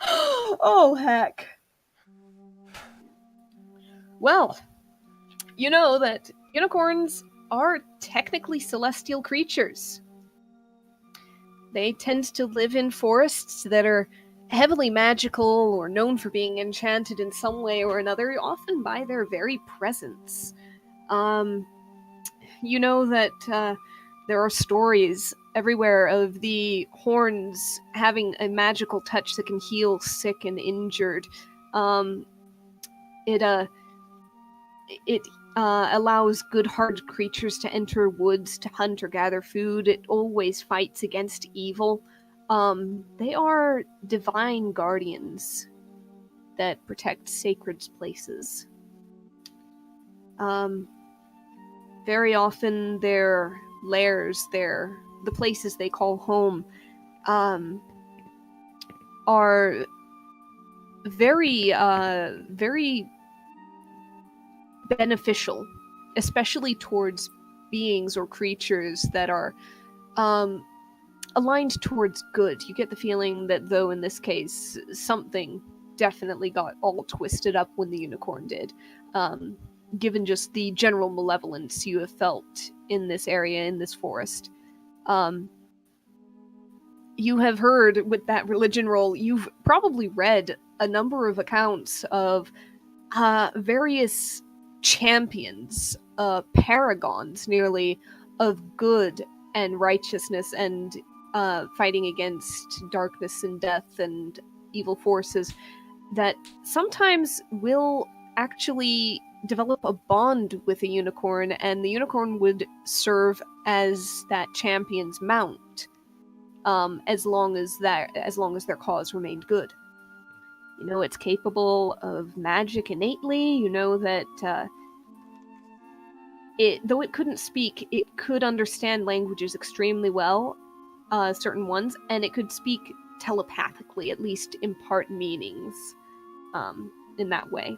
Oh, heck. Well, you know that unicorns are technically celestial creatures. They tend to live in forests that are heavily magical or known for being enchanted in some way or another, often by their very presence. You know that there are stories everywhere of the horns having a magical touch that can heal sick and injured. It allows good-hearted creatures to enter woods to hunt or gather food. It always fights against evil. They are divine guardians that protect sacred places. Very often their lairs, the places they call home, are very, very beneficial, especially towards beings or creatures that are aligned towards good. You get the feeling that, though in this case, something definitely got all twisted up when the unicorn did. Given just the general malevolence you have felt in this area, in this forest. You have heard with that religion roll, you've probably read a number of accounts of various champions, paragons nearly, of good and righteousness and fighting against darkness and death and evil forces that sometimes will actually develop a bond with a unicorn, and the unicorn would serve as that champion's mount, as long as their cause remained good. You know, it's capable of magic innately. You know that though it couldn't speak, it could understand languages extremely well, certain ones, and it could speak telepathically, at least impart meanings in that way.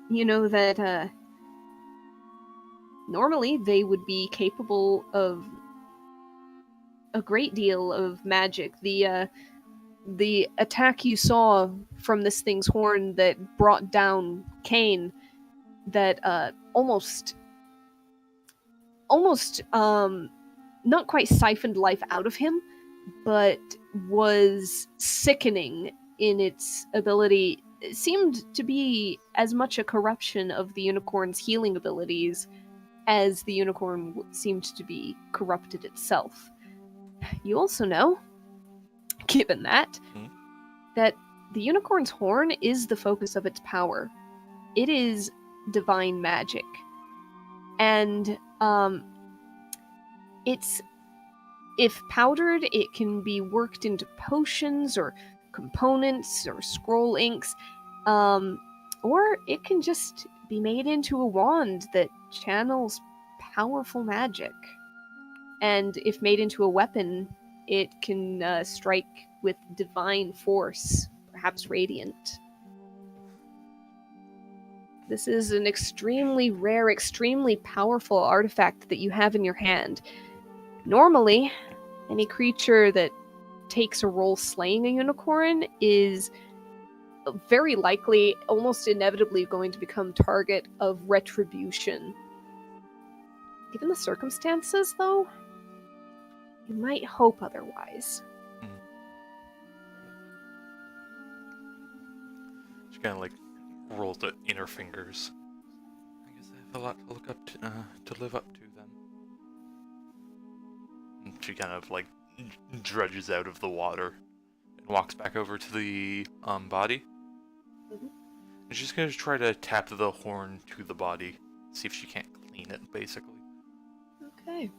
You know that normally they would be capable of a great deal of magic. The attack you saw from this thing's horn that brought down Cain, that almost not quite siphoned life out of him, but was sickening in its ability. It seemed to be as much a corruption of the unicorn's healing abilities as the unicorn seemed to be corrupted itself. You also know, given that, that the unicorn's horn is the focus of its power. It is divine magic. And it's, if powdered, it can be worked into potions or components or scroll inks, or it can just be made into a wand that channels powerful magic. And if made into a weapon, it can strike with divine force, perhaps radiant. This is an extremely rare, extremely powerful artifact that you have in your hand. Normally, any creature that takes a role slaying a unicorn is very likely, almost inevitably, going to become target of retribution. Given the circumstances, though, you might hope otherwise. She kind of like rolls the inner fingers. I guess I have a lot to look up to live up to then. And she kind of like drudges out of the water and walks back over to the body. Mm-hmm. And she's gonna try to tap the horn to the body, see if she can't clean it, basically. Okay.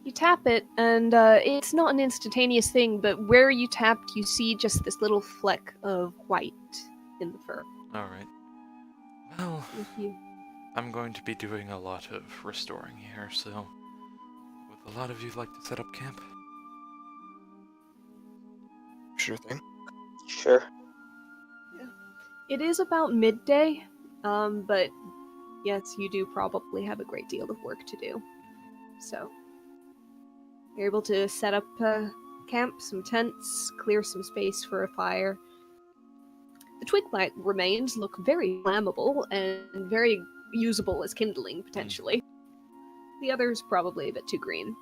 You tap it, and it's not an instantaneous thing, but where you tapped, you see just this little fleck of white in the fur. Alright. Well, If you... I'm going to be doing a lot of restoring here, so would a lot of you like to set up camp? Sure thing. Sure. It is about midday, but yes, you do probably have a great deal of work to do. So, you're able to set up camp, some tents, clear some space for a fire. The twig light remains look very flammable and very usable as kindling, potentially. The others probably a bit too green.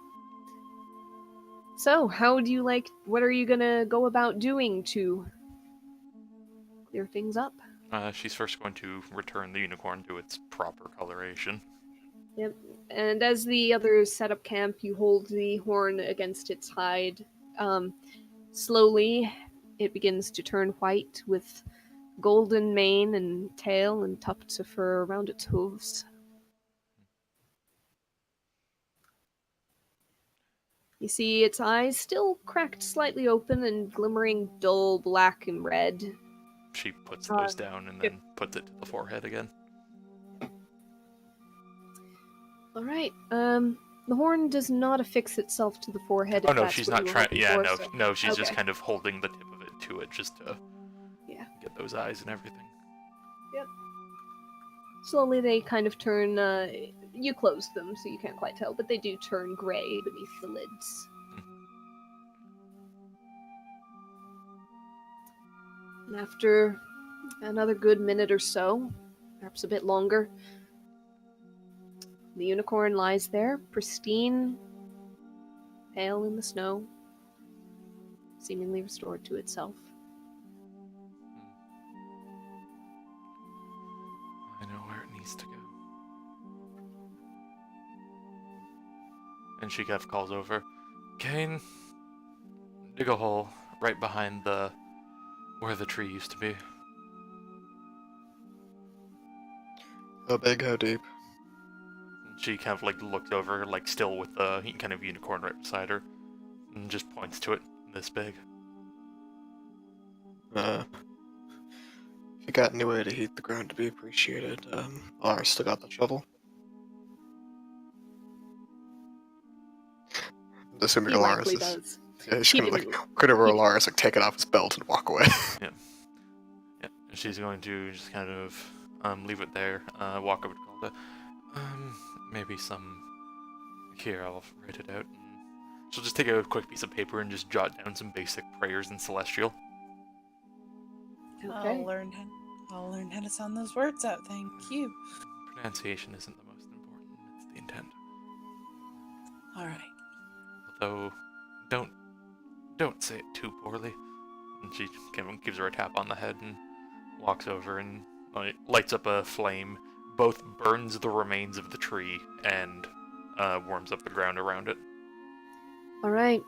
So, what are you gonna go about doing to clear things up? She's first going to return the unicorn to its proper coloration. Yep. And as the others set up camp, you hold the horn against its hide. Slowly, it begins to turn white with golden mane and tail and tufts of fur around its hooves. You see its eyes still cracked slightly open and glimmering dull black and red. She puts those down and then puts it to the forehead again. Alright, the horn does not affix itself to the forehead. Oh if no, that's she's what not you were trying. looking Yeah, for, no, so- no, she's just Okay. kind of holding the tip of it to it just to get those eyes and everything. Slowly they kind of turn, you closed them so you can't quite tell, but they do turn gray beneath the lids. And after another good minute or so, perhaps a bit longer, the unicorn lies there, pristine, pale in the snow, seemingly restored to itself. I know where it needs to go. And she kind of calls over, Kane, dig a hole right behind where the tree used to be. How big, how deep? And she kind of like looks over, like still with the kind of unicorn right beside her, and just points to it, this big. If you got any way to heat the ground to be appreciated, Lara still got the shovel. Assuming He Lara's likely is. does. Yeah, she's He gonna didn't- look over he- Lara's, like take it off his belt and walk away. Yeah. And she's going to just kind of leave it there, walk over to Calda. Maybe some. Here, I'll write it out. And she'll just take a quick piece of paper and just jot down some basic prayers in Celestial. Okay. I'll learn how to sound those words out. Thank you. Pronunciation isn't the most important, it's the intent. All right. Although, don't say it too poorly. And she kind of gives her a tap on the head and walks over and lights up a flame. Both burns the remains of the tree and warms up the ground around it. All right.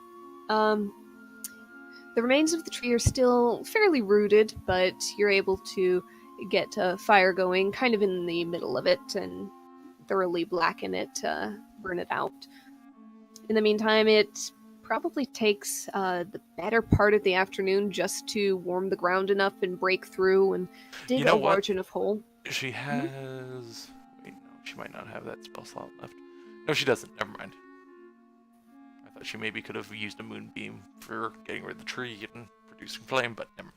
The remains of the tree are still fairly rooted, but you're able to get a fire going kind of in the middle of it and thoroughly blacken it, burn it out. In the meantime, it probably takes the better part of the afternoon just to warm the ground enough and break through and dig You know a what? large enough hole. She has... Wait, no, she might not have that spell slot left. No, she doesn't. Never mind. I thought she maybe could have used a moonbeam for getting rid of the tree and producing flame, but never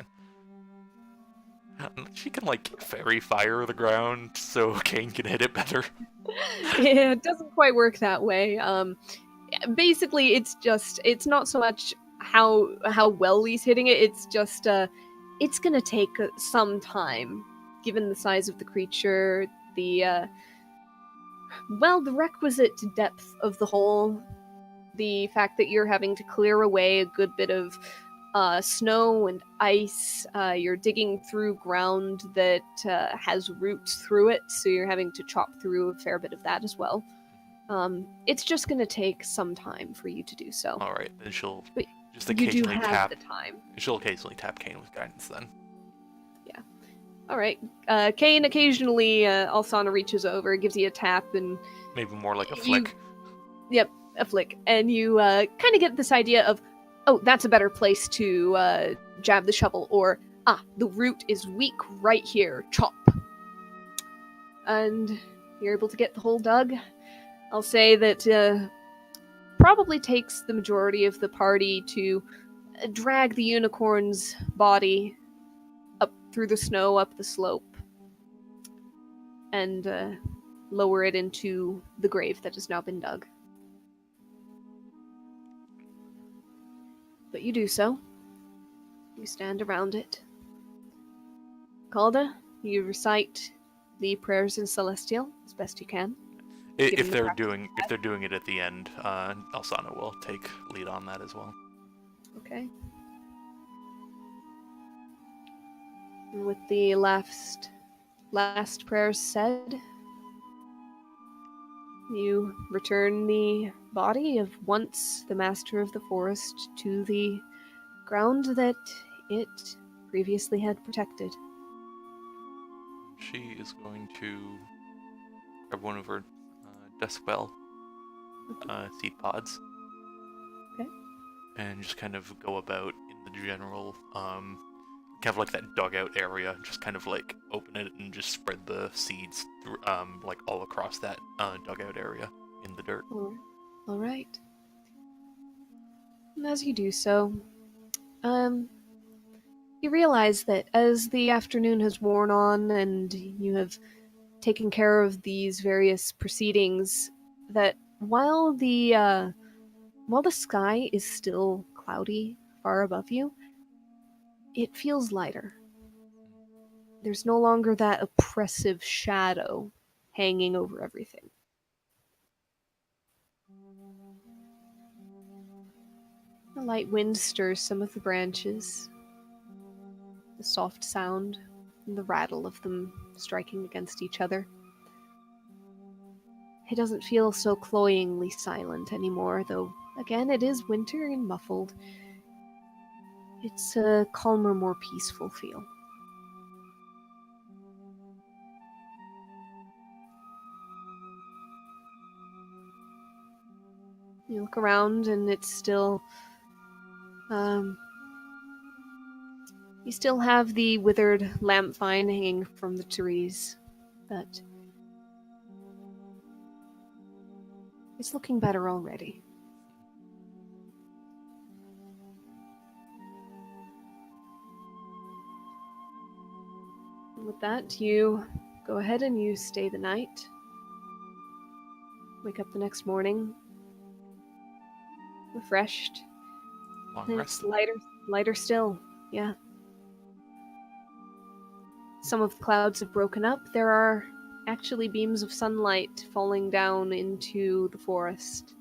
mind. She can, like, fairy fire the ground so Kane can hit it better. Yeah, it doesn't quite work that way. Basically, it's not so much how well he's hitting it, it's just, it's gonna take some time, given the size of the creature, the requisite depth of the hole, the fact that you're having to clear away a good bit of snow and ice, you're digging through ground that has roots through it, so you're having to chop through a fair bit of that as well. It's just going to take some time for you to do so. All right, then she'll But just you do occasionally have tap. the time. She'll occasionally tap Kane with guidance then. All right. Kane occasionally, Alsana reaches over, gives you a tap, and Maybe more like a You- flick. Yep, a flick, and you kind of get this idea of, oh, that's a better place to jab the shovel, or the root is weak right here, chop. And you're able to get the hole dug. I'll say that probably takes the majority of the party to drag the unicorn's body up through the snow, up the slope, and lower it into the grave that has now been dug. But you do so. You stand around it. Calda, you recite the prayers in Celestial as best you can. Given If the they're practice doing it at the end, Alsana will take lead on that as well. Okay. And with the last prayers said, you return the body of once the master of the forest to the ground that it previously had protected. She is going to grab one of her desk bell seed pods. Okay. And just kind of go about in the general, kind of like that dugout area, just kind of like open it and just spread the seeds through, like all across that dugout area in the dirt. All right. And as you do so, You realize that as the afternoon has worn on and you have taken care of these various proceedings, that while the sky is still cloudy far above you, it feels lighter. There's no longer that oppressive shadow hanging over everything. A light wind stirs some of the branches. The soft sound and the rattle of them striking against each other. It doesn't feel so cloyingly silent anymore, though again it is winter and muffled. It's a calmer, more peaceful feel. You look around and it's still... you still have the withered lamp vine hanging from the trees, but it's looking better already. And with that, you go ahead and you stay the night. Wake up the next morning, refreshed. Long And rest. it's lighter still, yeah. Some of the clouds have broken up. There are actually beams of sunlight falling down into the forest.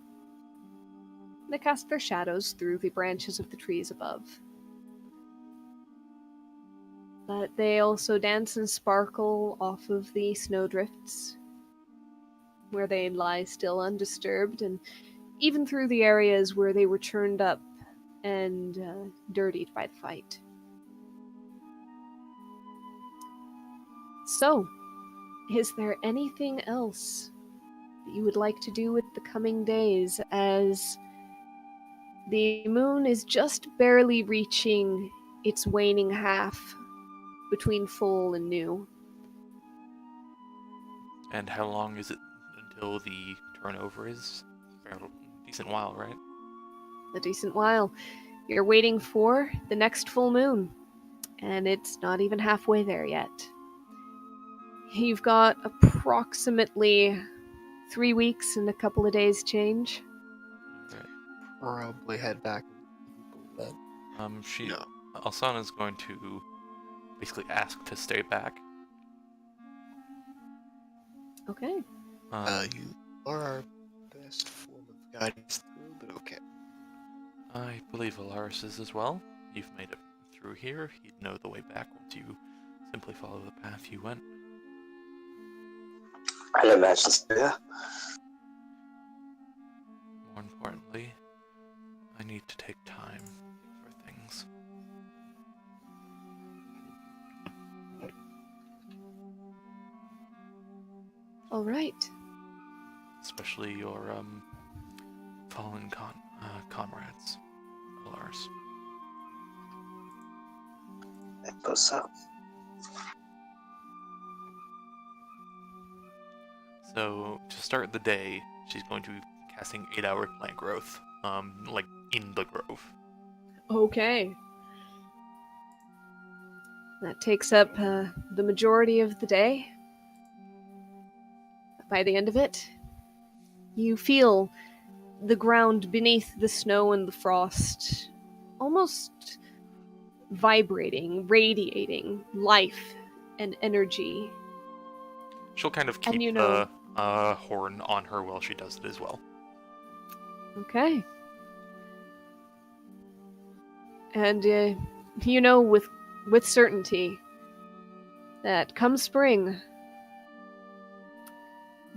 They cast their shadows through the branches of the trees above. But they also dance and sparkle off of the snowdrifts, where they lie still undisturbed, and even through the areas where they were churned up and dirtied by the fight. So, is there anything else that you would like to do with the coming days, as the moon is just barely reaching its waning half between full and new? And how long is it until the turnover is? A decent while, right? A decent while. You're waiting for the next full moon, and it's not even halfway there yet. You've got approximately 3 weeks and a couple of days change. Right. Probably head back. But no. Alsana's going to basically ask to stay back. Okay. You are our best form of guidance through, but okay. I believe Alaris is as well. You've made it through here. He'd know the way back once you simply follow the path you went. I'd imagine so, yeah. More importantly, I need to take time for things. All right. Especially your fallen comrades, Alaris. I suppose so. So, to start the day, she's going to be casting 8-hour plant growth, like in the grove. Okay. That takes up the majority of the day. By the end of it, you feel the ground beneath the snow and the frost almost vibrating, radiating life and energy. She'll kind of keep the horn on her while she does it as well. Okay. And you know with certainty that come spring,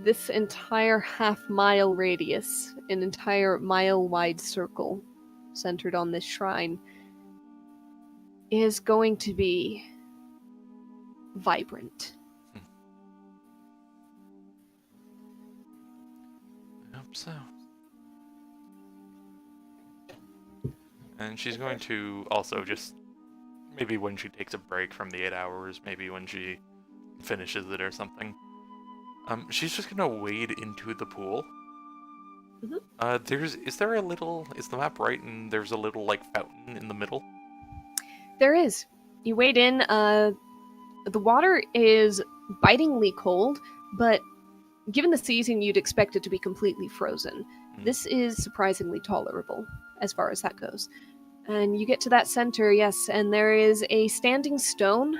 this entire half-mile radius, an entire mile-wide circle centered on this shrine, is going to be vibrant. I hope so. And she's going to also just, maybe when she takes a break from the 8 hours, maybe when she finishes it or something, she's just gonna wade into the pool. Mm-hmm. Is the map right, and there's a little, like, fountain in the middle? There is. You wade in. The water is bitingly cold, but given the season, you'd expect it to be completely frozen. This is surprisingly tolerable as far as that goes. And you get to that center, yes, and there is a standing stone,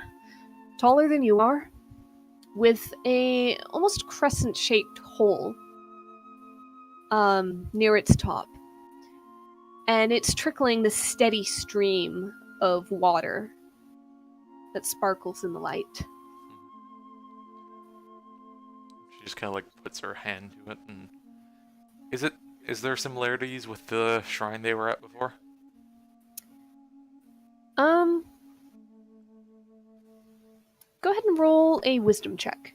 taller than you are, with a almost crescent-shaped hole near its top. And it's trickling this steady stream of water that sparkles in the light. She just kind of like puts her hand to it, and is there similarities with the shrine they were at before? Go ahead and roll a wisdom check.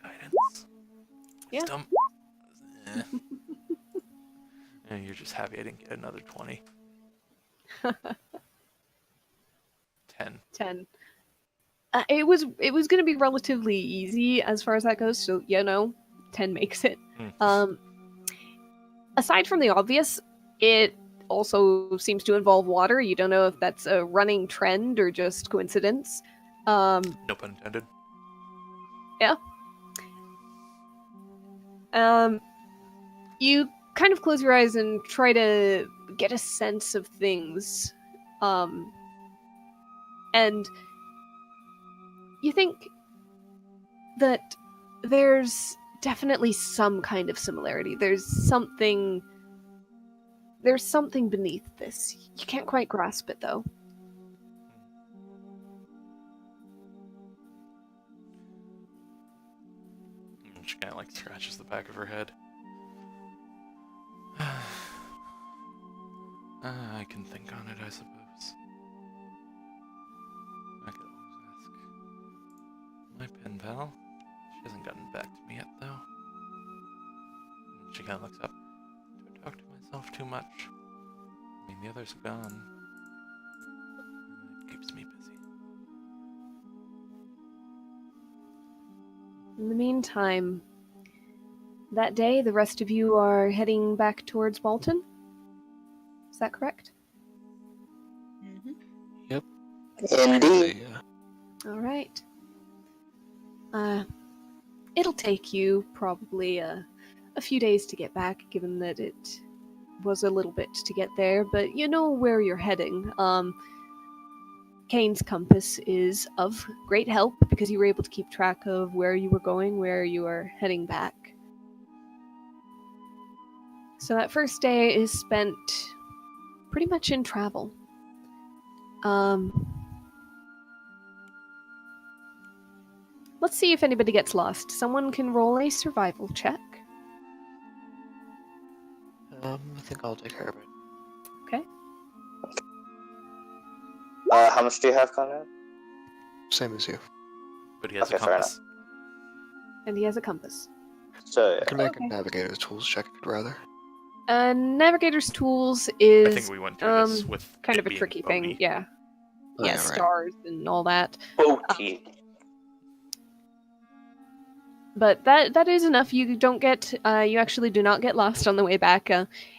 Guidance. Yeah. Wisdom. And you're just happy I didn't get another 20. 10. 10. It was going to be relatively easy as far as that goes, so 10 makes it. Aside from the obvious, it also seems to involve water. You don't know if that's a running trend or just coincidence. No pun intended. Yeah. You kind of close your eyes and try to get a sense of things. And you think that there's definitely some kind of similarity. There's something beneath this. You can't quite grasp it, though. And she kind of like scratches the back of her head. I can think on it, I suppose. I could always ask my pen pal. She hasn't gotten back to me yet, though. And she kind of looks up. Do I talk to myself too much? I mean, the others are gone. It keeps me busy. In the meantime, that day, the rest of you are heading back towards Bolton? Is that correct? Mm-hmm. Yep. Indeed. All right. It'll take you probably a few days to get back, given that it was a little bit to get there, but you know where you're heading. Kane's compass is of great help because you were able to keep track of where you were going, where you are heading back. So that first day is spent pretty much in travel. Let's see if anybody gets lost. Someone can roll a survival check. I think I'll take care of it. Okay. How much do you have, Conrad? Same as you. But he has Okay, a fair compass. And he has a compass. So, I can make Okay. a navigator's tools check if you'd rather. Navigator's tools I is think we went through this with kind it of a being tricky bogey. thing. Yeah. Oh, Yeah, right. stars and all that. Bokeh. But that is enough. You don't get, you actually do not get lost on the way back.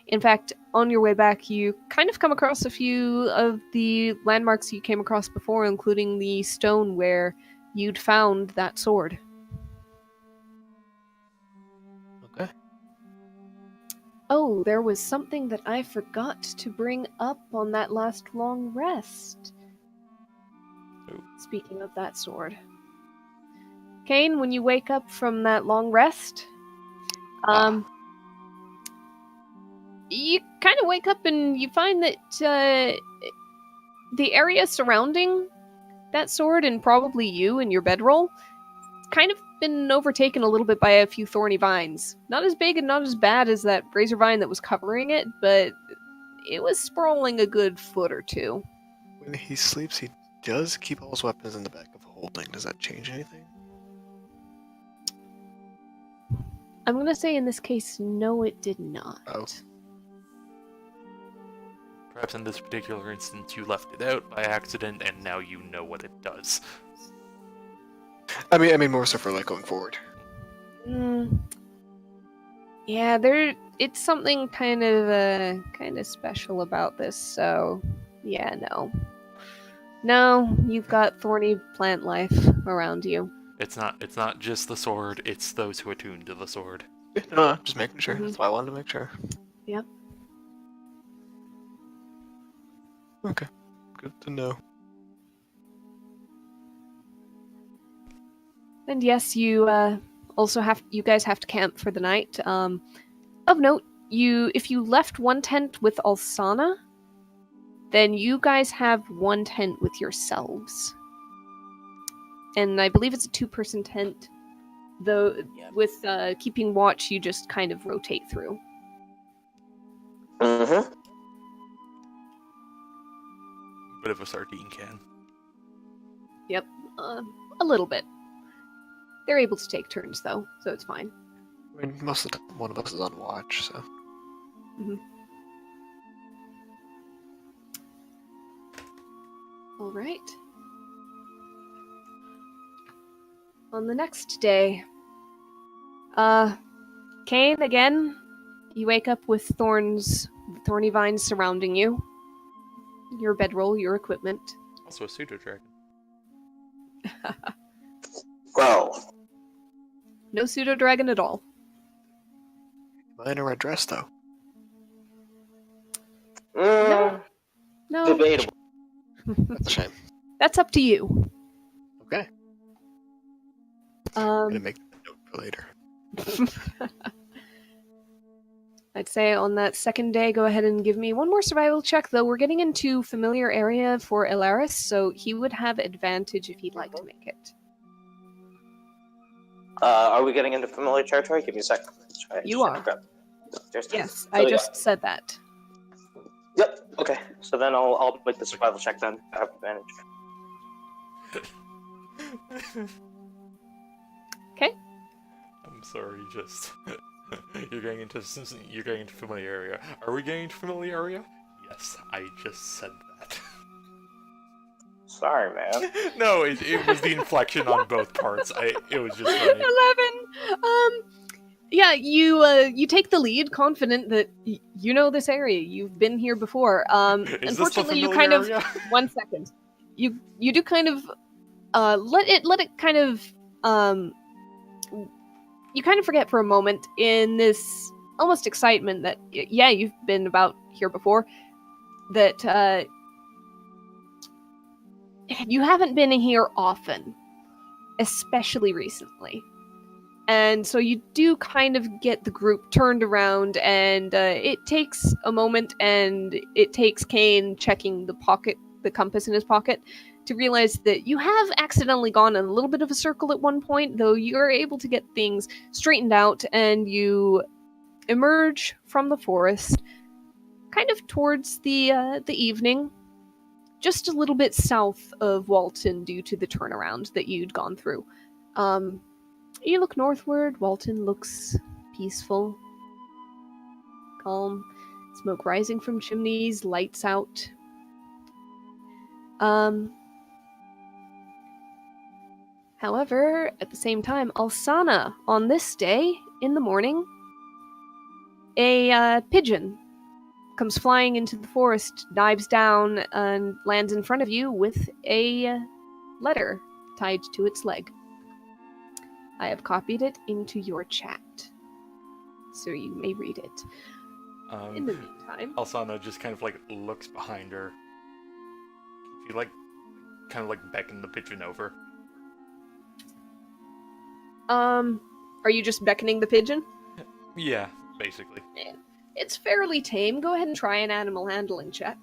In fact, on your way back, you kind of come across a few of the landmarks you came across before, including the stone where you'd found that sword. Okay. Oh, there was something that I forgot to bring up on that last long rest. Oh. Speaking of that sword. Kane, when you wake up from that long rest, you kind of wake up and you find that the area surrounding that sword and probably you and your bedroll kind of been overtaken a little bit by a few thorny vines. Not as big and not as bad as that razor vine that was covering it, but it was sprawling a good foot or two. When he sleeps, he does keep all his weapons in the back of the holding. Does that change anything? I'm gonna say in this case, no, it did not. Oh. Perhaps in this particular instance, you left it out by accident, and now you know what it does. I mean more so for like going forward. Yeah, it's something kind of special about this. So Yeah, no. No, you've got thorny plant life around you. It's not just the sword, it's those who attune to the sword. Yeah, no, just making sure. Mhm. That's why I wanted to make sure. Yep. Okay, good to know. And yes, you you guys have to camp for the night. Of note, if you left one tent with Alsana, then you guys have one tent with yourselves. And I believe it's a 2-person tent, though Yep. with keeping watch, you just kind of rotate through. Mm-hmm. Bit of a sardine can. Yep, a little bit. They're able to take turns, though, so it's fine. I mean, most of the time, one of us is on watch, so. All right. On the next day, Kane, again, you wake up with thorny vines surrounding you. Your bedroll, your equipment. Also a pseudo dragon. Well, No pseudo dragon at all. Am I in a red dress, though? No. debatable. That's a shame. That's up to you. Okay, I'm gonna Um, make that note for later. I'd say on that second day, go ahead and give me one more survival check, though we're getting into familiar area for Ilaris, so he would have advantage if he'd like to make it. Are we getting into familiar territory? Give me a sec. You are. There's Yes, So, I yeah. just said that. Yep. Okay. So then I'll make the survival check then. I have advantage. Okay. I'm sorry, just you're getting into familiar area. Are we getting into familiar area? Yes, I just said that. Sorry, man. No, it was the inflection on both parts. It was just funny. 11. Yeah, you take the lead, confident that you know this area. You've been here before. Is this the Unfortunately, you familiar kind of area? 1 second. You do kind of let it kind of you kind of forget for a moment in this almost excitement that yeah, you've been about here before. That you haven't been here often, especially recently. And so you do kind of get the group turned around, and it takes a moment, and it takes Kane checking the compass in his pocket, to realize that you have accidentally gone in a little bit of a circle at one point, though you're able to get things straightened out, and you emerge from the forest, kind of towards the evening, just a little bit south of Walton due to the turnaround that you'd gone through. You look northward. Walton looks peaceful, calm. Smoke rising from chimneys, lights out. However, at the same time, Alsana, on this day, in the morning, a pigeon comes flying into the forest, dives down, and lands in front of you with a letter tied to its leg. I have copied it into your chat, so you may read it. In the meantime, Alsana just kind of like looks behind her. If you like, kind of like beckon the pigeon over. Are you just beckoning the pigeon? Yeah, basically. It's fairly tame. Go ahead and try an animal handling check.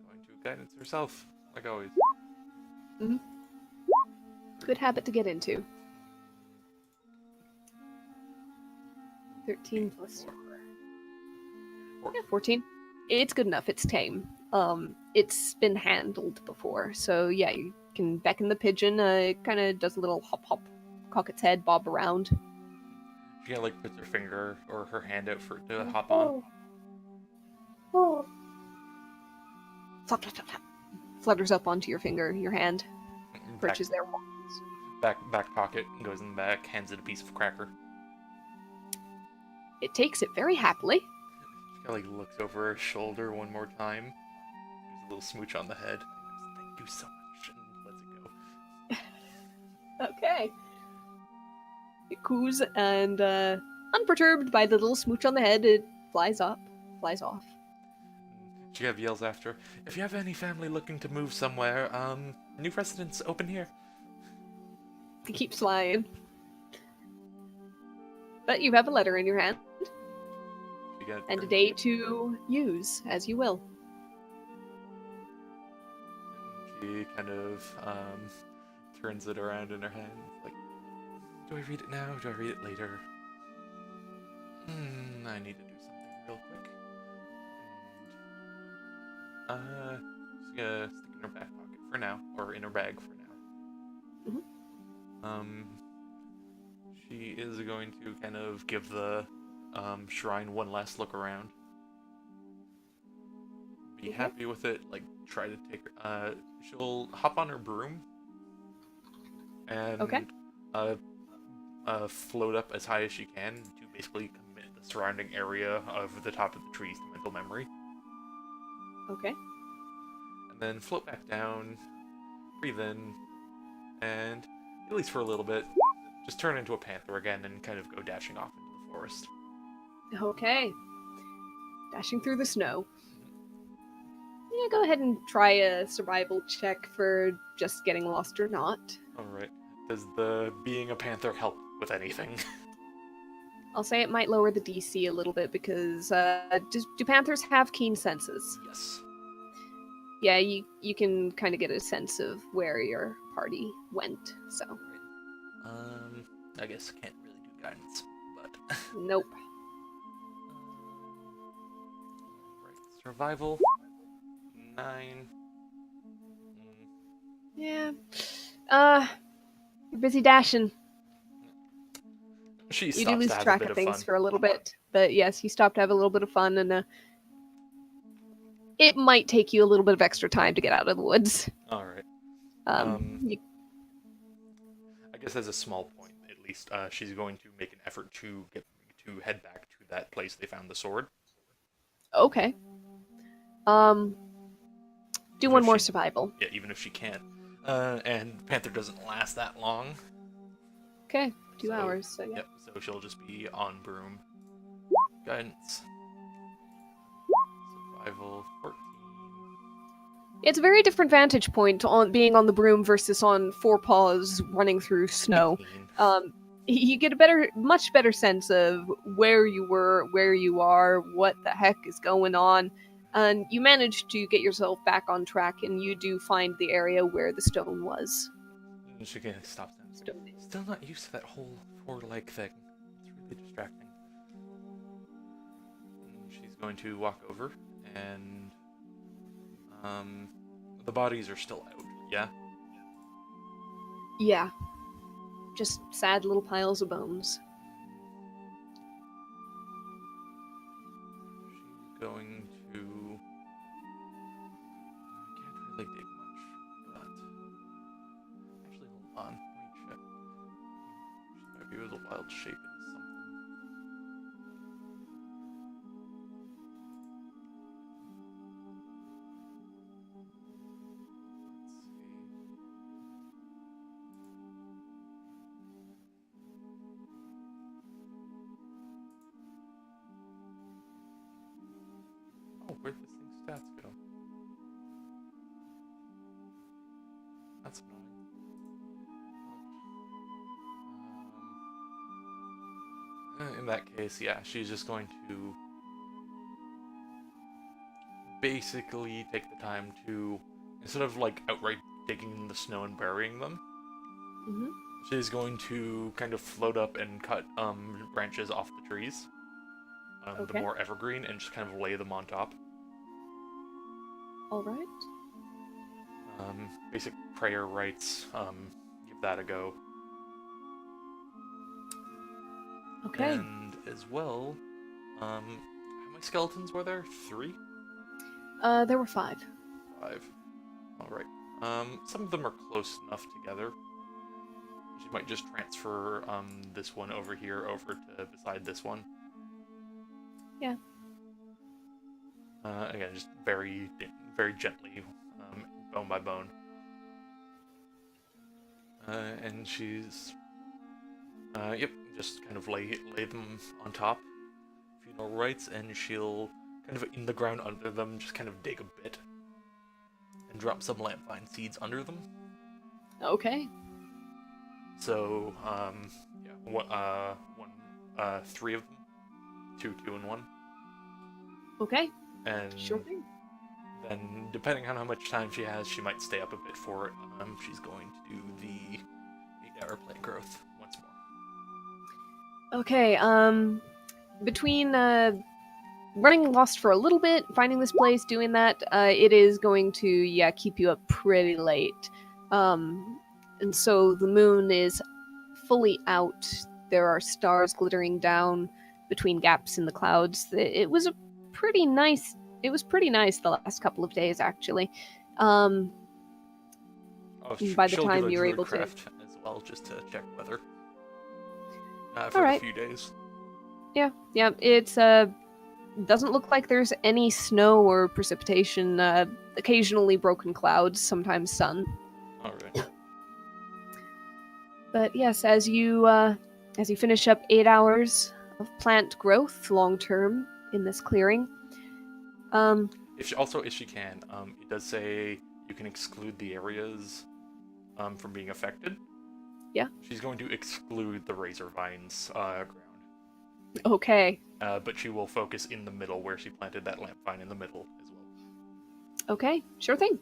Going to guidance herself, like always. Good habit to get into. 13 plus 4. Yeah, 14. It's good enough. It's tame. It's been handled before, so yeah, you can beckon the pigeon. It kind of does a little hop hop, cock its head, bob around. She kind of like puts her finger or her hand out for it to hop on. Oh. Flap, flap, flap, flap. Flutters up onto your finger, your hand. Perches there. Back pocket, goes in the back, hands it a piece of cracker. It takes it very happily. She kind of like looks over her shoulder one more time. little smooch on the head. Thank you so much, and lets it go. Okay. It coos, and unperturbed by the little smooch on the head, it flies off. She kind of yells after, if you have any family looking to move somewhere, new residence open here. It keeps flying. But you have a letter in your hand, and a day to use, as you will. She kind of turns it around in her hand, like, do I read it now? Do I read it later? I need to do something real quick. And, just gonna stick it in her back pocket for now, or in her bag for now. She is going to kind of give the shrine one last look around. Be happy with it, like, try to take her, she'll hop on her broom and float up as high as she can to basically commit the surrounding area of the top of the trees to mental memory. Okay. And then float back down, breathe in, and, at least for a little bit, just turn into a panther again and kind of go dashing off into the forest. Okay. Dashing through the snow. Yeah, go ahead and try a survival check for just getting lost or not. Alright. Does the being a panther help with anything? I'll say it might lower the DC a little bit because do panthers have keen senses? Yes. Yeah, you can kind of get a sense of where your party went, so. I guess I can't really do guidance, but... Nope. Right. Survival. 9. Yeah. You're busy dashing. She You do stops lose to have a track bit of of things fun. for a little bit, but yes, you stop to have a little bit of fun, and it might take you a little bit of extra time to get out of the woods. Alright. You, I guess as a small point, at least, she's going to make an effort to head back to that place they found the sword. okay. Do Even one if more she- survival. Yeah, even if she can't. And Panther doesn't last that long. Okay, 2 So, hours, so yeah. Yep, so she'll just be on broom. Guidance. Survival 14. It's a very different vantage point on being on the broom versus on four paws running through snow. 18. You get a much better sense of where you were, where you are, what the heck is going on, and you manage to get yourself back on track, and you do find the area where the stone was. And she kind of stops down. Still not used to that whole four-leg thing. It's really distracting. And she's going to walk over, and the bodies are still out. Yeah. Yeah. Just sad little piles of bones. She's going to. I can't really dig much, but actually, hold on. Let me check. She might be with a wild shape into something. Oh, where'd this thing's stats go? That's annoying. In that case, yeah, she's just going to basically take the time to, instead of like outright digging in the snow and burying them, she's going to kind of float up and cut branches off the trees, the more evergreen, and just kind of lay them on top. All right. Basic prayer rites, give that a go. Okay. And as well, how many skeletons were there? 3? There were 5. 5. Alright. Some of them are close enough together. She might just transfer this one over here over to beside this one. Yeah. Again, just very very gently, bone by bone. And she's, just kind of lay them on top, funeral rites, and she'll kind of in the ground under them, just kind of dig a bit, and drop some lamp vine seeds under them. Okay. So, three of them, two, and one. Okay. And Sure thing. then, depending on how much time she has, she might stay up a bit for it. She's going to do the 8-hour plant growth once more. Okay, between running lost for a little bit, finding this place, doing that, it is going to, keep you up pretty late. And so the moon is fully out. There are stars glittering down between gaps in the clouds. It was pretty nice the last couple of days, actually. By the time you're able to as well, just to check weather for All right. a few days. Yeah, it's doesn't look like there's any snow or precipitation. Occasionally broken clouds, sometimes sun. All right. But yes, as you finish up 8 hours of plant growth long term in this clearing, If she can, it does say you can exclude the areas from being affected. Yeah. She's going to exclude the razor vines ground. okay, But she will focus in the middle where she planted that lamp vine in the middle as well. okay, sure thing.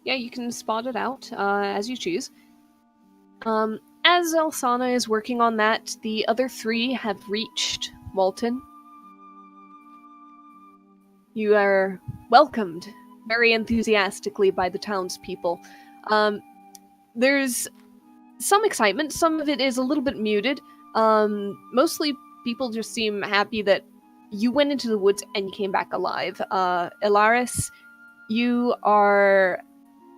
Yeah, you can spot it out as you choose. As Elsana is working on that, the other three have reached Walton. You are welcomed very enthusiastically by the townspeople. There's some excitement. Some of it is a little bit muted. Mostly people just seem happy that you went into the woods and you came back alive. Ilaris, you are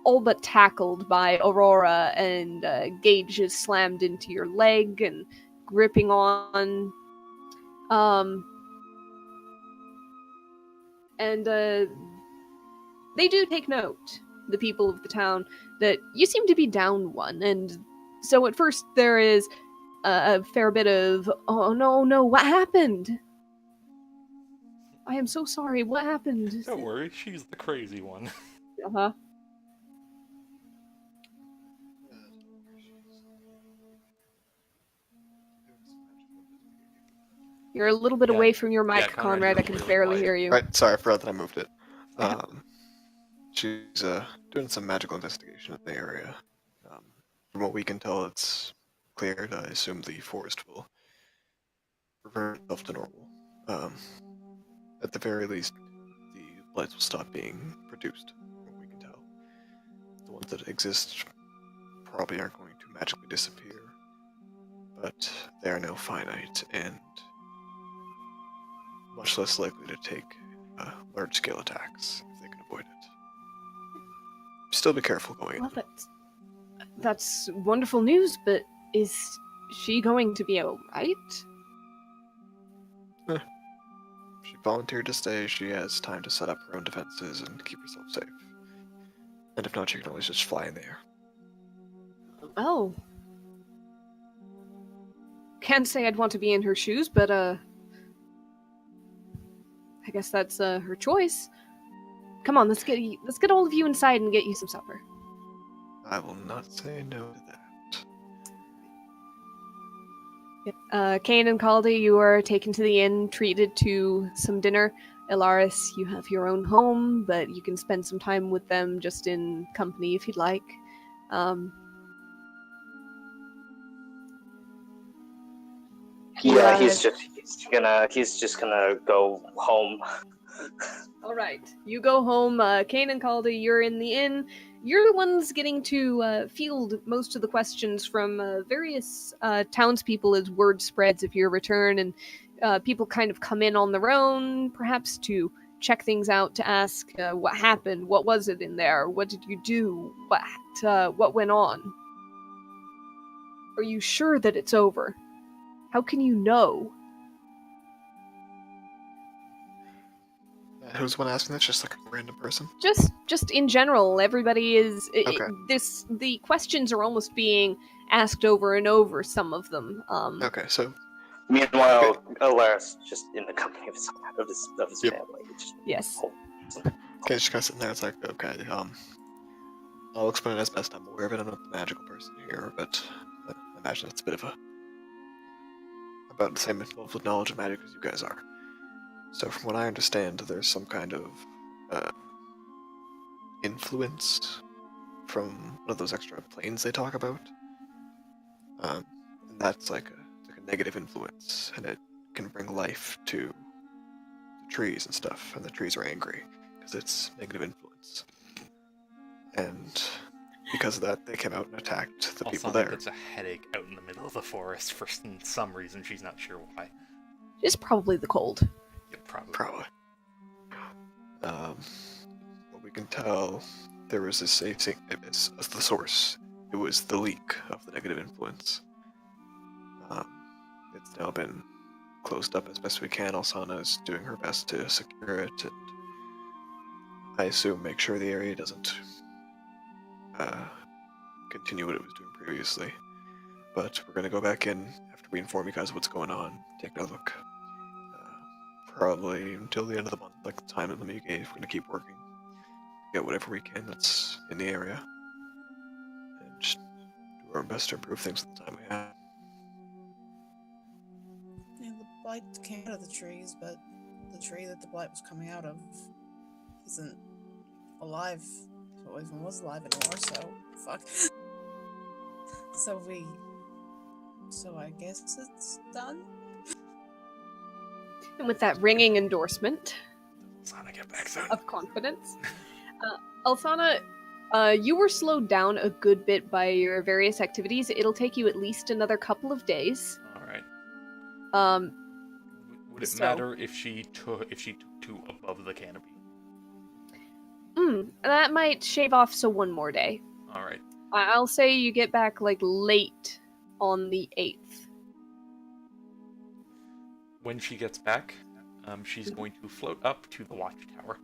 all but tackled by Aurora, and Gage is slammed into your leg and gripping on. And they do take note, the people of the town, that you seem to be down one, and so at first there is a fair bit of, oh no, what happened? I am so sorry, what happened? Don't worry, she's the crazy one. Uh-huh. You're a little bit Yeah. away from your mic, Yeah, Conrad, Conrad. I you're can really barely quiet. hear you. Right, sorry, I forgot that I moved it. She's doing some magical investigation of the area. From what we can tell, it's cleared. I assume the forest will revert itself to normal. At the very least, the lights will stop being produced, from what we can tell. The ones that exist probably aren't going to magically disappear, but they are now finite and much less likely to take large-scale attacks if they can avoid it. Still be careful going. Well, that's wonderful news, but is she going to be alright? She volunteered to stay. She has time to set up her own defenses and keep herself safe. And if not, she can always just fly in the air. Well, can't say I'd want to be in her shoes, but I guess that's her choice. Come on, let's get all of you inside and get you some supper. I will not say no to that. Kane and Caldy, you are taken to the inn, treated to some dinner. Ilaris, you have your own home, but you can spend some time with them just in company if you'd like. Yeah, he's just gonna go home. All right, you go home. Kane and Caldy, you're in the inn. You're the ones getting to field most of the questions from various townspeople as word spreads of your return, and people kind of come in on their own, perhaps to check things out, to ask what happened, what was it in there, what did you do, what went on. Are you sure that it's over? How can you know? Who's the one asking this? Just like a random person? Just in general, everybody is Okay. the questions are almost being asked over and over, some of them. Okay, so Meanwhile, Alaris just in the company of his Yep. family. Just, Yes. okay, just kind of sitting there. It's like, okay, I'll explain it as best I'm aware of it. I'm not the magical person here, but I imagine it's a bit of about the same level of knowledge of magic as you guys are. So from what I understand, there's some kind of influence from one of those extra planes they talk about. And that's like a negative influence, and it can bring life to the trees and stuff, and the trees are angry because it's negative influence. And because of that, they came out and attacked the people there. Gets a headache out in the middle of the forest for some reason. She's not sure why. It's probably the cold. Yeah, probably. What we can tell, there was a safe thing as the source. It was the leak of the negative influence. It's now been closed up as best we can. Alsana is doing her best to secure it, and I assume make sure the area doesn't continue what it was doing previously. But we're gonna go back in after we inform you guys what's going on. Take a look. Probably until the end of the month, like the time limit you gave. We're gonna keep working, get whatever we can that's in the area, and just do our best to improve things at the time we have. Yeah, the blight came out of the trees, but the tree that the blight was coming out of isn't alive. Or even was alive anymore, so fuck. So I guess it's done. And with that ringing endorsement Alsana, get back soon. of confidence, Alsana, you were slowed down a good bit by your various activities. It'll take you at least another couple of days. All right. Would it so- matter if she took to above the canopy? That might shave off one more day. All right. I'll say you get back like late on the 8th. When she gets back, she's going to float up to the watchtower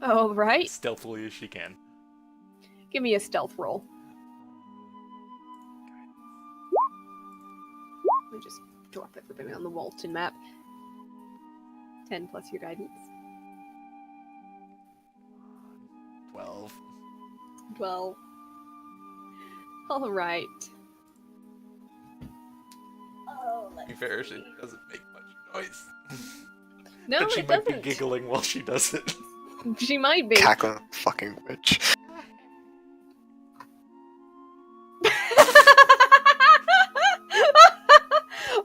Oh, right. stealthily as she can. Give me a stealth roll. Let me just drop everybody on the Walton map. 10 plus your guidance. 12. 12. Alright. Oh, To be fair, she doesn't make much noise. no, But she it might doesn't. be giggling while she does it. She might be. Cackling fucking witch.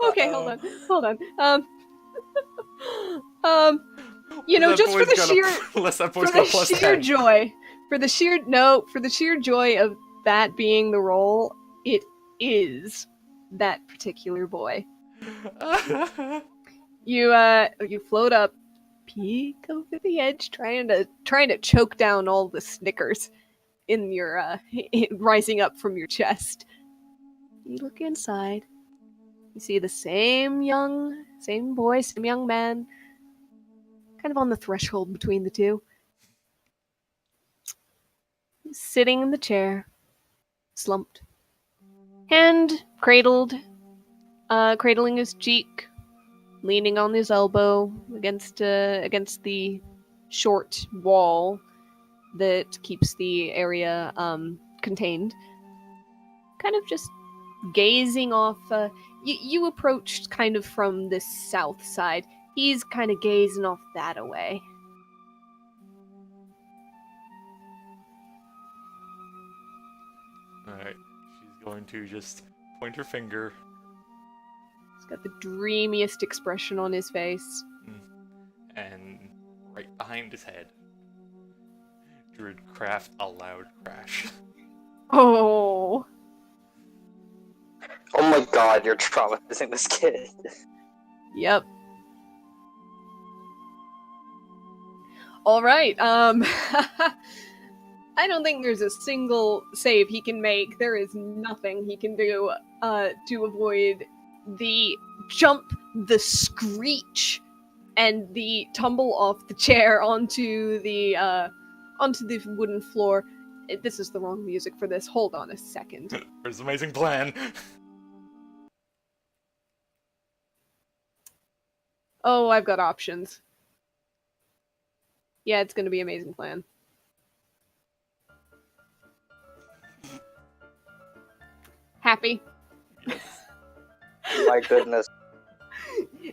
Okay, hold on. You know, That just for boy's the got a- sheer unless that for boy's the got a plus sheer 10. joy, for the sheer joy of that being the role, it is that particular boy. You float up, peek over the edge, trying to choke down all the snickers in your rising up from your chest. You look inside. You see the same boy, same young man, kind of on the threshold between the two. He's sitting in the chair, slumped, hand cradled, cradling his cheek, leaning on his elbow against the short wall that keeps the area contained. Kind of just gazing off. You approached kind of from the south side. He's kind of gazing off that away. Alright. She's going to just point her finger He's got the dreamiest expression on his face. and right behind his head, Druid craft a loud crash. Oh. Oh my god, you're traumatizing this kid. Yep. All right. I don't think there's a single save he can make. There is nothing he can do to avoid the jump, the screech, and the tumble off the chair onto the wooden floor. This is the wrong music for this. Hold on a second. There's an amazing plan. Oh, I've got options. Yeah, it's gonna be amazing plan. Happy? My goodness.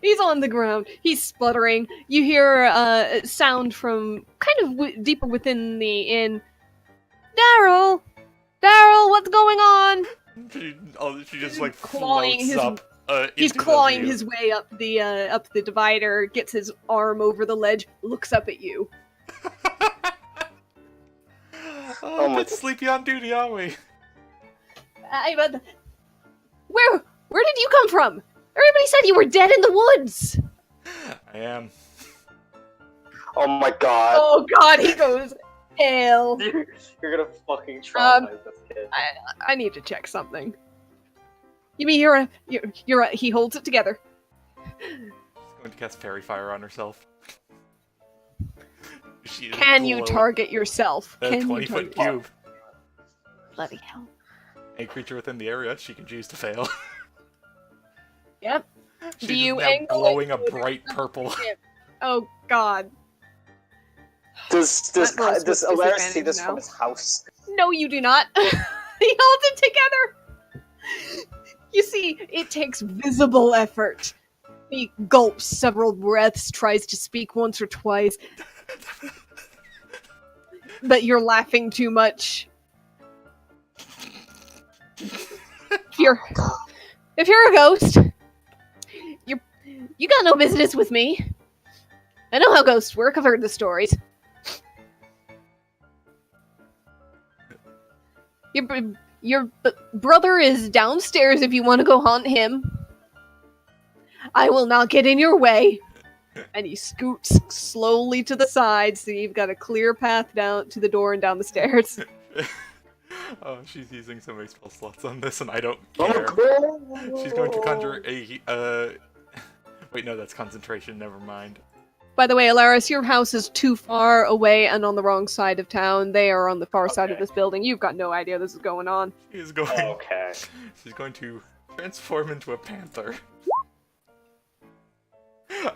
He's on the ground. He's sputtering. You hear sound from kind of deeper within the inn. Daryl! Daryl, what's going on? She just like Clawing floats his- up. He's into the clawing view. his way up the divider, gets his arm over the ledge, looks up at you. Oh, my a bit sleepy on duty, aren't we? Where did you come from? Everybody said you were dead in the woods. I am. Oh my god. Oh god, he goes pale. You're gonna fucking traumatize this kid. I need to check something. You mean he holds it together. She's going to cast Fairy Fire on herself. She is Can you glowing. target yourself? A Can you 20-foot target cube. Bloody hell. A creature within the area she can choose to fail. Yep. She's Do you now angle glowing a it to bright purple. Oh god. Does That rolls with Alaris see disadvantage this now. from his house? No, you do not. He holds it together. You see, it takes visible effort. He gulps several breaths, tries to speak once or twice. But you're laughing too much. If you're a ghost, you got no business with me. I know how ghosts work. I've heard the stories. Your brother is downstairs if you want to go haunt him. I will not get in your way. And he scoots slowly to the side so you've got a clear path down to the door and down the stairs. Oh, she's using so many spell slots on this, and I don't Oh, care. cool. She's going to conjure a. Wait, no, that's concentration. Never mind. By the way, Alaris, your house is too far away and on the wrong side of town. They are on the far side of Okay. this building. You've got no idea this is going on. She is going. Okay. She's going to transform into a panther.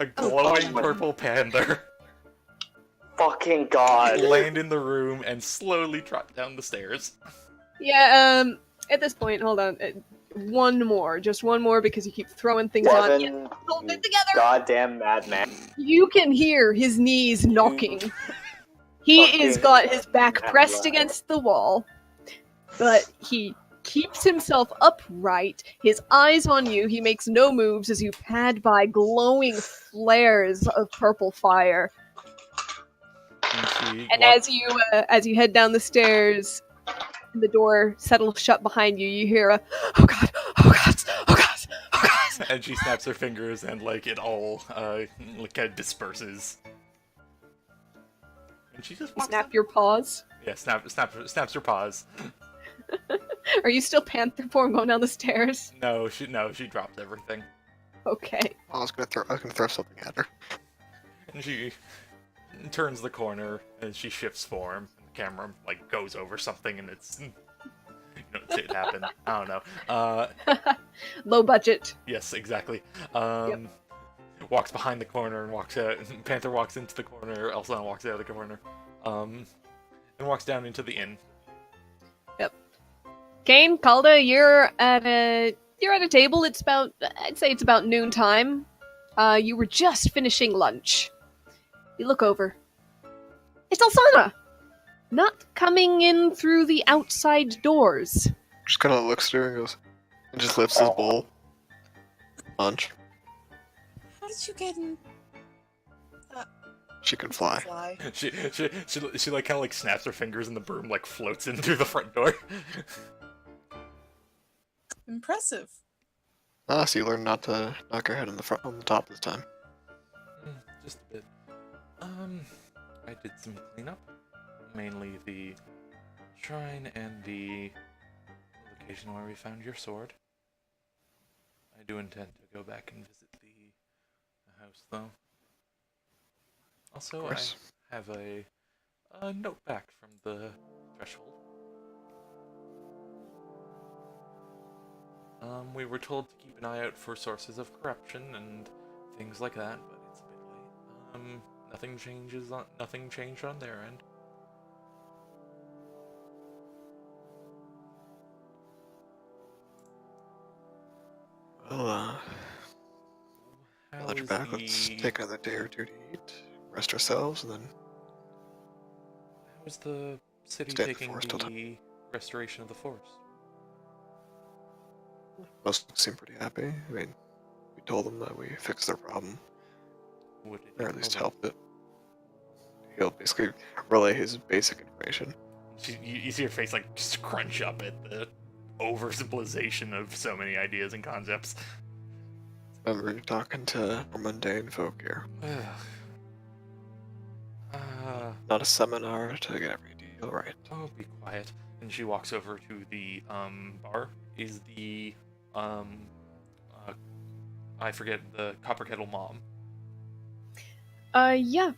A glowing my- purple panther. Fucking god. Land in the room and slowly trot down the stairs. Yeah, at this point, hold on. One more. Just one more because you keep throwing things on. Yeah, Devin, hold you it together. goddamn madman. You can hear his knees knocking. He has Fucking got his back mad pressed lad. against the wall, but he keeps himself upright, his eyes on you. He makes no moves as you pad by glowing flares of purple fire. And as you head down the stairs, and the door settles shut behind you, you hear a "Oh God! Oh God! Oh God! Oh God!" And she snaps her fingers, and like it all kind of disperses. And she just walks Snap out. your paws. Yeah, snaps her paws. Are you still panther form going down the stairs? No, she dropped everything, Okay. I was gonna throw something at her. and she turns the corner and she shifts form. And the camera like goes over something, and it's it happened. I don't know. Low budget. Yes, exactly. Walks behind the corner and walks out. Panther walks into the corner. Elsa walks out of the corner. And walks down into the inn. Kane, Calda, you're at a table. I'd say it's about noontime. You were just finishing lunch. You look over. It's Alsana! Not coming in through the outside doors. Just kind of looks through and goes, and just lifts his bowl. Lunch. How did you get in? She can fly. Fly. She like kind of like snaps her fingers, and the broom like floats in through the front door. Impressive. Ah, so you learn not to knock your head on the top this time. Just a bit. I did some cleanup, mainly the shrine and the location where we found your sword. I do intend to go back and visit the house, though. Also, I course. have a note back from the threshold. We were told to keep an eye out for sources of corruption and things like that, but it's a bit late. Nothing changed on their end. Well, How let you is back. Let's take another day or two to eat, rest ourselves, and then how is the city stay in the taking forest till the restoration of the forest? most seem pretty happy. I mean, we told them that we fixed their problem, What did or you at least tell them? helped it. He'll basically relay his basic information. You see your face like just crunch up at the oversimplification of so many ideas and concepts. Remember, you're talking to more mundane folk here. Not a seminar to get every deal right. Oh, be quiet. And she walks over to the bar. Is the uh, I forget, the Copper Kettle Mom. Yeah.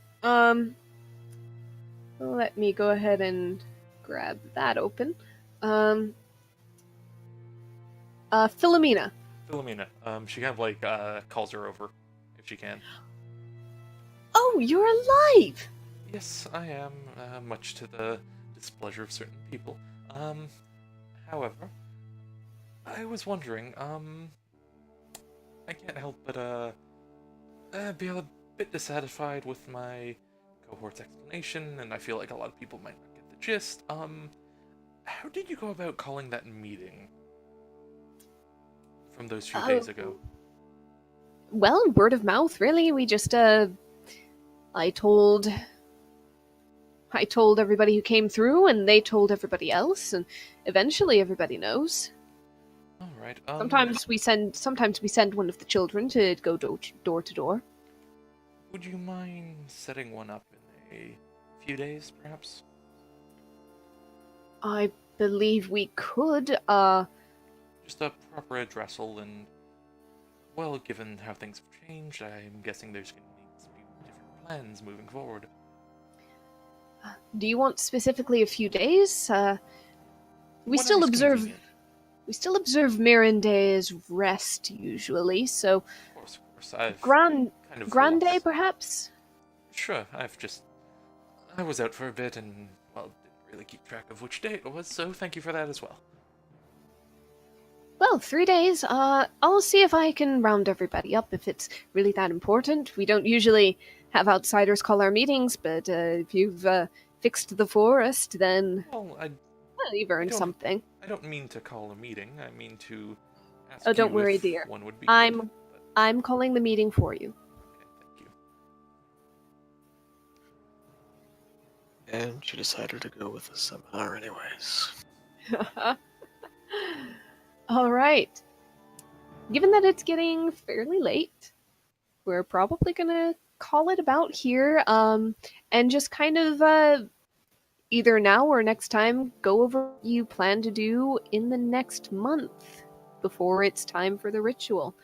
Let me go ahead and grab that open. Philomena. Philomena. She kind of like calls her over if she can. Oh, you're alive! Yes, I am, much to the displeasure of certain people. However, I was wondering, I can't help but, be a bit dissatisfied with my cohort's explanation, and I feel like a lot of people might not get the gist. How did you go about calling that meeting from those few days ago? Well, word of mouth, really. We just, I told everybody who came through, and they told everybody else, and eventually everybody knows. All right. Sometimes we send one of the children to go door to door. Would you mind setting one up in a few days, perhaps? I believe we could. Just a proper addressal, and well, given how things have changed, I'm guessing there's going to need to be different plans moving forward. Do you want specifically a few days? We still Whatever's observe. convenient. We still observe Miranday's rest usually, so Of course. I've Grande, kind of Grande relaxed. perhaps? Sure, I was out for a bit and, well, didn't really keep track of which day it was, so thank you for that as well. Well, 3 days. I'll see if I can round everybody up if it's really that important. We don't usually have outsiders call our meetings, but if you've fixed the forest, then Well, you've earned don't- something. I don't mean to call a meeting, I mean to ask Oh, don't you worry, if dear. one would be I'm- good, but- I'm calling the meeting for you. Okay, thank you. And she decided to go with the seminar anyways. All right. Given that it's getting fairly late, we're probably gonna call it about here, and just kind of either now or next time go over what you plan to do in the next month before it's time for the ritual.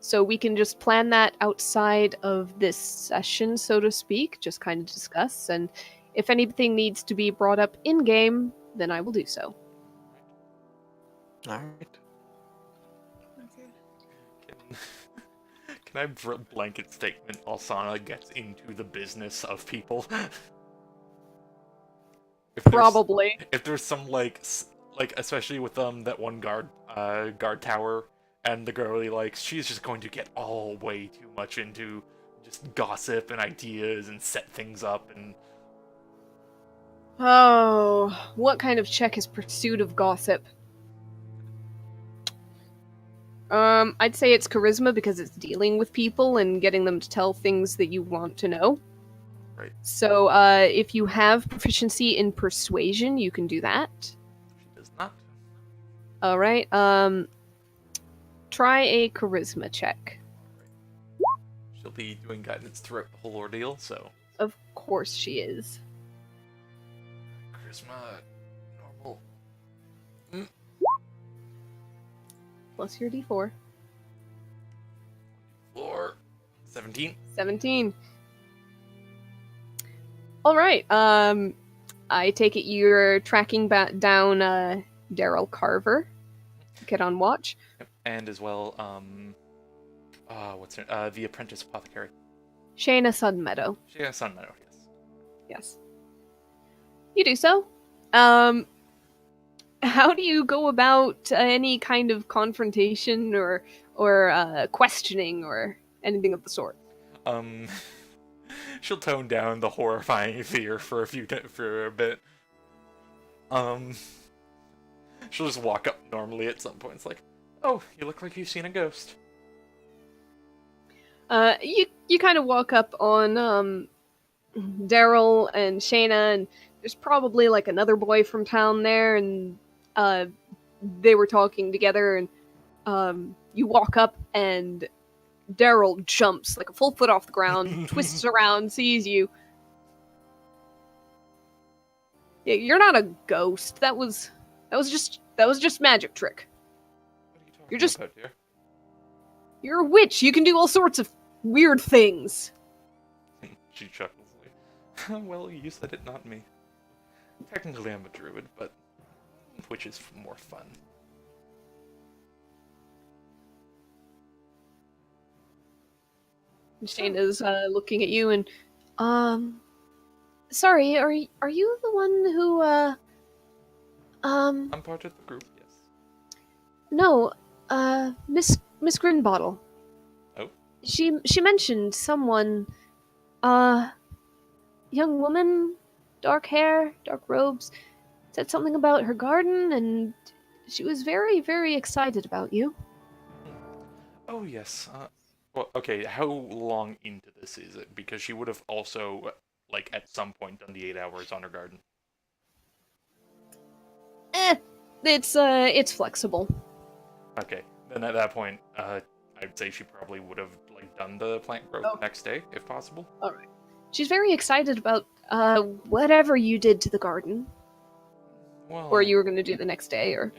So we can just plan that outside of this session, so to speak, just kind of discuss, and if anything needs to be brought up in-game, then I will do so. Alright. Okay. Can I blanket statement Alsana gets into the business of people? Probably. If there's some like especially with that one guard tower, and the girly like she's just going to get all way too much into just gossip and ideas and set things up and Oh, what kind of check is pursuit of gossip? I'd say it's charisma because it's dealing with people and getting them to tell things that you want to know. Right. So, if you have proficiency in persuasion, you can do that. she does not. Alright, try a charisma check. She'll be doing guidance throughout the whole ordeal, so Of course she is. charisma normal. Plus your d4. Or 17. 17. All right. I take it you're tracking down Daryl Carver. Get on watch. Yep. And as well, what's her? The apprentice apothecary. Shayna Sunmeadow. She has Sun Meadow, yes. Yes. You do so. How do you go about any kind of confrontation or questioning or anything of the sort? She'll tone down the horrifying fear for a bit. She'll just walk up normally at some point. It's like, oh, you look like you've seen a ghost. You kind of walk up on Daryl and Shayna, and there's probably like another boy from town there, and they were talking together, and you walk up, and Daryl jumps like a full foot off the ground, twists around, sees you. Yeah, you're not a ghost. That was just magic trick. What are you talking You're just- about, dear? You're a witch. You can do all sorts of weird things. She chuckles. Well, you said it, not me. Technically, I'm a druid, but which is more fun. Shayna's looking at you and, sorry, are you the one who, I'm part of the group, yes. no, Miss Grinbottle. Oh? She mentioned someone, young woman, dark hair, dark robes, said something about her garden, and she was very, very excited about you. Oh, yes. Well, okay, how long into this is it? Because she would have also, like, at some point done the 8 hours on her garden. It's flexible. Okay, then at that point, I'd say she probably would have, like, done the plant growth next day, if possible. Alright. She's very excited about, whatever you did to the garden. Well, Or you were gonna do the next day, or...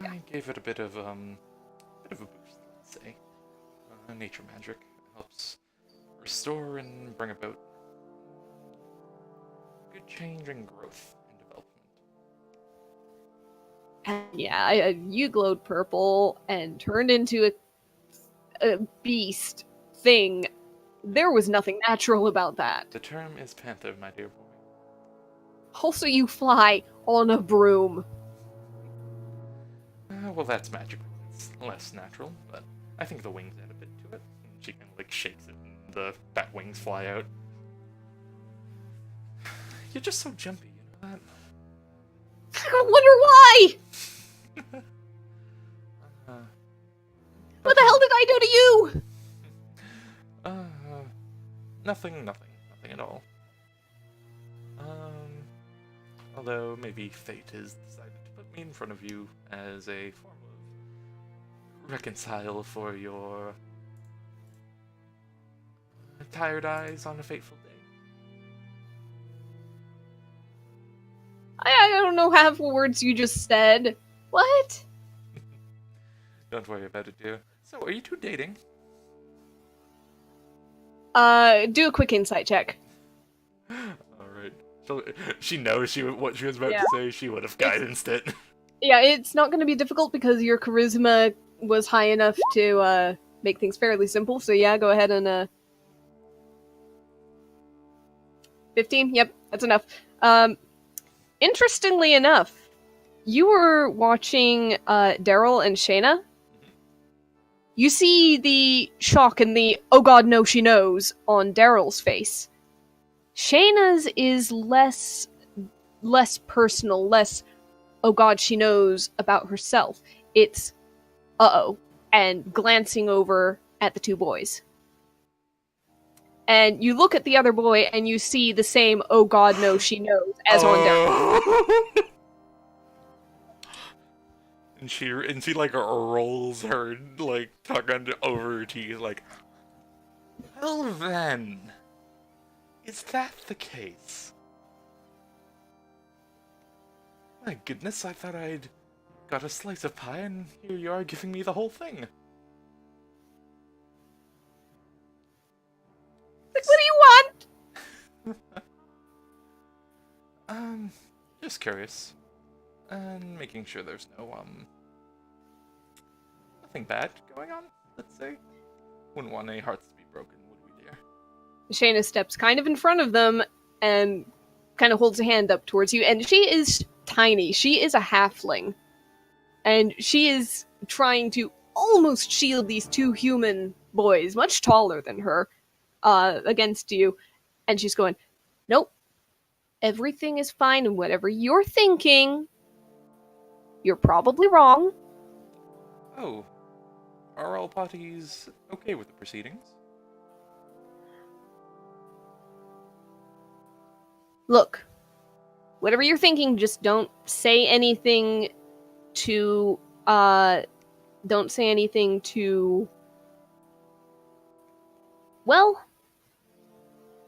I gave it a bit of a boost, let's say. Nature magic helps restore and bring about good change and growth and development. And yeah, you glowed purple and turned into a beast thing. There was nothing natural about that. The term is panther, my dear boy. Also, you fly on a broom. Well, that's magic. It's less natural, but I think the wings add a bit to it. And she kind of like shakes it, and the bat wings fly out. You're just so jumpy, you know that? I wonder why! What the hell did I do to you? Nothing at all. Although maybe fate has decided to put me in front of you as a form of reconcile for your tired eyes on a fateful day. I don't know half the words you just said. What? Don't worry about it, dear. So, are you two dating? Do a quick insight check. Alright. So, she knows what she was about Yeah. to say. She would have guidanced it. Yeah, it's not going to be difficult because your charisma was high enough to make things fairly simple. So yeah, go ahead and 15. Yep, that's enough. Interestingly enough, you were watching Daryl and Shayna. You see the shock and the "oh god, no, she knows" on Daryl's face. Shayna's is less personal, less "oh god, she knows" about herself. It's "uh-oh," and glancing over at the two boys. And you look at the other boy and you see the same "oh god, no, she knows" as on Daryl. And she like rolls her like tongue over her teeth like, well then, is that the case? My goodness, I thought I'd got a slice of pie and here you are giving me the whole thing. Like, what do you want? Just curious. And making sure there's nothing bad going on, let's say. Wouldn't want any hearts to be broken, would we, dear? Shayna steps kind of in front of them and kind of holds a hand up towards you, and she is tiny. She is a halfling. And she is trying to almost shield these two human boys, much taller than her, against you. And she's going, nope, everything is fine, and whatever you're thinking, you're probably wrong. Oh, are all parties okay with the proceedings? Look, whatever you're thinking, just don't say anything to, don't say anything to, well,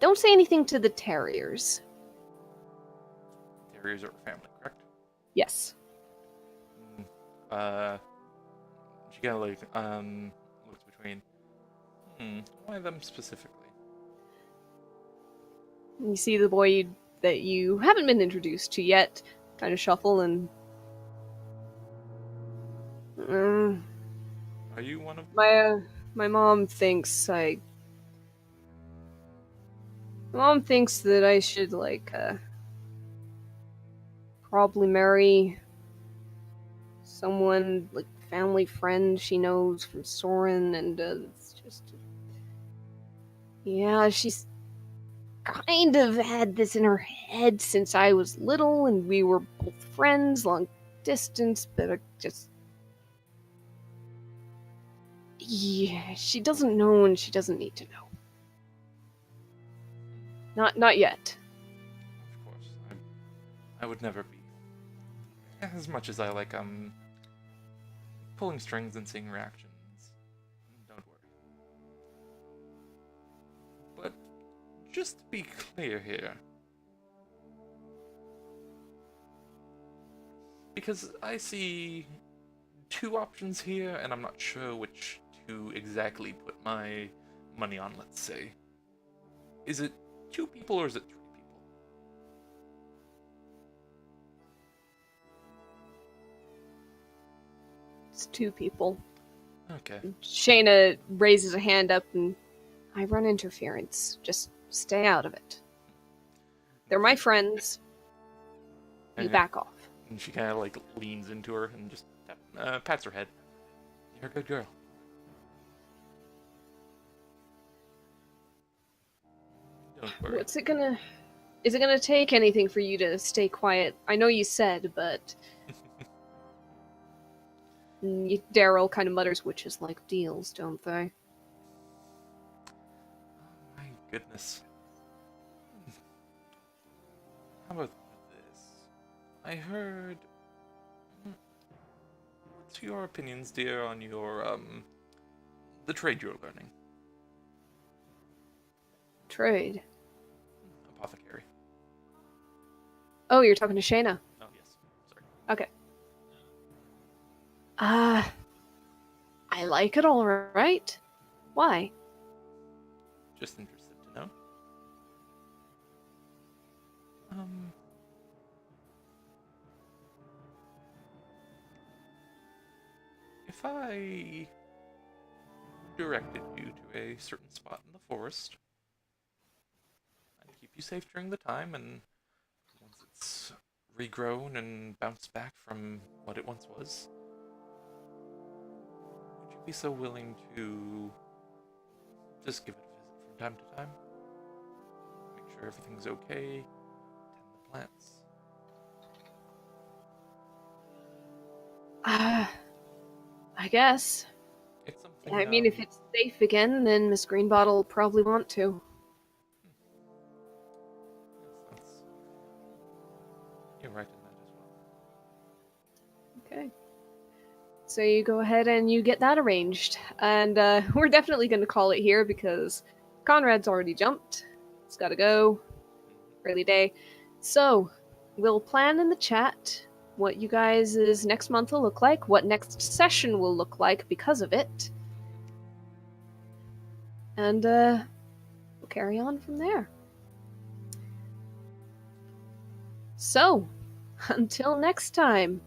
don't say anything to the terriers. Terriers are family, correct? Yes. She kind of like, looks between, why them specifically? You see the boy that you haven't been introduced to yet kind of shuffle and... Are you one of them? My mom thinks My mom thinks that I should, probably marry someone, family friend she knows from Sorren, and, it's just... Yeah, she's kind of had this in her head since I was little, and we were both friends, long distance, but I just... Yeah, she doesn't know, and she doesn't need to know. Not yet. Of course, I would never be. As much as I like, pulling strings and seeing reactions. Don't worry. But, just to be clear here. Because I see two options here, and I'm not sure which to exactly put my money on, let's say. Is it 2 people or is it 3 people? It's 2 people. Okay. Shayna raises a hand up, and I run interference. Just stay out of it. They're my friends. You And- back off. And she kind of like leans into her and just pats her head. You're a good girl. Don't worry. Is it gonna take anything for you to stay quiet? I know you said, but... Daryl kind of mutters, witches like deals, don't they? Oh my goodness. How about this? I heard... What's your opinions, dear, on your, the trade you're learning? Trade. Apothecary. Oh, you're talking to Shayna. Oh, yes. Sorry. Okay. I like it all right. Why? Just interested to know. If I directed you to a certain spot in the forest, I'd keep you safe during the time, and once it's regrown and bounced back from what it once was, would you be so willing to just give it a visit from time to time? Make sure everything's okay, tend the plants. I guess. It's something. I mean, if it's safe again, then Miss Greenbottle will probably want to. Yes, you're right in that as well. Okay. So you go ahead and you get that arranged. And we're definitely going to call it here because Conrad's already jumped. It's got to go. Early day. So we'll plan in the chat what you guys' next month will look like, what next session will look like because of it. And we'll carry on from there. So, until next time.